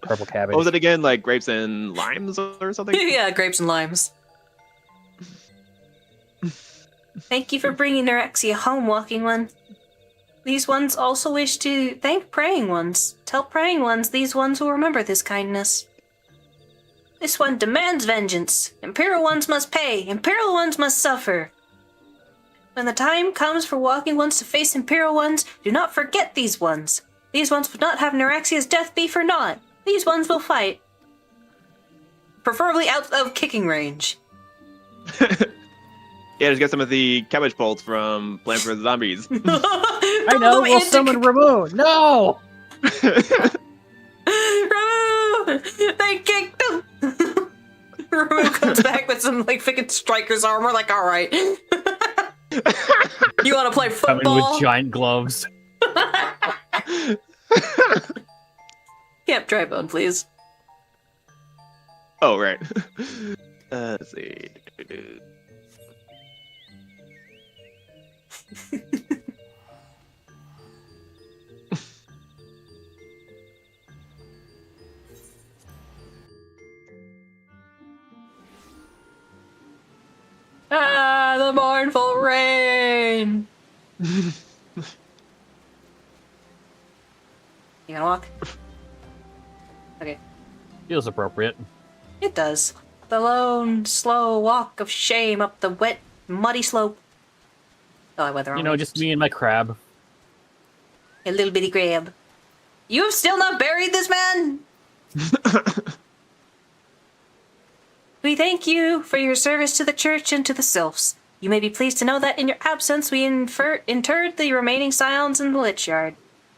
Purple cabbage. What was it again? Like grapes and limes or something? Yeah, grapes and limes. Thank you for bringing Norexia home, Walking One. These ones also wish to thank Praying Ones. Tell Praying Ones these ones will remember this kindness. This one demands vengeance. Imperial ones must pay. Imperial ones must suffer. When the time comes for Walking Ones to face Imperial ones, do not forget these ones. These ones would not have Noraxia's death be for naught. These ones will fight. Preferably out of kicking range. Yeah, just get some of the cabbage bolts from Plants vs. Zombies. I know. We'll summon Ramon. No. Ramu! They kicked him! Ramu comes back with some like freaking striker's armor, like, alright. You wanna play Coming football? with giant gloves. Yep, dry bone, please. Oh, right. Let's see. Ah, the mournful rain! You gonna walk? Okay. Feels appropriate. It does. The lone, slow walk of shame up the wet, muddy slope. Oh, I went the wrong You know, way. just me and my crab. A little bitty crab. You have still not buried this man? We thank you for your service to the church and to the sylphs. You may be pleased to know that in your absence we interred the remaining scions in the Lich Yard.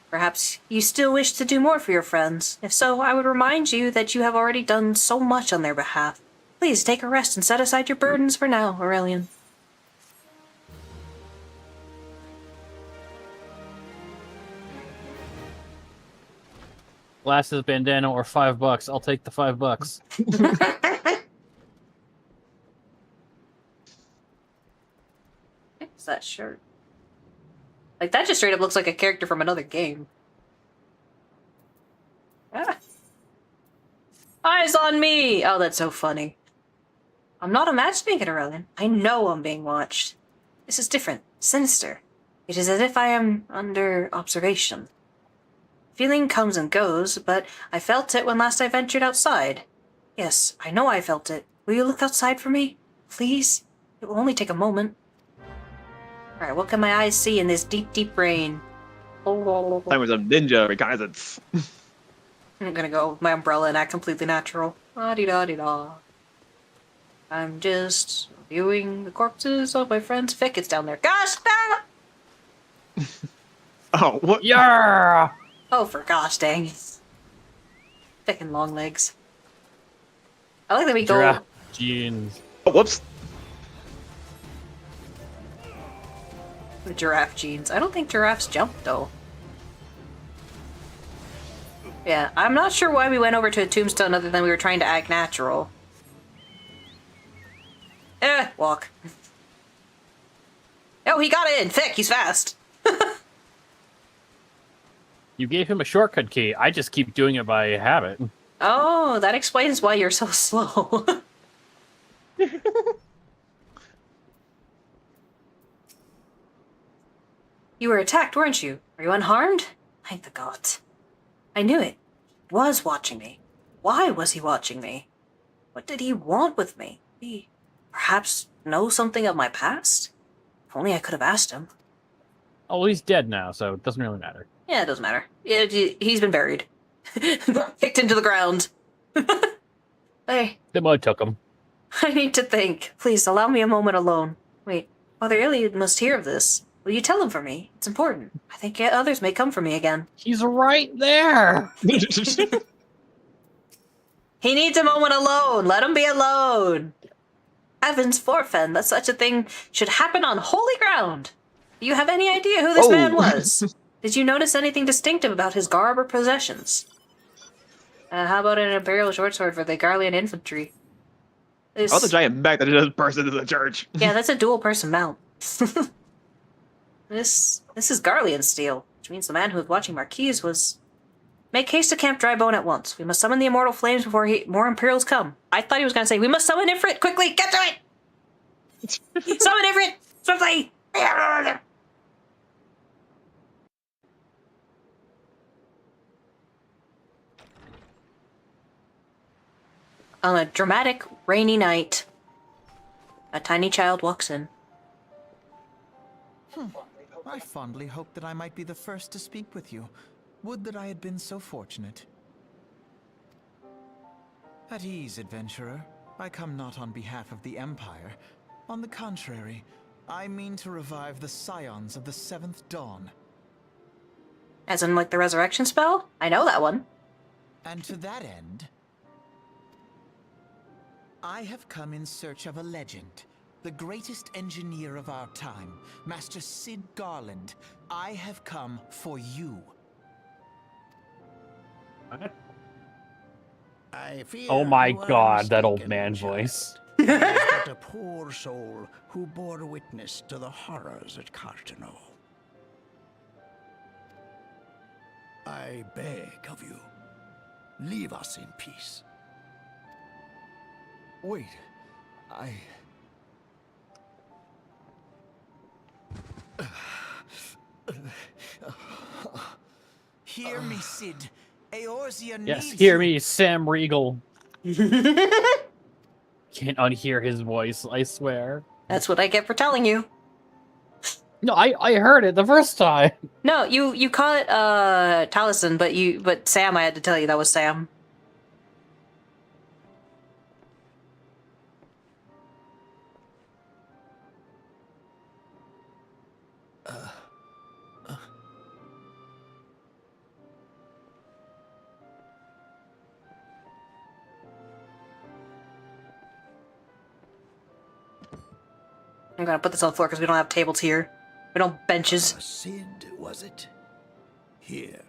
Perhaps you still wish to do more for your friends. If so, I would remind you that you have already done so much on their behalf. Please take a rest and set aside your burdens for now, Aurelian. Glasses, bandana, or $5. I'll take the $5. What's that shirt? Like, that just straight up looks like a character from another game. Ah. Eyes on me! Oh, that's so funny. I'm not imagining it, Aurelian. I know I'm being watched. This is different, sinister. It is as if I am under observation. Feeling comes and goes, but I felt it when last I ventured outside. Yes, I know I felt it. Will you look outside for me? Please? It will only take a moment. Alright, what can my eyes see in this deep, deep rain? Time for some ninja reconnaissance. I'm gonna go with my umbrella and act completely natural. La-di-da-di-da. I'm just viewing the corpses of my friends. Vic, it's down there. Gosh, no! Oh, what? Yeah. Oh, for gosh dang. Vic and long legs. I like that we go... Giraffe jeans. Oh, whoops. The giraffe jeans. I don't think giraffes jump, though. Yeah, I'm not sure why we went over to a tombstone other than we were trying to act natural. walk. Oh, he got in! Thick, he's fast! You gave him a shortcut key. I just keep doing it by habit. Oh, that explains why you're so slow. You were attacked, weren't you? Are you unharmed? Thank the gods. I knew it. He was watching me. Why was he watching me? What did he want with me? Did he perhaps know something of my past? If only I could have asked him. Oh, he's dead now, so it doesn't really matter. Yeah, it doesn't matter. He's been buried. Kicked into the ground. Hey, The mud took him. I need to think. Please, allow me a moment alone. Wait, Father Iliad must hear of this. Will you tell him for me? It's important. I think others may come for me again. He's right there! He needs a moment alone. Let him be alone. Heavens forfend that such a thing should happen on holy ground. Do you have any idea who this man was? Did you notice anything distinctive about his garb or possessions? How about an imperial short sword for the Garlean infantry? Oh, the giant mech that just burst into the church. Yeah, that's a dual-person mount. This is Garlean steel, which means the man who was watching Marquise was... Make haste to Camp Drybone at once. We must summon the immortal flames before more Imperials come. I thought he was going to say, we must summon Ifrit! Quickly, get to it! Summon Ifrit! Swiftly! On a dramatic, rainy night, a tiny child walks in. I fondly hoped that I might be the first to speak with you. Would that I had been so fortunate. At ease, adventurer. I come not on behalf of the Empire. On the contrary, I mean to revive the scions of the Seventh Dawn. As in, like, the resurrection spell? I know that one. And to that end, I have come in search of a legend. The greatest engineer of our time, Master Sid Garland. I have come for you. I fear Oh my you are god, that old mistaken, man child. voice. He is but a poor soul who bore witness to the horrors at Carteneau. I beg of you, leave us in peace. Wait, Hear me, Sid. Eorzea Yes, needs hear you. me, Sam Riegel. Can't unhear his voice, I swear. That's what I get for telling you. No, I heard it the first time. No, you call it Taliesin, but Sam, I had to tell you that was Sam. I'm gonna put this on the floor because we don't have tables here. We don't have benches. Sid, was it? Here.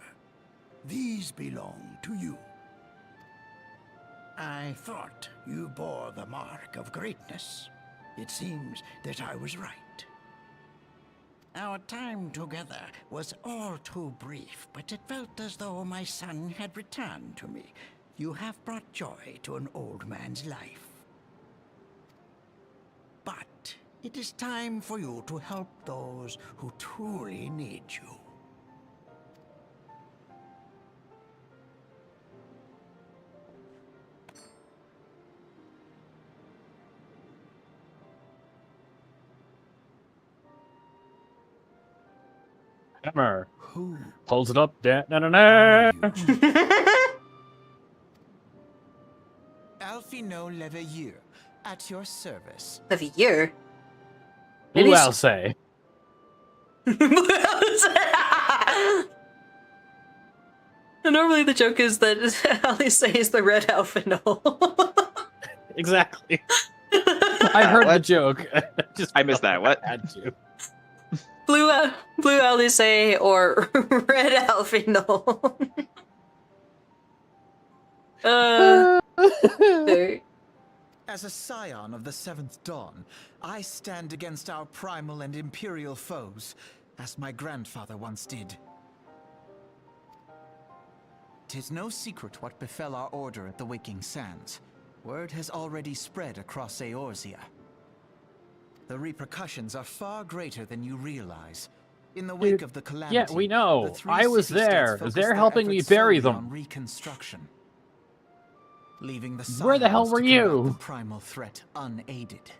These belong to you. I thought you bore the mark of greatness. It seems that I was right. Our time together was all too brief, but it felt as though my son had returned to me. You have brought joy to an old man's life. But it is time for you to help those who truly need you. Hammer. Who Pulls it up. Da, na, na, are na. you? Alfino Leveilleur, at your service. Of a year. Blue Maybe I'll say. Normally the joke is that Alice is the red Alphino. Exactly. I heard the What? joke. I missed that. What? Had to. Blue Alice or red Alphino. Sorry. As a scion of the Seventh Dawn, I stand against our primal and imperial foes, as my grandfather once did. 'Tis no secret what befell our order at the Waking Sands. Word has already spread across Eorzea. The repercussions are far greater than you realize. In the wake of the calamity, Yeah, we know. the three I was city-states there. focused They're their helping me efforts bury solely them. on reconstruction, leaving the Where the hell Scions were to combat you? the primal threat unaided.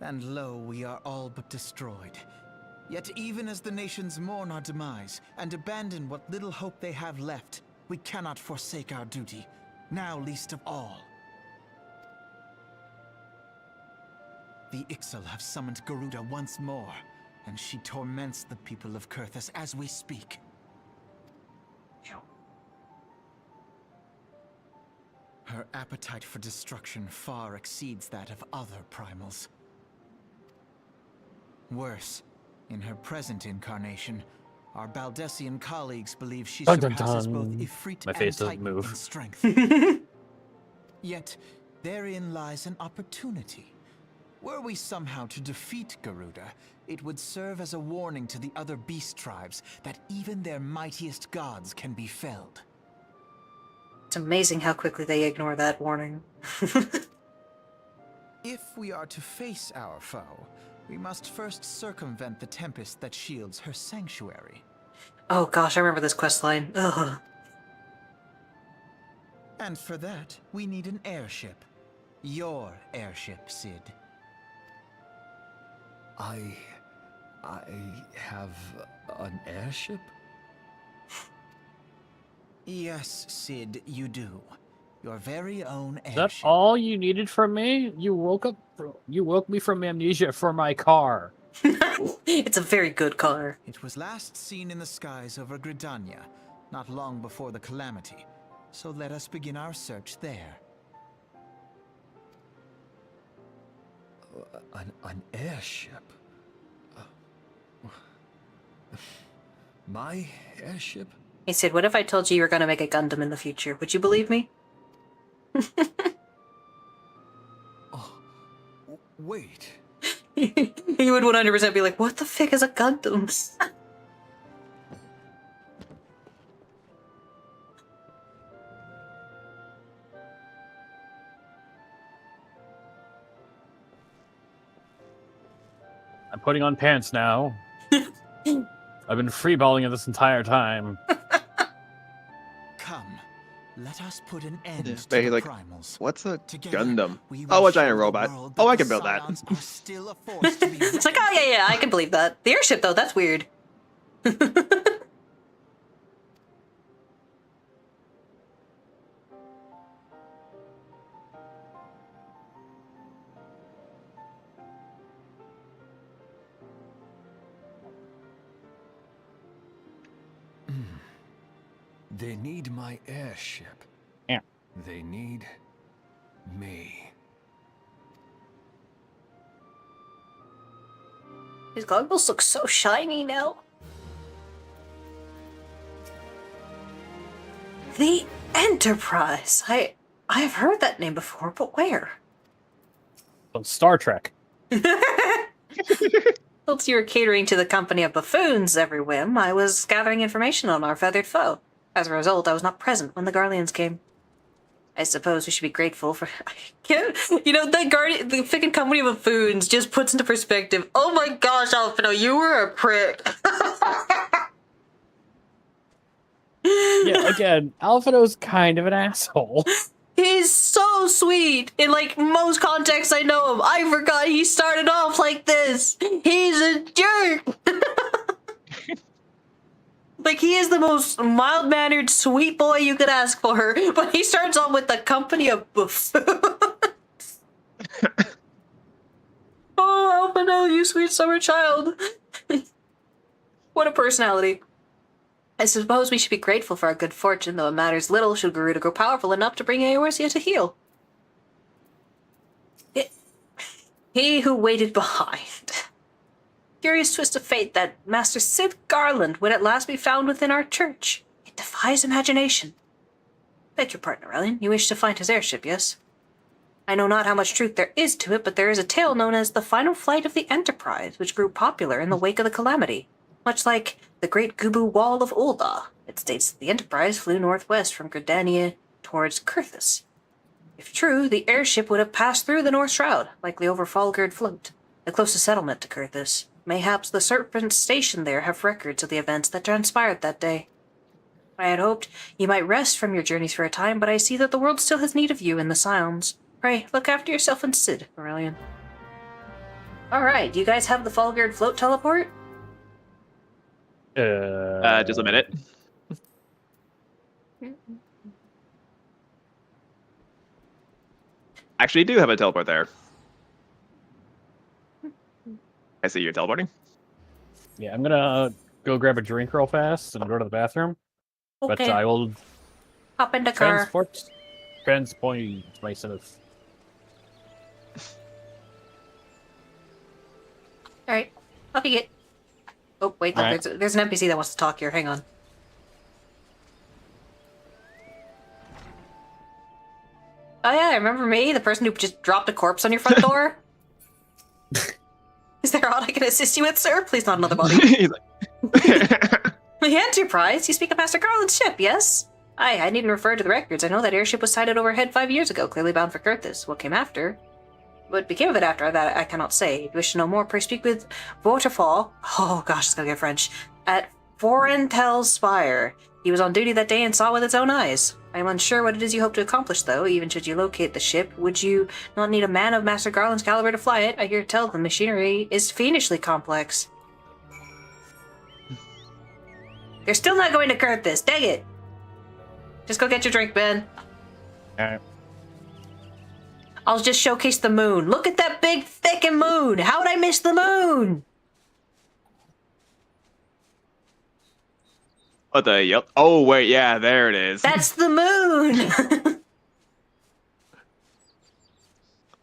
And lo, we are all but destroyed. Yet even as the nations mourn our demise and abandon what little hope they have left, we cannot forsake our duty, now least of all. The Ixal have summoned Garuda once more, and she torments the people of Kurthus as we speak. Her appetite for destruction far exceeds that of other primals. Worse, in her present incarnation, our Baldessian colleagues believe she Dun, dun, surpasses dun. both Ifrit My and face doesn't Titan move. in strength. Yet, therein lies an opportunity. Were we somehow to defeat Garuda, it would serve as a warning to the other beast tribes that even their mightiest gods can be felled. It's amazing how quickly they ignore that warning. If we are to face our foe, we must first circumvent the tempest that shields her sanctuary. Oh gosh, I remember this questline. Ugh. And for that, we need an airship. Your airship, Sid. I have an airship? Yes, Sid, you do. Your very own Is that airship. all you needed from me? You woke me from amnesia for my car. It's a very good car. It was last seen in the skies over Gridania, not long before the calamity. So let us begin our search there. An airship? My airship? Hey Sid, what if I told you you were gonna make a Gundam in the future? Would you believe me? Oh, wait. You would 100% be like, what the frick is a Gundam? I'm putting on pants now. I've been freeballing it this entire time. Come, let us put an end Yeah. to But the he's like, primals. What's a Together, Gundam? we will Oh, a show giant the robot. world Oh, that I the can build that. Scions are still a force to be It's like, reckoned oh yeah, I can believe that. The airship though, that's weird. They need my airship. Yeah. They need me. His goggles look so shiny now. The Enterprise. I've heard that name before, but where? On Star Trek. Since you were catering to the company of buffoons every whim, I was gathering information on our feathered foe. As a result, I was not present when the Garleans came. I suppose we should be grateful for. You know, the freaking company of buffoons just puts into perspective. Oh my gosh, Alphino, you were a prick. Yeah, again, Alphino's kind of an asshole. He's so sweet. In like most contexts I know him. I forgot he started off like this. He's a jerk. Like, he is the most mild-mannered, sweet boy you could ask for, but he starts off with the company of buffoons. Oh, Alphino, you sweet summer child. What a personality. I suppose we should be grateful for our good fortune, though it matters little should Garuda grow powerful enough to bring Eorzea to heal. He who waited behind. Curious twist of fate that Master Sid Garland would at last be found within our church. It defies imagination. Beg your pardon, Aurelian. You wish to find his airship, yes? I know not how much truth there is to it, but there is a tale known as the final flight of the Enterprise, which grew popular in the wake of the Calamity. Much like the Great Gubu Wall of Ulda, it states that the Enterprise flew northwest from Gridania towards Kurthus. If true, the airship would have passed through the North Shroud, likely over Falgard Float, the closest settlement to Kurthus. Mayhaps the Serpents stationed there have records of the events that transpired that day. I had hoped you might rest from your journeys for a time, but I see that the world still has need of you in the Scions. Pray, look after yourself and Sid, Aurelian. Alright, do you guys have the Falgard Float teleport? Just a minute. Actually, you do have a teleport there. I see you're teleporting. Yeah, I'm gonna go grab a drink real fast and go to the bathroom. Okay. But I will Hop in the car. transport myself. Alright, off you get. Oh, wait, no, Alright. there's an NPC that wants to talk here. Hang on. Oh yeah, remember me? The person who just dropped a corpse on your front door? Is there aught I can assist you with, sir? Please not another body. He's like, The Enterprise? You speak of Master Garland's ship, yes? Aye, I needn't refer to the records. I know that airship was sighted overhead 5 years ago, clearly bound for Kurthus. What came after? What became of it after that, I cannot say. If you wish to know more, pray speak with Waterfall. Oh gosh, it's gonna get French. At Forentel's Spire. He was on duty that day and saw with its own eyes. I am unsure what it is you hope to accomplish, though. Even should you locate the ship, would you not need a man of Master Garland's caliber to fly it? I hear tell the machinery is fiendishly complex. You're still not going to Kurthus, dang it! Just go get your drink, Ben. Alright. I'll just showcase the moon. Look at that big, thickin' moon! How would I miss the moon? what the? Yep. Oh wait, yeah, there it is. That's the moon!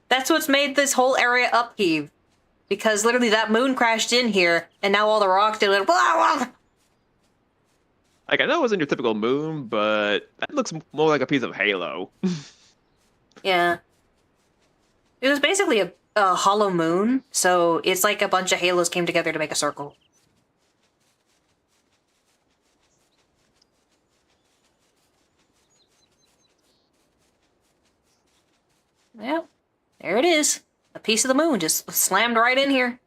That's what's made this whole area upheave. Because literally that moon crashed in here, and now all the rocks did it. Like, I know it wasn't your typical moon, but that looks more like a piece of Halo. Yeah. It was basically a hollow moon, so it's like a bunch of halos came together to make a circle. Yeah, there it is. A piece of the moon just slammed right in here. And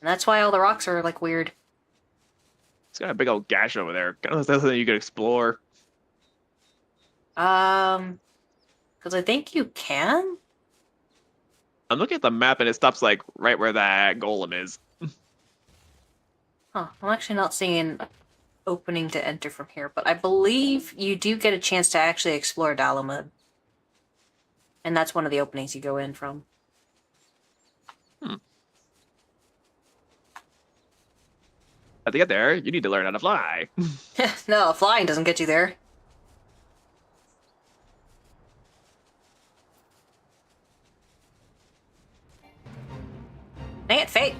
that's why all the rocks are, like, weird. It's got a big old gash over there. Kind of something you could explore. Because I think you can? I'm looking at the map and it stops like right where that golem is. Huh, I'm actually not seeing an opening to enter from here, but I believe you do get a chance to actually explore Dalamud. And that's one of the openings you go in from. To get there, you need to learn how to fly. No, flying doesn't get you there. Dang it, fate.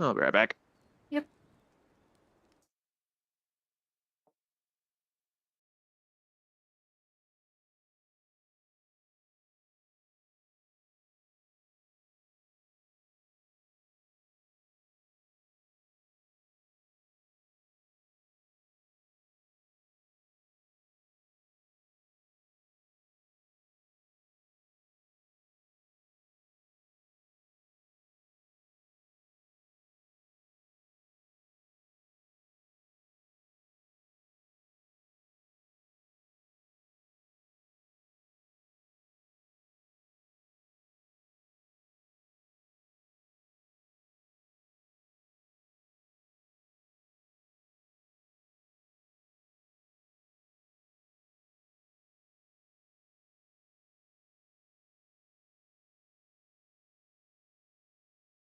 I'll be right back. Yep.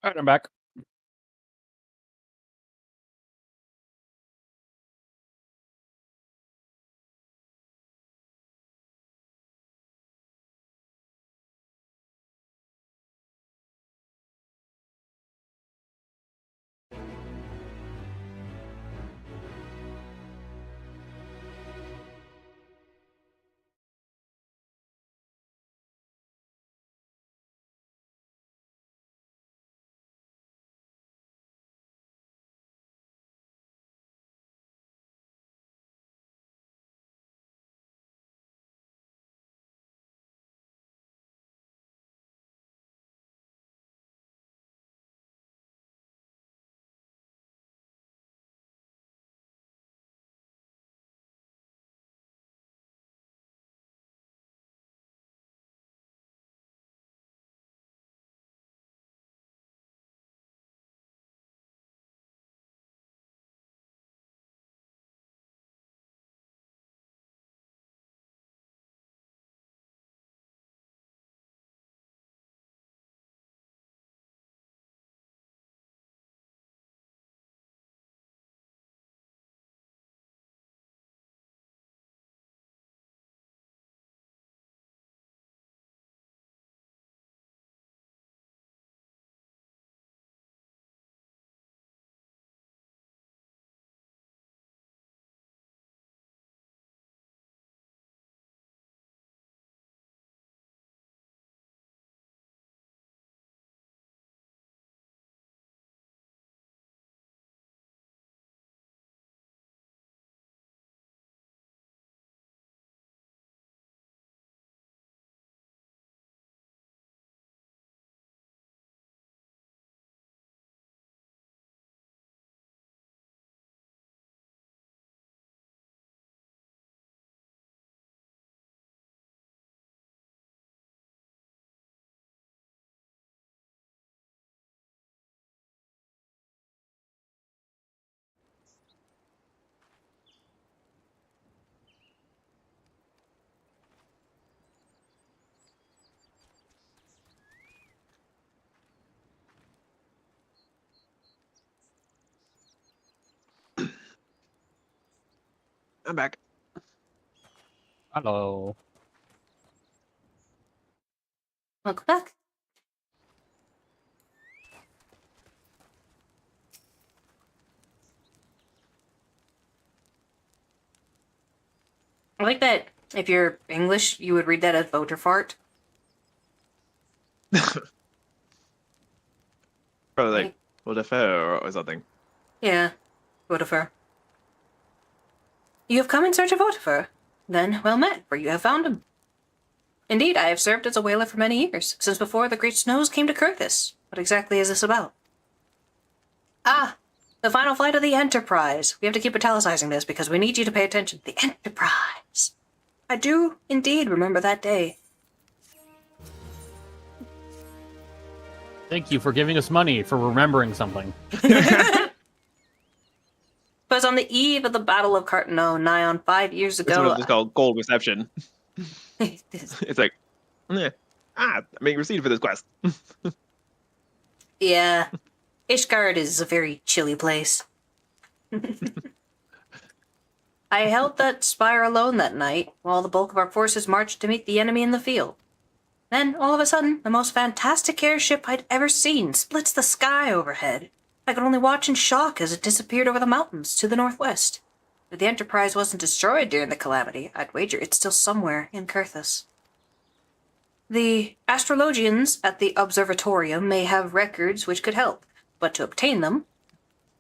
Alright, I'm back. I'm back. Hello. Welcome back. I like that if you're English, you would read that as voter fart. Probably like Vodafone or something. Yeah, Votifer. You have come in search of Votifer. Then, well met, for you have found him. Indeed, I have served as a whaler for many years, since before the great snows came to Kurthis. What exactly is this about? Ah, the final flight of the Enterprise. We have to keep italicizing this because we need you to pay attention. The Enterprise. I do indeed remember that day. Thank you for giving us money for remembering something. It was on the eve of the Battle of Cartano, nigh on 5 years It's what ago. it's called gold reception. It's like, I'm being received for this quest. Yeah. Ishgard is a very chilly place. I held that spire alone that night, while the bulk of our forces marched to meet the enemy in the field. Then, all of a sudden, the most fantastic airship I'd ever seen splits the sky overhead. I could only watch in shock as it disappeared over the mountains to the northwest. If the Enterprise wasn't destroyed during the calamity, I'd wager it's still somewhere in Kurthis. The astrologians at the observatorium may have records which could help, but to obtain them,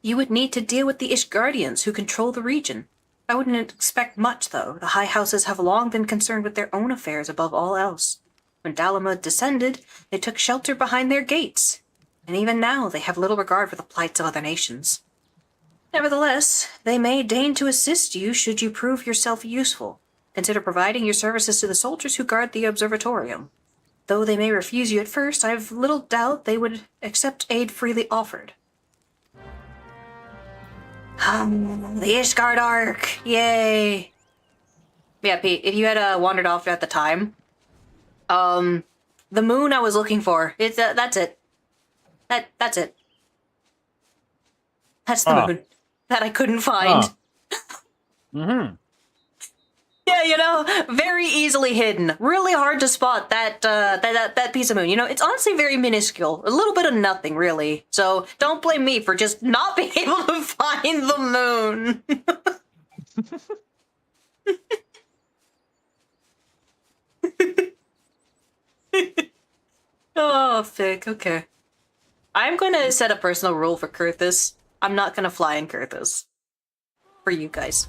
you would need to deal with the Ishgardians who control the region. I wouldn't expect much, though. The high houses have long been concerned with their own affairs above all else. When Dalamud descended, they took shelter behind their gates, and even now they have little regard for the plights of other nations. Nevertheless, they may deign to assist you should you prove yourself useful. Consider providing your services to the soldiers who guard the observatorium. Though they may refuse you at first, I have little doubt they would accept aid freely offered. The Ishgard Ark! Yay! Yeah, Pete, if you had wandered off at the time, the moon I was looking for, it's that's it. That's it. That's the moon that I couldn't find. Mm-hmm. Yeah, you know, very easily hidden. Really hard to spot that piece of moon. You know, it's honestly very minuscule. A little bit of nothing, really. So don't blame me for just not being able to find the moon. Oh, Fig, okay. I'm going to set a personal rule for Kurthis. I'm not going to fly in Kurthis. For you guys.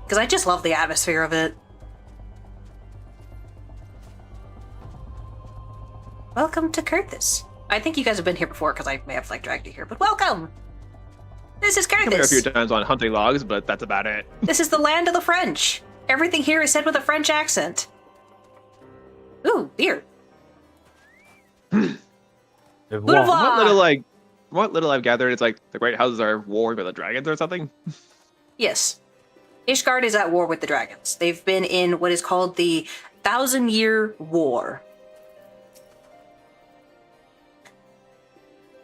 Because I just love the atmosphere of it. Welcome to Kurthis. I think you guys have been here before because I may have dragged you here, but welcome! This is I've been here a few Kurthis. times on hunting logs, but that's about it. This is the land of the French. Everything here is said with a French accent. Ooh, beer. What little I've gathered, it's like the great houses are warring with the dragons or something. Yes. Ishgard is at war with the dragons. They've been in what is called the 1,000-Year War.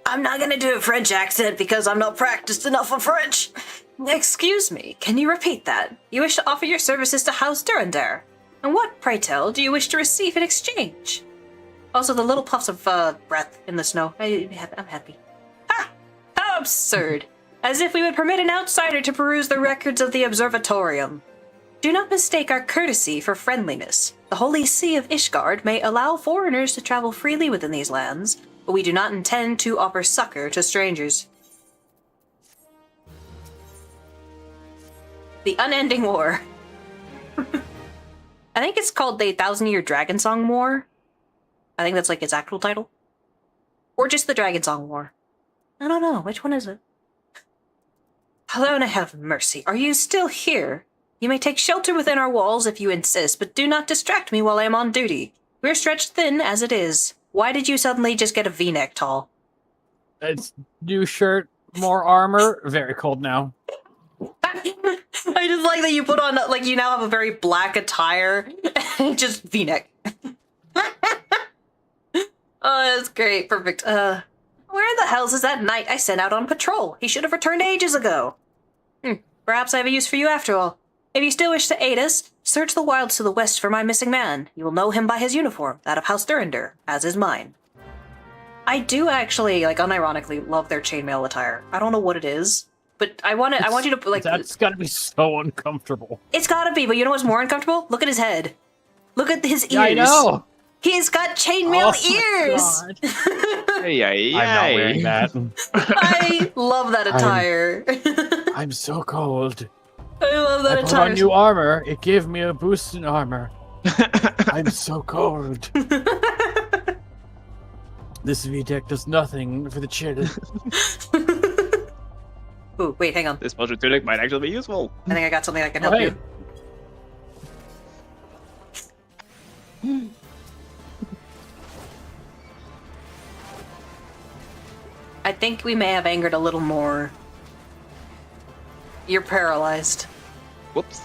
I'm not gonna do a French accent because I'm not practiced enough on French. Excuse me, can you repeat that? You wish to offer your services to House Durandar. And what, pray tell, do you wish to receive in exchange? Also, the little puffs of breath in the snow. I'm happy. Ha! How absurd! As if we would permit an outsider to peruse the records of the observatorium. Do not mistake our courtesy for friendliness. The Holy See of Ishgard may allow foreigners to travel freely within these lands, but we do not intend to offer succor to strangers. The Unending War. I think it's called the 1,000-Year Dragon Song War. I think that's its actual title. Or just the Dragon Song War. I don't know. Which one is it? Helena, have mercy. Are you still here? You may take shelter within our walls if you insist, but do not distract me while I am on duty. We're stretched thin as it is. Why did you suddenly just get a V-neck tall? It's new shirt, more armor. Very cold now. I just like that you put on, you now have a very black attire. Just V-neck. Oh, that's great. Perfect. Where the hell's is that knight I sent out on patrol? He should have returned ages ago. Perhaps I have a use for you after all. If you still wish to aid us, search the wilds to the west for my missing man. You will know him by his uniform, that of House Durender, as is mine. I do actually, like, unironically love their chainmail attire. I don't know what it is, but I want you to, like... That's gotta be so uncomfortable. It's gotta be, but you know what's more uncomfortable? Look at his head. Look at his ears. Yeah, I know! He's got chainmail Oh ears! Hey, I'm not wearing that. I love that attire. I'm so cold. I love that I put attire. on new armor. It gave me a boost in armor. I'm so cold. This V-Deck does nothing for the chill. Ooh, wait, hang on. This motion tunic might actually be useful. I think I got something that can Oh, help hey. you. I think we may have angered a little more. You're paralyzed. Whoops.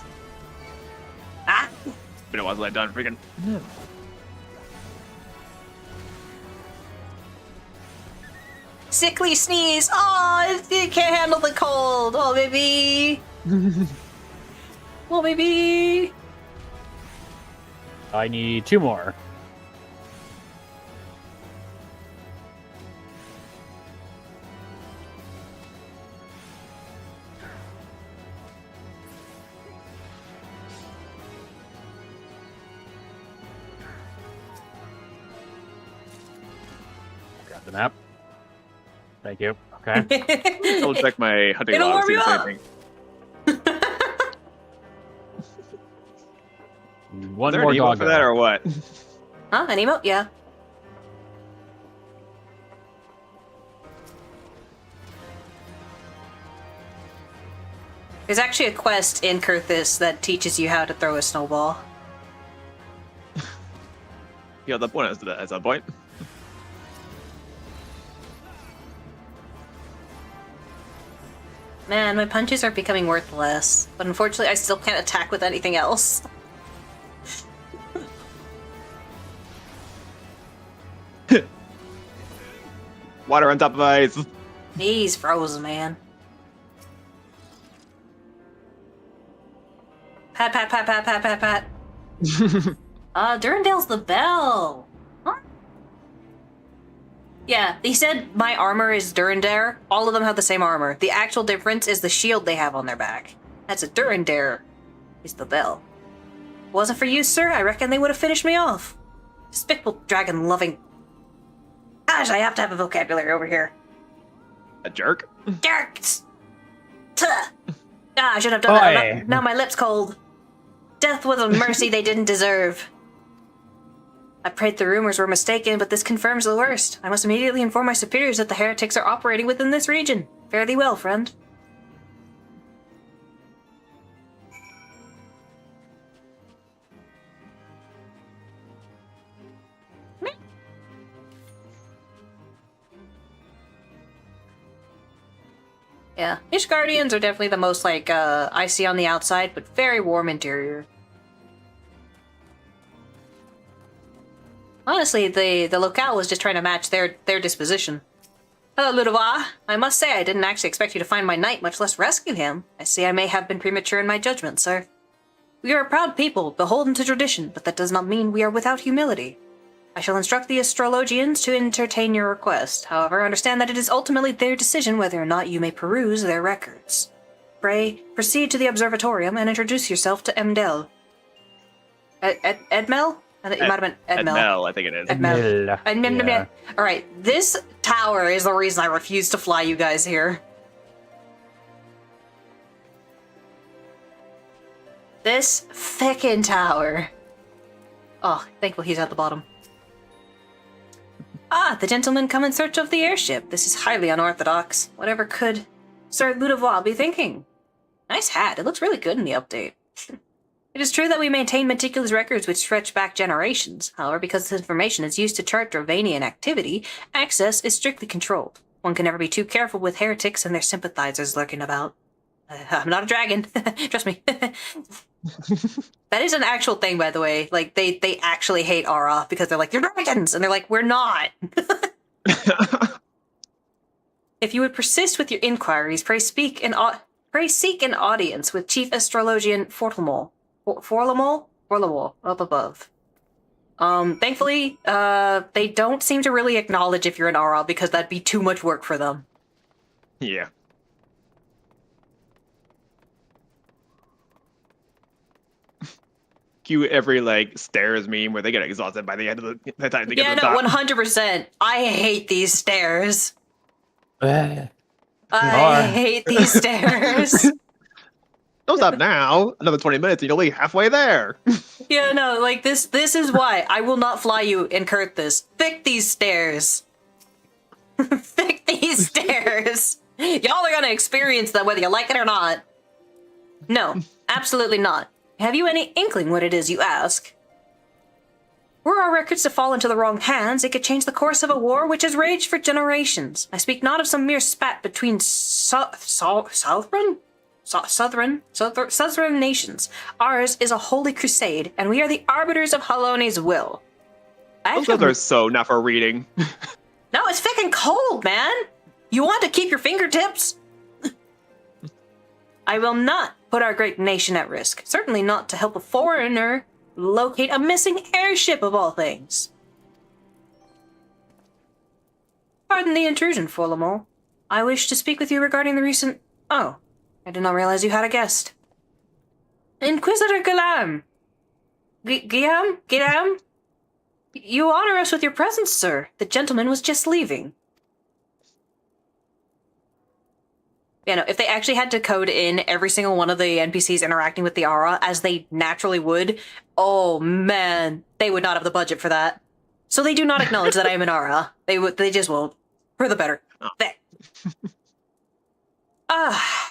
Ah! Been a while since I've done freaking. Sickly sneeze! Oh, it can't handle the cold! Oh, baby! Oh, baby! I need 2 more. Grab the map. Thank you. Okay. I'll check my hunting It'll log, warm see you if up. anything. One Is there more an emote dog for that or what? Huh? An emote? Yeah. There's actually a quest in Kurthus that teaches you how to throw a snowball. Yeah, the point is at some point. Man, my punches are becoming worthless, but unfortunately I still can't attack with anything else. Water on top of ice. He's frozen, man. Pat, pat, pat, pat, pat, pat, pat. Durandale's the bell. Huh? Yeah, he said my armor is Durandare. All of them have the same armor. The actual difference is the shield they have on their back. That's a Durandare. Is the bell. Wasn't for you, sir, I reckon they would have finished me off. Despicable dragon-loving... Gosh, I have to have a vocabulary over here. A jerk. Jerks! Tuh! Ah, I should have done that. Oi. Now my lip's cold. Death was a mercy they didn't deserve. I prayed the rumors were mistaken, but this confirms the worst. I must immediately inform my superiors that the heretics are operating within this region. Fare thee well, friend. Yeah, Ish Guardians are definitely the most, like, icy on the outside, but very warm interior. Honestly, the locale was just trying to match their disposition. Hello, Ludovar. I must say I didn't actually expect you to find my knight, much less rescue him. I see I may have been premature in my judgment, sir. We are a proud people, beholden to tradition, but that does not mean we are without humility. I shall instruct the astrologians to entertain your request. However, understand that it is ultimately their decision whether or not you may peruse their records. Pray, proceed to the observatorium and introduce yourself to Emdel. Edmel? I think it might have been Edmel. Edmel, I think it is. Edmel. Yeah. Alright, this tower is the reason I refuse to fly you guys here. This frickin' tower. Oh, thankful he's at the bottom. Ah, the gentlemen come in search of the airship. This is highly unorthodox. Whatever could Sir Ludovar be thinking? Nice hat. It looks really good in the update. It is true that we maintain meticulous records which stretch back generations. However, because this information is used to chart Dravanian activity, access is strictly controlled. One can never be too careful with heretics and their sympathizers lurking about. I'm not a dragon. Trust me. That is an actual thing, by the way. Like, they actually hate Aura because they're like, you're dragons! And they're like, we're not! If you would persist with your inquiries, pray speak and Pray seek an audience with Chief Astrologian Forlamol. Forlamol, up above. Thankfully, they don't seem to really acknowledge if you're an Aura because that'd be too much work for them. Yeah. Cue every like stairs meme where they get exhausted by the end of the time they get Yeah, to the no, top. 100%. I hate these stairs. Eh, I are. hate these stairs. Don't stop now. Another 20 minutes and you'll be halfway there. Yeah, no, like this is why I will not fly you in Kurthus. Thick these stairs. Thick these stairs. Y'all are gonna experience them whether you like it or not. No, absolutely not. Have you any inkling what it is you ask? Were our records to fall into the wrong hands, it could change the course of a war which has raged for generations. I speak not of some mere spat between Southern nations. Ours is a holy crusade, and we are the arbiters of Hallone's will. Those are so not for reading. No, it's fucking cold, man. You want to keep your fingertips? I will not put our great nation at risk. Certainly not to help a foreigner locate a missing airship of all things. Pardon the intrusion, Forlamol. I wish to speak with you regarding the recent... Oh, I did not realize you had a guest. Inquisitor Guillaume. Guillaume? You honor us with your presence, sir. The gentleman was just leaving. You know, if they actually had to code in every single one of the NPCs interacting with the Aura as they naturally would, oh man, they would not have the budget for that. So they do not acknowledge that I am an Aura. They just won't. For the better. There.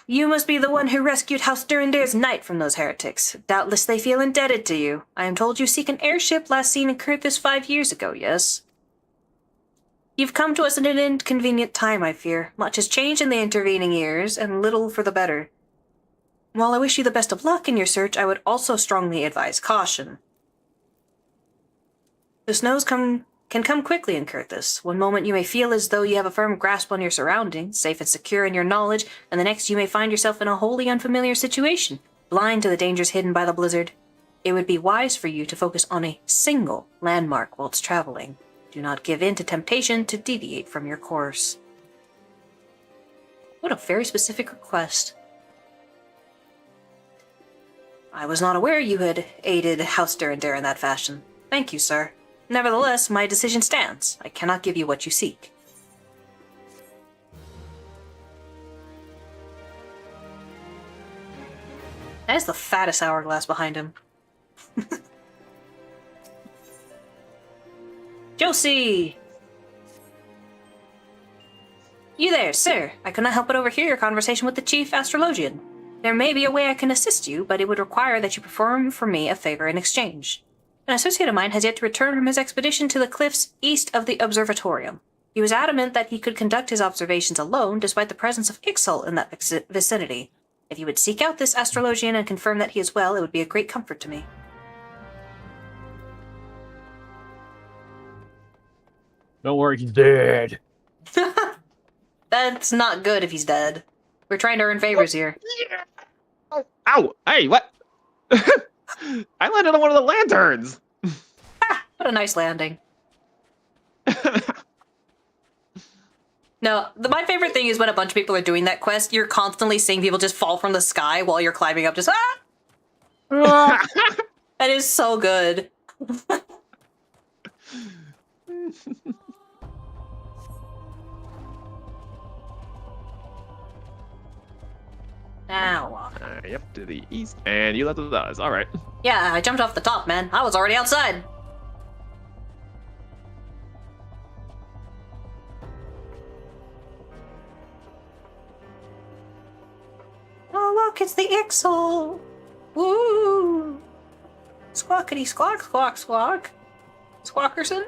You must be the one who rescued House Durendair's knight from those heretics. Doubtless they feel indebted to you. I am told you seek an airship last seen in Kurthus 5 years ago, yes? You've come to us at an inconvenient time, I fear. Much has changed in the intervening years, and little for the better. While I wish you the best of luck in your search, I would also strongly advise caution. The snows can come quickly in Kurthus. One moment you may feel as though you have a firm grasp on your surroundings, safe and secure in your knowledge, and the next you may find yourself in a wholly unfamiliar situation, blind to the dangers hidden by the blizzard. It would be wise for you to focus on a single landmark whilst traveling. Do not give in to temptation to deviate from your course. What a very specific request. I was not aware you had aided House Durendair in that fashion. Thank you, sir. Nevertheless, my decision stands. I cannot give you what you seek. That is the fattest hourglass behind him. Josie! You there, sir. I could not help but overhear your conversation with the Chief Astrologian. There may be a way I can assist you, but it would require that you perform for me a favor in exchange. An associate of mine has yet to return from his expedition to the cliffs east of the observatorium. He was adamant that he could conduct his observations alone, despite the presence of Ixal in that vicinity. If you would seek out this astrologian and confirm that he is well, it would be a great comfort to me. Don't worry, he's dead. That's not good if he's dead. We're trying to earn favors here. Ow! Hey, what? I landed on one of the lanterns! What a nice landing. No, my favorite thing is when a bunch of people are doing that quest, you're constantly seeing people just fall from the sky while you're climbing up, just ah! That is so good. Now. Yep, to the east, and you left with us. All right. Yeah, I jumped off the top, man. I was already outside. Oh, look, it's the Ixal. Woo! Squawkity squawk, squawk, squawk. Squawkerson?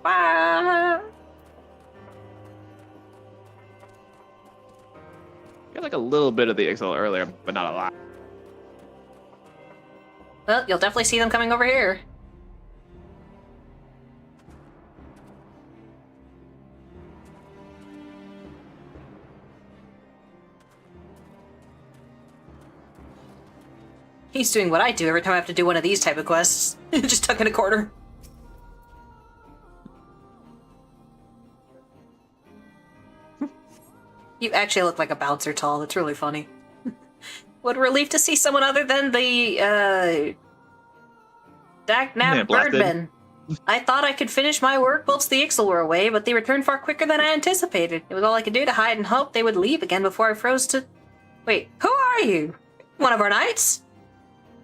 Wah! Got like a little bit of the Ixal earlier, but not a lot. Well, you'll definitely see them coming over here. He's doing what I do every time I have to do one of these type of quests. Just tuck in a corner. You actually look like a bouncer tall. That's really funny. What a relief to see someone other than the, Dagnab blasted. Birdman. I thought I could finish my work whilst the Ixal were away, but they returned far quicker than I anticipated. It was all I could do to hide and hope they would leave again before I froze to... Wait, who are you? One of our knights?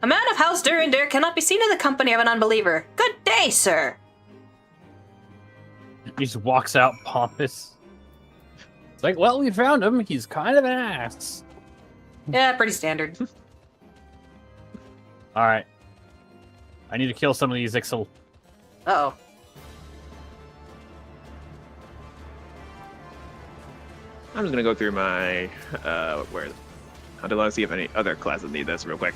A man of House Durindir cannot be seen in the company of an unbeliever. Good day, sir. He just walks out pompous. It's like, well, we found him. He's kind of an ass. Yeah, pretty standard. All right. I need to kill some of these Ixal. Uh-oh. I'm just gonna go through my where I want to see if any other classes need this real quick.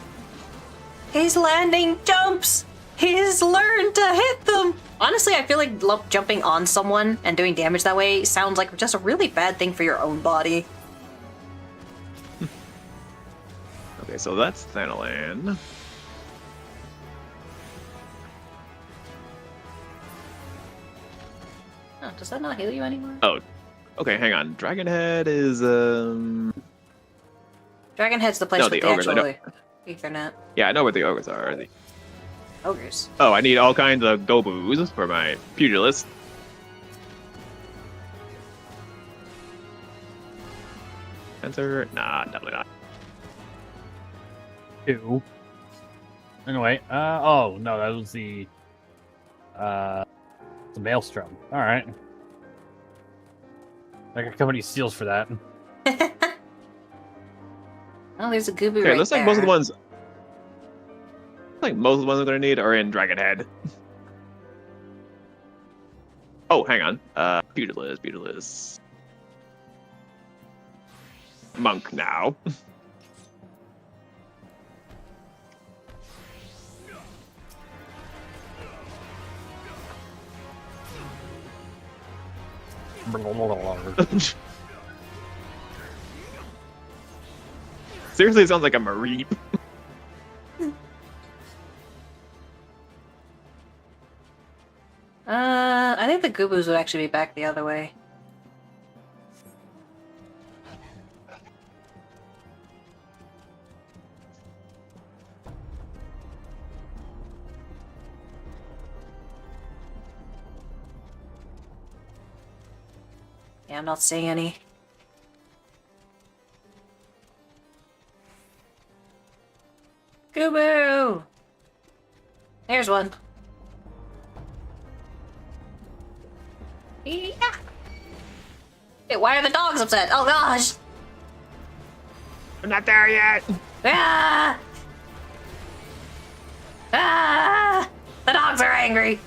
He's landing jumps! He's learned to hit them! Honestly, I feel like jumping on someone and doing damage that way sounds like just a really bad thing for your own body. Okay, so that's Thanalan. Oh, does that not heal you anymore? Oh, okay, hang on. Dragonhead is Dragonhead's the place No, with the the ogres, I actual Ethernet. yeah, I know where the ogres are. Ogres. Oh, I need all kinds of gobus for my pugilist. Answer? Nah, definitely not. 2. Anyway, oh, no, that was the Maelstrom. Alright. I got company seals for that. Oh, there's a Gooby Okay, right looks there. like most of the ones. Like most of the ones I'm gonna need are in Dragonhead. Oh, hang on. Pugilist. Monk now. Seriously, it sounds like a Mareep. I think the Goobus would actually be back the other way. Yeah, I'm not seeing any. Goobu! There's one. Yeah. Hey, why are the dogs upset? Oh gosh! I'm not there yet. Ah! Ah! The dogs are angry.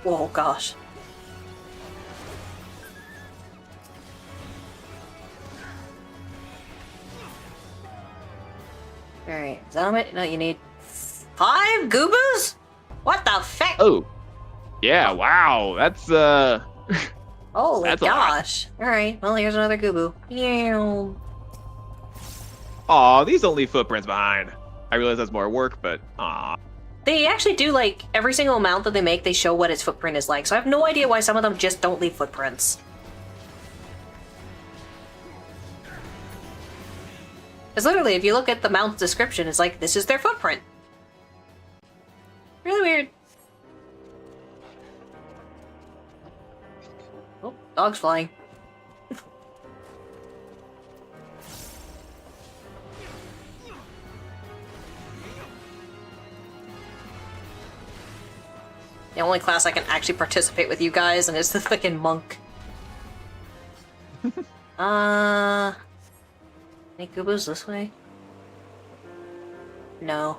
Oh gosh. Alright, is that it? No, you need 5 Goobus? What the feck? Oh, yeah! Wow, that's Holy that's a lot. gosh. Alright, well, here's another Goobu. Ew. Aw, these don't leave footprints behind. I realize that's more work, but aw. They actually do, like, every single mount that they make, they show what its footprint is like, so I have no idea why some of them just don't leave footprints. Because literally, if you look at the mount's description, it's like, this is their footprint. Really weird. Oh, dog's flying. The only class I can actually participate with you guys, and it's the freaking monk. Any Goobus this way? No.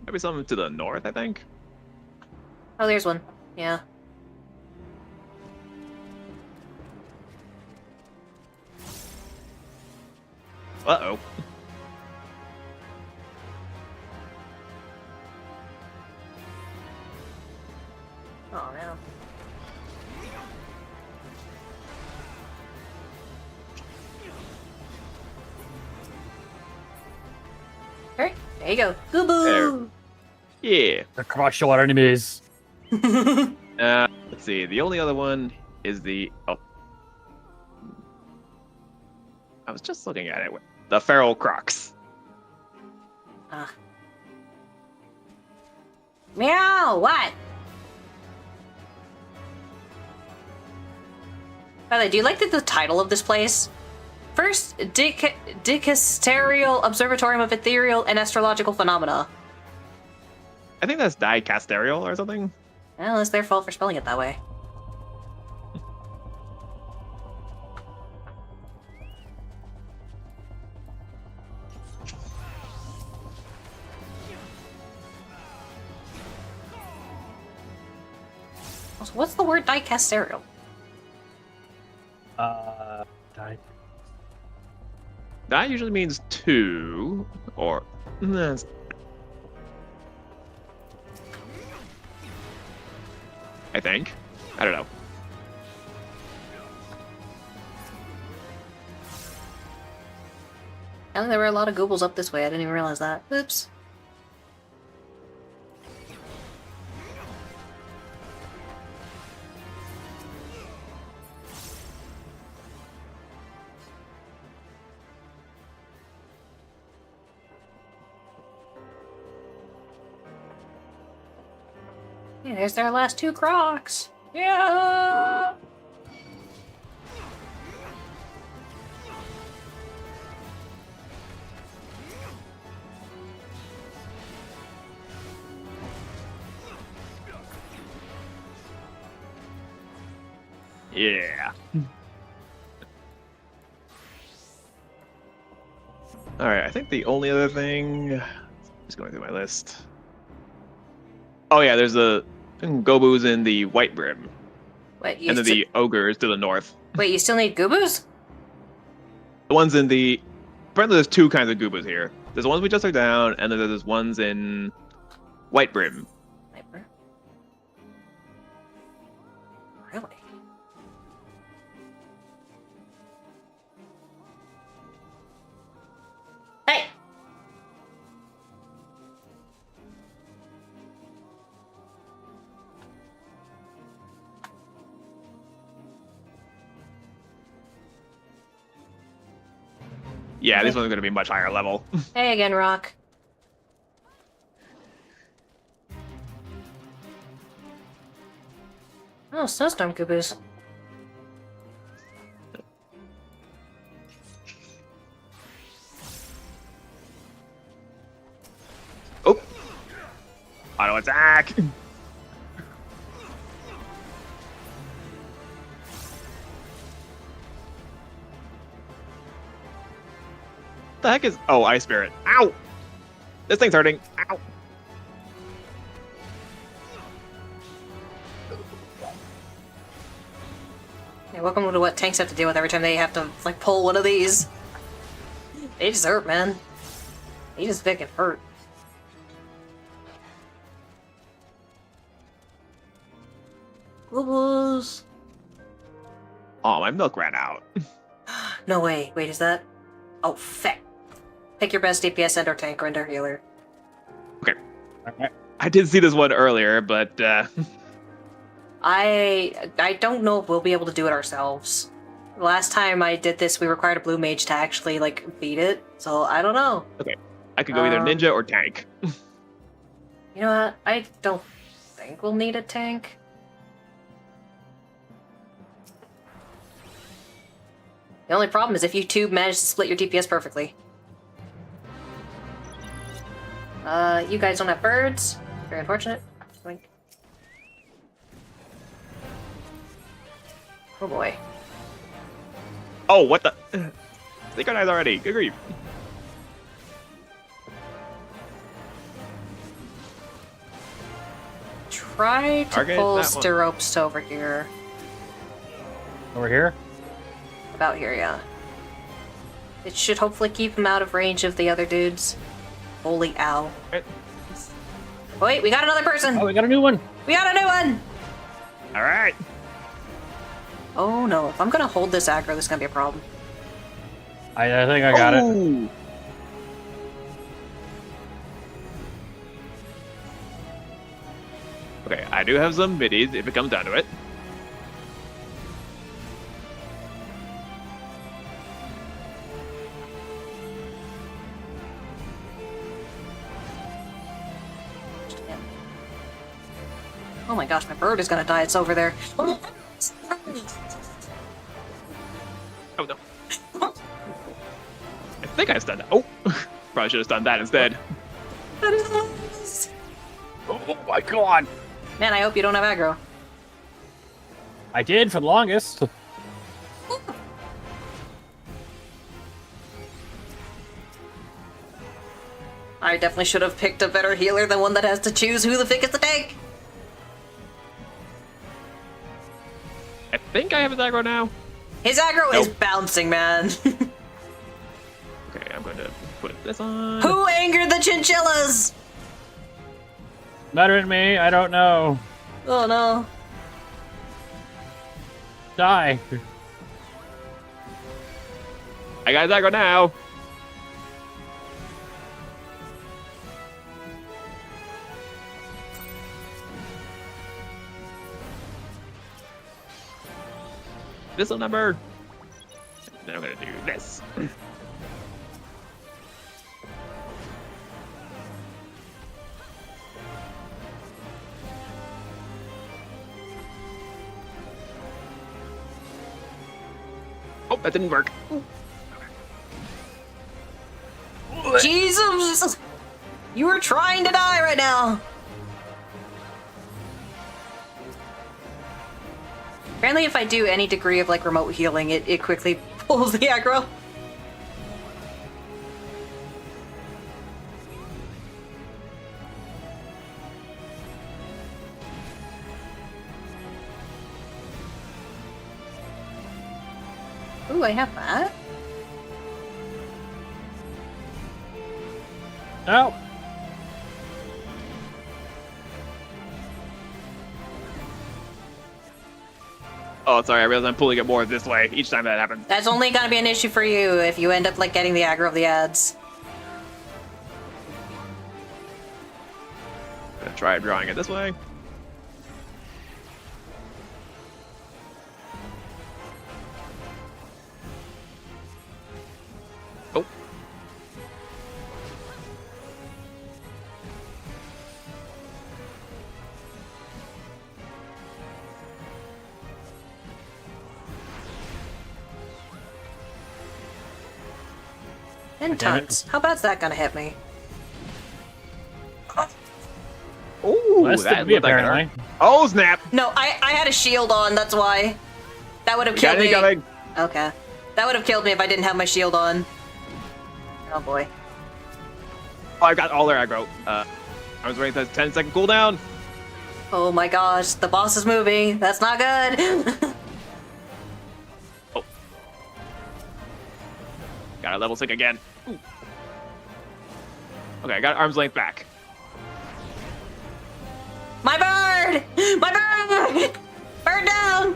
Maybe something to the north, I think. Oh, there's one. Yeah. Uh-oh. Oh no. Alright, there you go. Gooboo! Yeah. Crush your enemies. Let's see. The only other one is the. Oh. I was just looking at it. The Feral Crocs. Ah. Meow! What? By the way, do you like the title of this place? First, Dicasterial Observatorium of Ethereal and Astrological Phenomena. I think that's Dicasterial or something. Well, it's their fault for spelling it that way. Also, what's the word dicasterial? Die. That usually means two, or. I think. I don't know. I think there were a lot of Goobles up this way. I didn't even realize that. Oops. Hey, there's their last two Crocs. Yeah. Yeah. Alright, I think the only other thing. Just going through my list. Oh, yeah, there's the Gobus in the White Brim. Wait, you And then the Ogres to the north. Wait, you still need Goobus? The ones in the. Apparently, there's two kinds of Gobus here. There's the ones we just took down, and then there's ones in White Brim. Sniper. Really? Hey! Yeah, these ones are going to be much higher level. Hey again, Rock. Oh, snowstorm Goobus. Oh! Auto attack! The heck is. Oh, Ice Spirit. Ow! This thing's hurting. Ow! Yeah, welcome to what tanks have to deal with every time they have to, like, pull one of these. They just hurt, man. They just fucking hurt. Goobus. Oh, my milk ran out. No way. Wait, is that? Oh, fuck. Pick your best DPS and or tank or and or healer. Okay. I did see this one earlier, but I don't know if we'll be able to do it ourselves. Last time I did this, we required a blue mage to actually, like, beat it. So, I don't know. okay. I could go either ninja or tank. You know what? I don't think we'll need a tank. The only problem is if you two manage to split your DPS perfectly. You guys don't have birds. Very unfortunate. Boink. Oh boy. Oh, what the? Synchronized already. Good grief. Try to Target pull that one. Stirropes over here. Over here? About here, yeah. It should hopefully keep him out of range of the other dudes. Holy ow. Right. Wait, we got another person! Oh, we got a new one. We got a new one! All right. Oh no, if I'm gonna hold this aggro, this is gonna be a problem. I think I got it. Ooh. I do have some middies if it comes down to it. Oh my gosh, my bird is gonna die. It's over there. Oh no. I think I stunned that. Oh! Probably should have stunned that instead. Oh my god! Man, I hope you don't have aggro. I did for the longest. I definitely should have picked a better healer than one that has to choose who the fick is the tank. I think I have his aggro now. His aggro is Nope. bouncing, man. Okay, I'm going to put this on. Who angered the chinchillas? Better than me, I don't know. Oh no. Die. I got his aggro now. This'll number. Then I'm gonna do this. Oh, that didn't work. Jesus! You are trying to die right now. Apparently if I do any degree of like remote healing, it quickly pulls the aggro. Ooh, I have that. No. Oh, sorry, I realize I'm pulling it more this way each time that happens. That's only gonna be an issue for you if you end up like getting the aggro of the ads. Gonna try drawing it this way. Oh. And Damn it. tons. How bad's that gonna hit me? Ooh, Less that than me, looked like apparently. Oh, snap! No, I had a shield on, that's why. That would have Got killed it me. coming. Okay. That would have killed me if I didn't have my shield on. Oh boy. Oh, I've got all their aggro. Arms range has 10-second cooldown. Oh my gosh, the boss is moving. That's not good. Oh. Got a level sync again. Ooh. Okay, I got arm's length back. My bird! My bird! Bird down!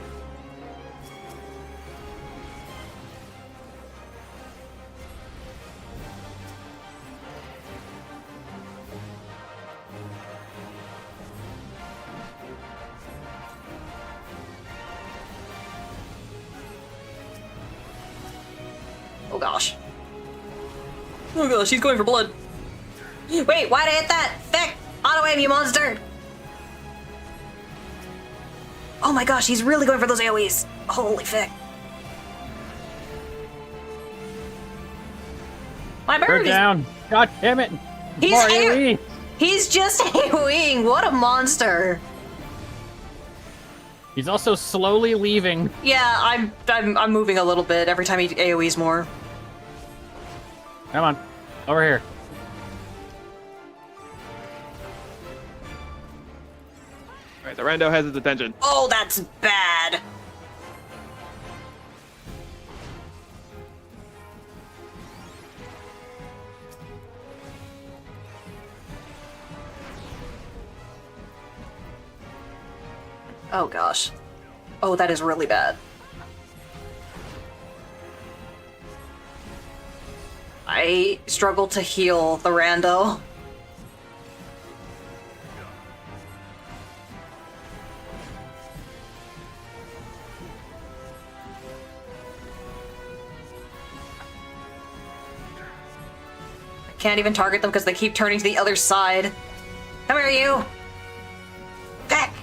Oh gosh. Oh gosh, he's going for blood. Wait, why'd I hit that? Thick! Auto aim, you monster! Oh my gosh, he's really going for those AoEs. Holy fick. My bird Bird is... down. God damn it. He's More AoE. AoE. He's just AoEing. What a monster. He's also slowly leaving. Yeah, I'm moving a little bit every time he AoEs more. Come on. Over here. Alright, the rando has his attention. Oh, that's bad. Oh gosh. Oh, that is really bad. I struggle to heal the rando. can't even target them because they keep turning to the other side. Come here, you! Back!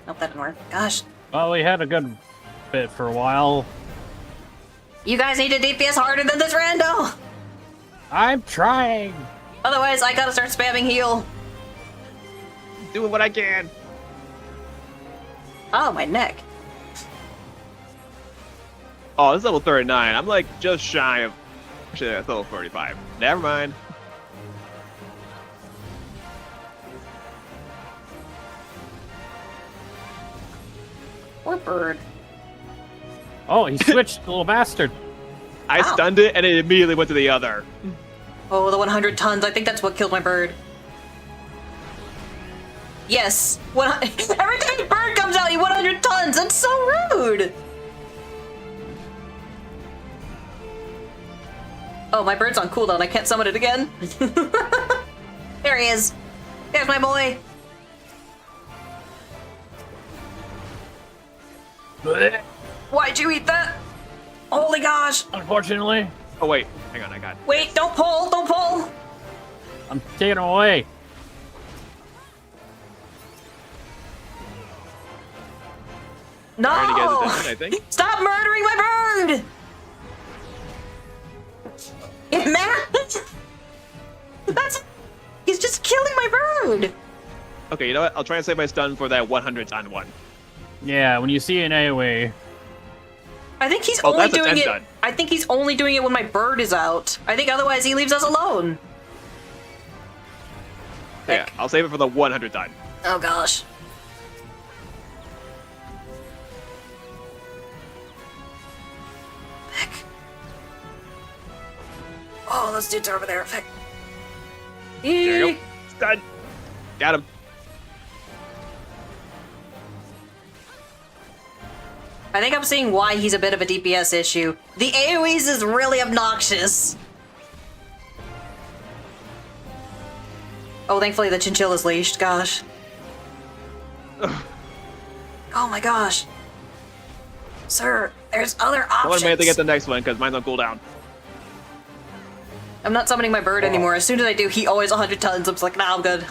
Nope, that didn't work. Gosh. Well, we had a good bit for a while. You guys need to DPS harder than this rando! I'm trying. Otherwise, I gotta start spamming heal. Doing what I can. Oh, my neck. Oh, it's level 39. I'm like just shy of. Actually, that's level 45. Never mind. Poor bird. Oh, he switched, the little bastard. I Ow. stunned it and it immediately went to the other. Oh, the 100 tons. I think that's what killed my bird. Yes. Every time a bird comes out, you 100 tons. That's so rude. Oh, my bird's on cooldown. I can't summon it again. There he is. There's my boy. Blech. Why'd you eat that? Holy gosh. Unfortunately, Oh wait, hang on, I got. Wait, don't pull. Don't pull. I'm taking him away. No. Trying to get his attention, I think. Stop murdering my bird. Get mad. That's. He's just killing my bird. Okay, you know what? I'll try and save my stun for that 100 ton one. Yeah, when you see an AoE, I think he's Oh, only that's a doing 10 it. stun. I think he's only doing it when my bird is out. I think otherwise he leaves us alone. Yeah, I'll save it for the 100 ton. Oh gosh. Heck. Oh, those dudes are over there. Heck. There you go. Stun. Got him. I think I'm seeing why he's a bit of a DPS issue. The AoEs is really obnoxious. Oh, thankfully the chinchilla's leashed, gosh. Oh my gosh. Sir, there's other I want options. to make to get the next one because mine's on cooldown. I'm not summoning my bird anymore. As soon as I do, he always 100 tons. I'm just like, nah, I'm good.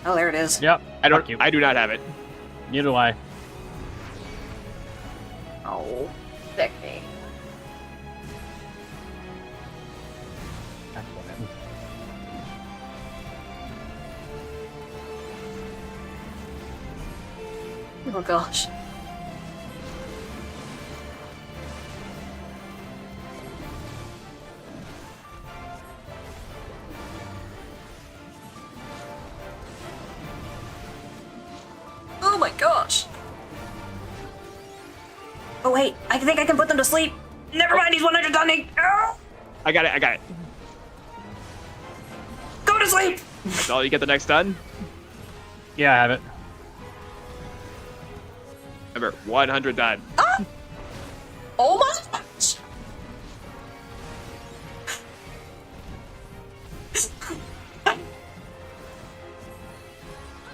Oh, there it is. yep. I fuck don't. you. I do not have it. Neither do I. Oh, sick me. Oh gosh. Oh my gosh. Oh wait, I think I can put them to sleep. Never mind, he's 100 dunning. I got it. I got it. Go to sleep. So you get the next stun. Yeah, I have it. Remember, 100 done. Oh my gosh.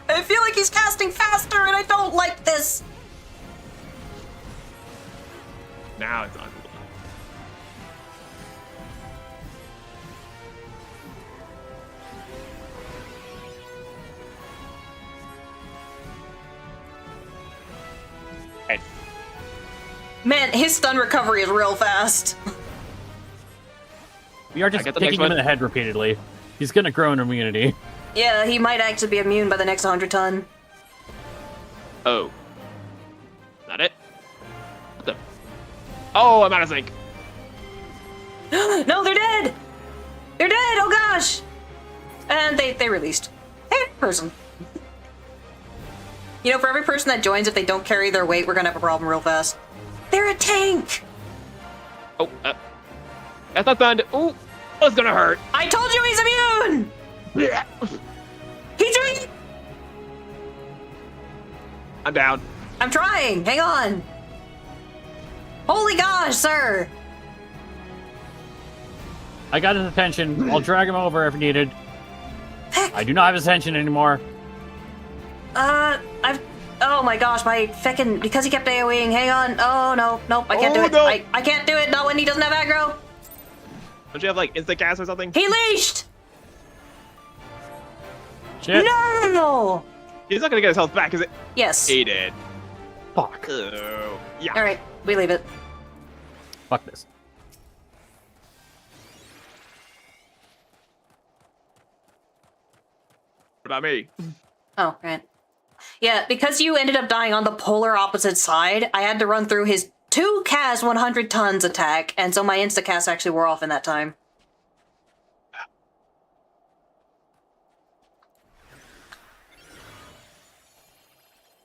I feel like he's casting faster and I don't like this. Now it's on. Hey, Man, his stun recovery is real fast. We are just get the next kicking him one. in the head repeatedly. He's gonna grow in immunity. Yeah, he might actually be immune by the next 100 ton. oh. Not it? What the? Oh, I'm out of sync. No, they're dead! They're dead! Oh gosh! And they released. Hey, person. You know, for every person that joins, if they don't carry their weight, we're gonna have a problem real fast. They're a tank! Oh, that's not stunned. Ooh, that's gonna hurt. I told you he's immune! He's immune! I'm down. I'm trying! Hang on! Holy gosh, sir! I got his attention. I'll drag him over if needed. Heck! I do not have his attention anymore. Oh my my gosh, my feckin' because he kept AoEing. Hang on. Oh no, nope, I can't do it. No. I can't do it. Not when he doesn't have aggro. Don't you have like instant cast or something? He leashed. Shit. No. He's not gonna get his health back, is it? Yes. He did. Fuck. Oh, yeah. All right, we leave it. Fuck this. What about me? Oh, right. Yeah, because you ended up dying on the polar opposite side, I had to run through his 2 Kaz 100 tons attack, and so my insta-cast actually wore off in that time.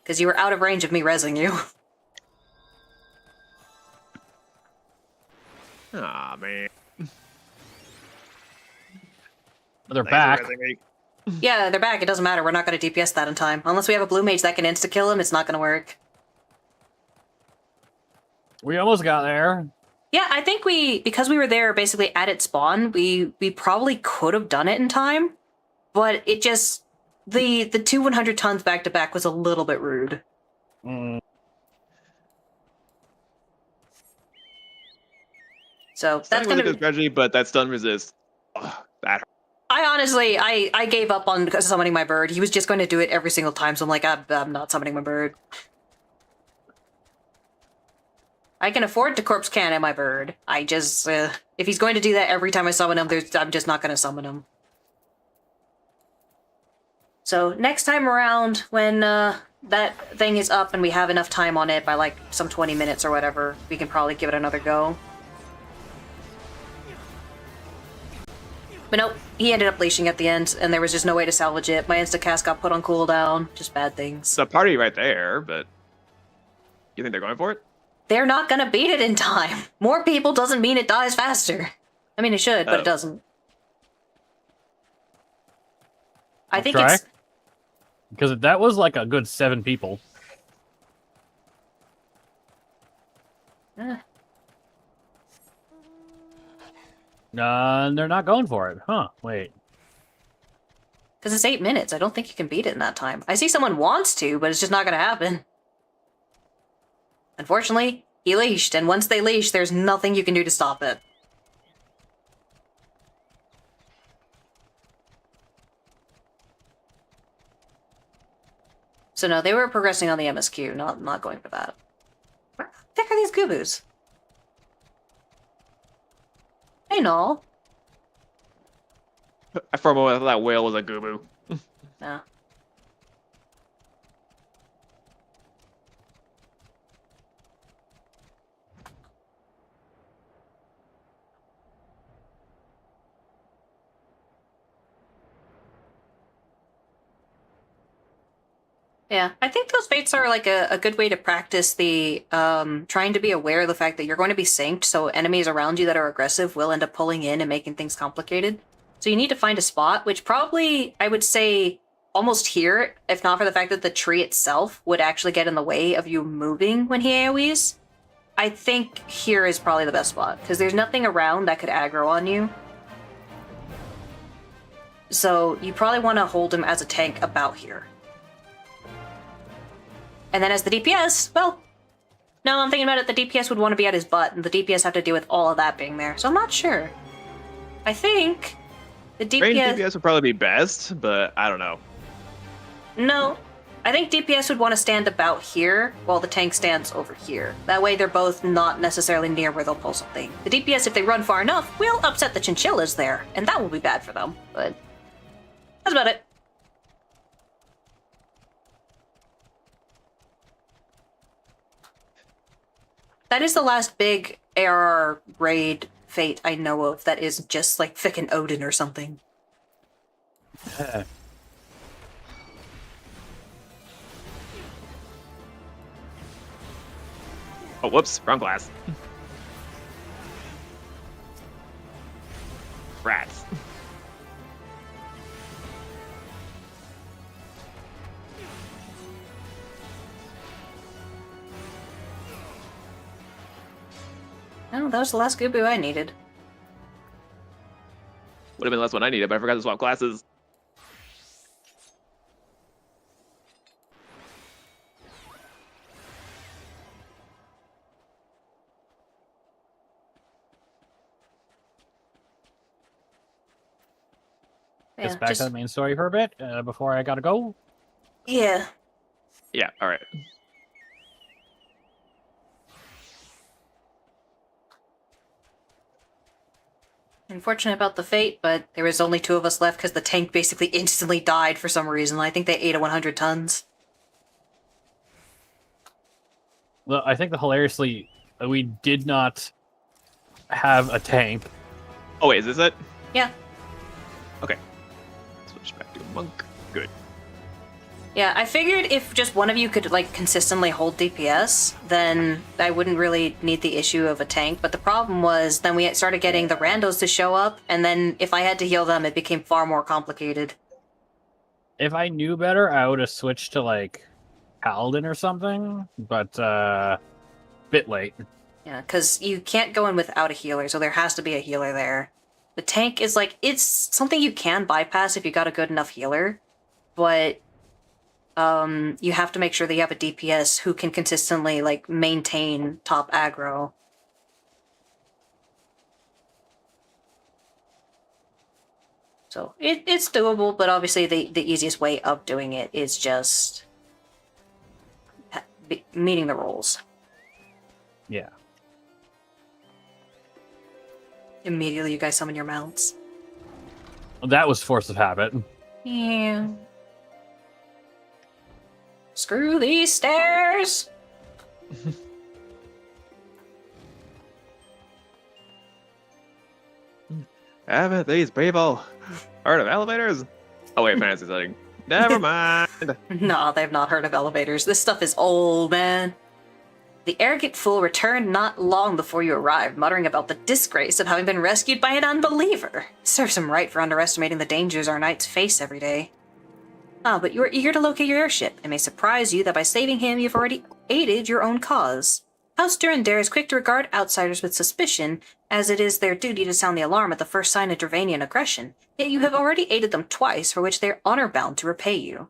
Because you were out of range of me rezzing you. Aw, man. They're Thanks for back. raising me. Yeah, they're back. It doesn't matter. We're not going to DPS that in time. Unless we have a blue mage that can insta-kill him, it's not going to work. We almost got there. Yeah, I think because we were there basically at its spawn, we probably could have done it in time, but it just, the 2 100 tons back-to-back was a little bit rude. Mm. So that's Stunning was going a good to... strategy, but that stun resist. Ugh, that hurt. I honestly, I gave up on summoning my bird. He was just going to do it every single time, so I'm like, I'm not summoning my bird. I can afford to corpse cannon my bird. I just, if he's going to do that every time I summon him, I'm just not going to summon him. So next time around, when that thing is up and we have enough time on it by like some 20 minutes or whatever, we can probably give it another go. But nope, he ended up leashing at the end, and there was just no way to salvage it. My insta-cast got put on cooldown. Just bad things. It's a party right there, but you think they're going for it? They're not gonna beat it in time. More people doesn't mean it dies faster. I mean, it should, but it doesn't. I think try. it's... Because that was like a good 7 people. They're not going for it. Huh, wait. Because it's 8 minutes. I don't think you can beat it in that time. I see someone wants to, but it's just not gonna happen. Unfortunately, he leashed, and once they leash, there's nothing you can do to stop it. So no, they were progressing on the MSQ, not going for that. Where the heck are these Gubus? Hey, Null. For a moment, I thought that whale was a Gubu. No. Yeah, I think those fates are like a good way to practice the trying to be aware of the fact that you're going to be synced, so enemies around you that are aggressive will end up pulling in and making things complicated. So you need to find a spot, which probably, I would say, almost here, if not for the fact that the tree itself would actually get in the way of you moving when he AoEs. I think here is probably the best spot, because there's nothing around that could aggro on you. So you probably want to hold him as a tank about here. And then as the DPS, well, no, I'm thinking about it, the DPS would want to be at his butt, and the DPS have to deal with all of that being there, so I'm not sure. I think the Range DPS... DPS would probably be best, but I don't know. No, I think DPS would want to stand about here, while the tank stands over here. That way they're both not necessarily near where they'll pull something. The DPS, if they run far enough, will upset the chinchillas there, and that will be bad for them, but that's about it. That is the last big ARR raid fate I know of that is just like frickin' Odin or something. Oh, whoops, wrong glass. Rats. Oh, that was the last Gubu I needed. Would have been less one I needed, but I forgot to swap classes. Just back to the main story for a bit before I gotta go. Yeah. Yeah, alright. Unfortunate about the fate, but there was only 2 of us left because the tank basically instantly died for some reason. I think they ate a 100 tons. Well, I think hilariously, we did not have a tank. Oh wait, is this it? Yeah. Okay. Switch back to a monk. Good. Yeah, I figured if just one of you could, like, consistently hold DPS, then I wouldn't really need the issue of a tank. But the problem was, then we started getting the randos to show up, and then if I had to heal them, it became far more complicated. If I knew better, I would have switched to, like, Paladin or something, but, bit late. Yeah, because you can't go in without a healer, so there has to be a healer there. The tank is, like, it's something you can bypass if you got a good enough healer, but you have to make sure that you have a DPS who can consistently, like, maintain top aggro. So it's doable, but obviously the easiest way of doing it is just meeting the rules. Yeah. Immediately you guys summon your mounts. That was force of habit. Yeah. Screw these stairs! Haven't these people heard of elevators? Oh wait, fantasy setting. Never mind. Nah, they've not heard of elevators. This stuff is old, man. The arrogant fool returned not long before you arrived, muttering about the disgrace of having been rescued by an unbeliever. Serves him right for underestimating the dangers our knights face every day. Ah, but you are eager to locate your airship. It may surprise you that by saving him, you've already aided your own cause. House Durandare is quick to regard outsiders with suspicion, as it is their duty to sound the alarm at the first sign of Dravanian aggression, yet you have already aided them twice, for which they are honor-bound to repay you.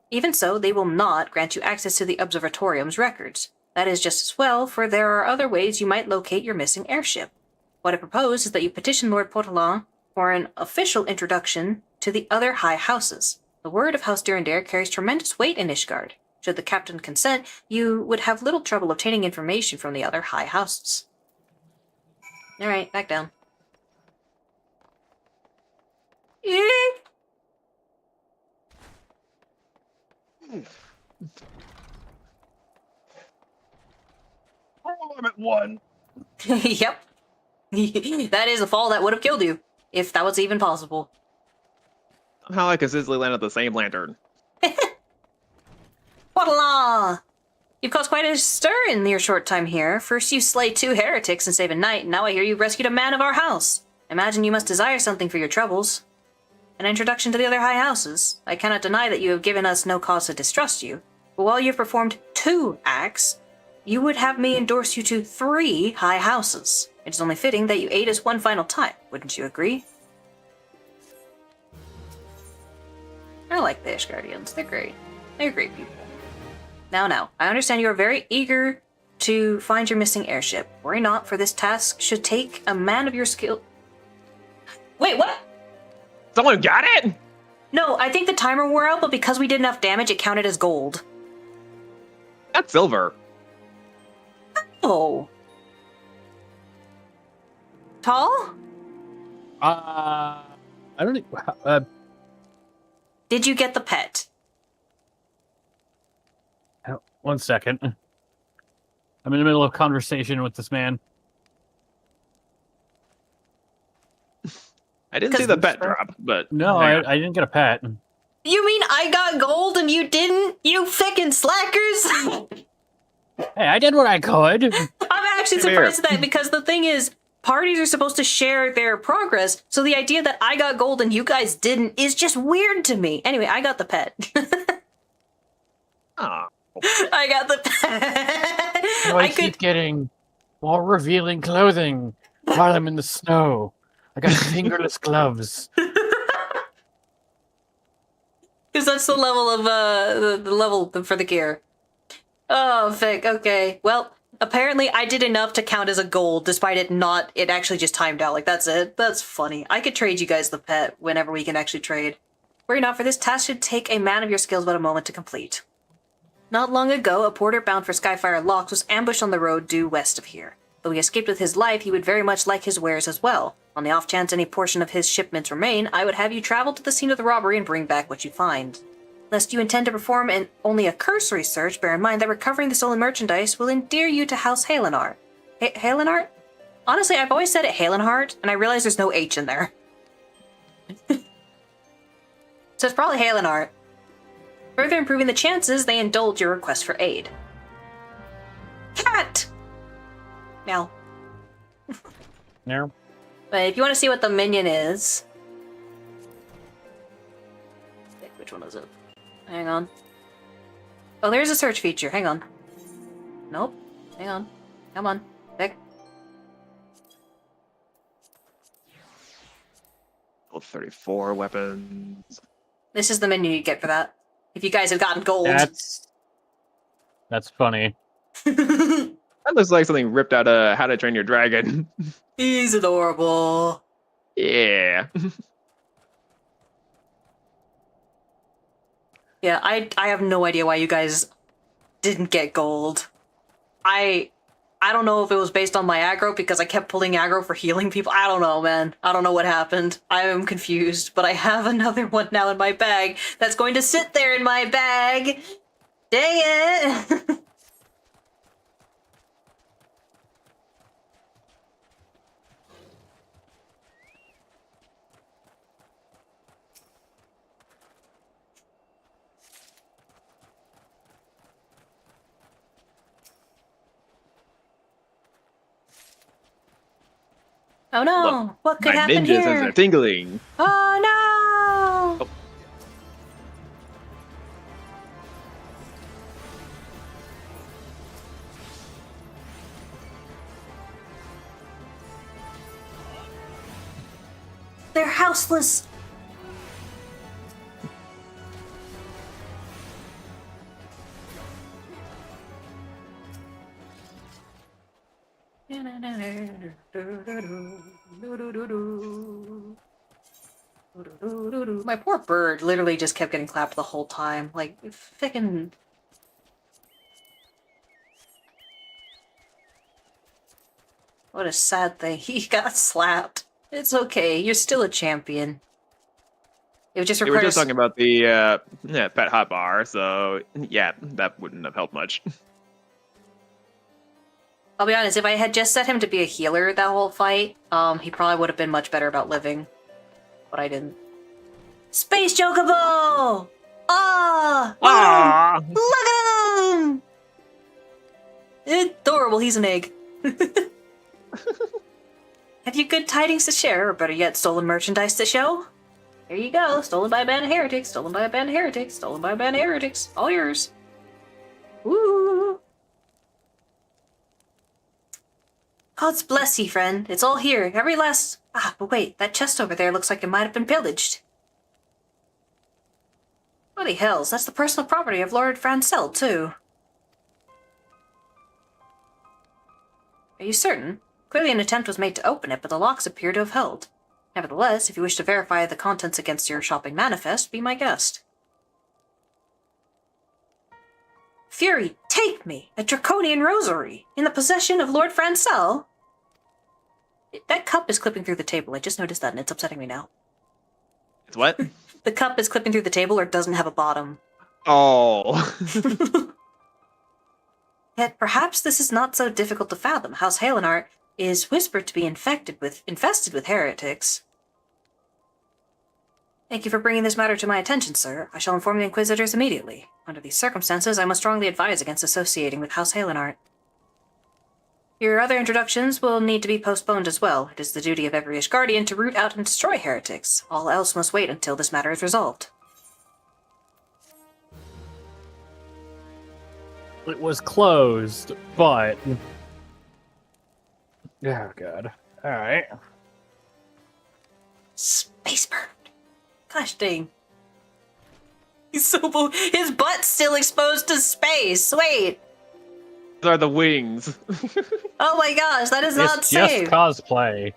Even so, they will not grant you access to the Observatorium's records. That is just as well, for there are other ways you might locate your missing airship. What I propose is that you petition Lord Potolan for an official introduction to the other high houses. The word of House Durandare carries tremendous weight in Ishgard. Should the captain consent, you would have little trouble obtaining information from the other high houses. Alright, back down. Oh, I'm at 1. Yep. That is a fall that would have killed you, if that was even possible. Somehow I consistently land at the same lantern. Voila! You've caused quite a stir in your short time here. First you slay 2 heretics and save a knight, and now I hear you've rescued a man of our house. Imagine you must desire something for your troubles. An introduction to the other high houses. I cannot deny that you have given us no cause to distrust you, but while you've performed 2 acts, you would have me endorse you to 3 high houses. It is only fitting that you aid us one final time, wouldn't you agree? I like the Ishgardians. They're great. They're great people. Now, I understand you are very eager to find your missing airship. Worry not, for this task should take a man of your skill. Wait, what? Someone got it? No, I think the timer wore out, but because we did enough damage, it counted as gold. That's silver. Oh. Tall? I don't know. Did you get the pet? 1 second. I'm in the middle of a conversation with this man. I didn't see the pet drop, but No, I didn't get a pet. You mean I got gold and you didn't? You fucking slackers! Hey, I did what I could. I'm actually Come surprised here. at that because the thing is, parties are supposed to share their progress, so the idea that I got gold and you guys didn't is just weird to me. Anyway, I got the pet. Aw. I got the pet. So I keep getting more revealing clothing while I'm in the snow. I got fingerless gloves. Because that's the level of the level for the gear. Oh, Vic. Okay. Well, Apparently, I did enough to count as a gold, despite it actually just timed out. Like, that's it. That's funny. I could trade you guys the pet whenever we can actually trade. Worry not, for this task should take a man of your skills but a moment to complete. Not long ago, a porter bound for Skyfire Locks was ambushed on the road due west of here. Though he escaped with his life, he would very much like his wares as well. On the off chance any portion of his shipments remain, I would have you travel to the scene of the robbery and bring back what you find. Lest you intend to perform only a cursory search, bear in mind that recovering the stolen merchandise will endear you to House Halenart. Halenart? Honestly, I've always said it Halenhart, and I realize there's no H in there. So it's probably Halenart. Further improving the chances, they indulge your request for aid. Cat! Meow. No. But if you want to see what the minion is... Which one is it? Hang on. Oh, there's a search feature. Hang on. Nope. Hang on. Come on. Pick. Level 34 weapons. This is the menu you get for that. If you guys have gotten gold. That's funny. That looks like something ripped out of How to Train Your Dragon. He's adorable. Yeah. Yeah, I have no idea why you guys didn't get gold. I don't know if it was based on my aggro because I kept pulling aggro for healing people. I don't know, man. I don't know what happened. I am confused, but I have another one now in my bag that's going to sit there in my bag. Dang it! Oh no! Look, What could my happen ninja senses here? are tingling. Oh no! Oh. They're houseless! My poor bird literally just kept getting clapped the whole time. Like, frickin'... What a sad thing. He got slapped. It's okay. You're still a champion. It would just We require... were just talking about the pet hotbar, so yeah, that wouldn't have helped much. I'll be honest, if I had just set him to be a healer that whole fight, he probably would have been much better about living. But I didn't. Space Chocobo! Ah! Ah! Look at him! Adorable, he's an egg. Have you good tidings to share, or better yet, stolen merchandise to show? Here you go, stolen by a band of heretics, stolen by a band of heretics, stolen by a band of heretics. All yours. Woo! Gods bless ye, friend. It's all here. Every last... Ah, but wait, that chest over there looks like it might have been pillaged. Bloody hells, that's the personal property of Lord Francel, too. Are you certain? Clearly an attempt was made to open it, but the locks appear to have held. Nevertheless, if you wish to verify the contents against your shopping manifest, be my guest. Fury, take me! A draconian rosary! In the possession of Lord Francel? That cup is clipping through the table. I just noticed that and it's upsetting me now. It's what? The cup is clipping through the table or doesn't have a bottom. Oh. Yet perhaps this is not so difficult to fathom. House Halenart is whispered to be infested with heretics. Thank you for bringing this matter to my attention, sir. I shall inform the Inquisitors immediately. Under these circumstances, I must strongly advise against associating with House Halenart. Your other introductions will need to be postponed as well. It is the duty of every Ishgardian to root out and destroy heretics. All else must wait until this matter is resolved. It was closed, but... Oh, God. Alright. Spacebird. Gosh dang. He's so his butt's still exposed to space. Wait. Those are the wings. Oh my gosh, that is not It's just safe. cosplay.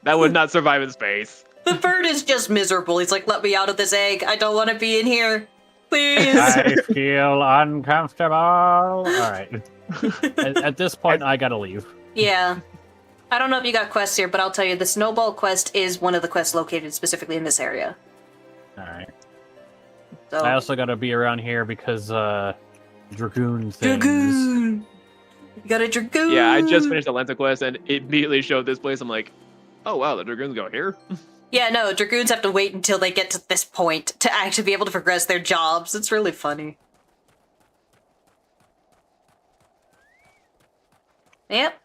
That would not survive in space. The bird is just miserable. He's like, let me out of this egg. I don't want to be in here. Please. I feel uncomfortable. All right. At this point, I gotta leave. Yeah. I don't know if you got quests here, but I'll tell you, the Snowball quest is one of the quests located specifically in this area. All right. So, I also gotta be around here because Dragoon things. Dragoon! You got a Dragoon! Yeah, I just finished Atlanta quest and it immediately showed this place. I'm like, oh wow, the Dragoons go here? Yeah, no, Dragoons have to wait until they get to this point to actually be able to progress their jobs. It's really funny. Yep.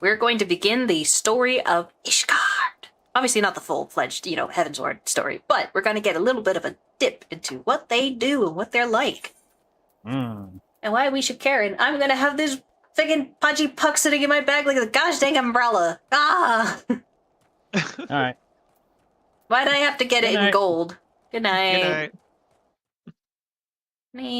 We're going to begin the story of Ishgard. Obviously not the full-fledged, Heavensward story, but we're going to get a little bit of a dip into what they do and what they're like. Mm. And why we should care. And I'm going to have this friggin' pudgy puck sitting in my bag like a gosh dang umbrella. Ah! All right. Why'd I have to get it Good in night. gold? Good night. Good night. Man.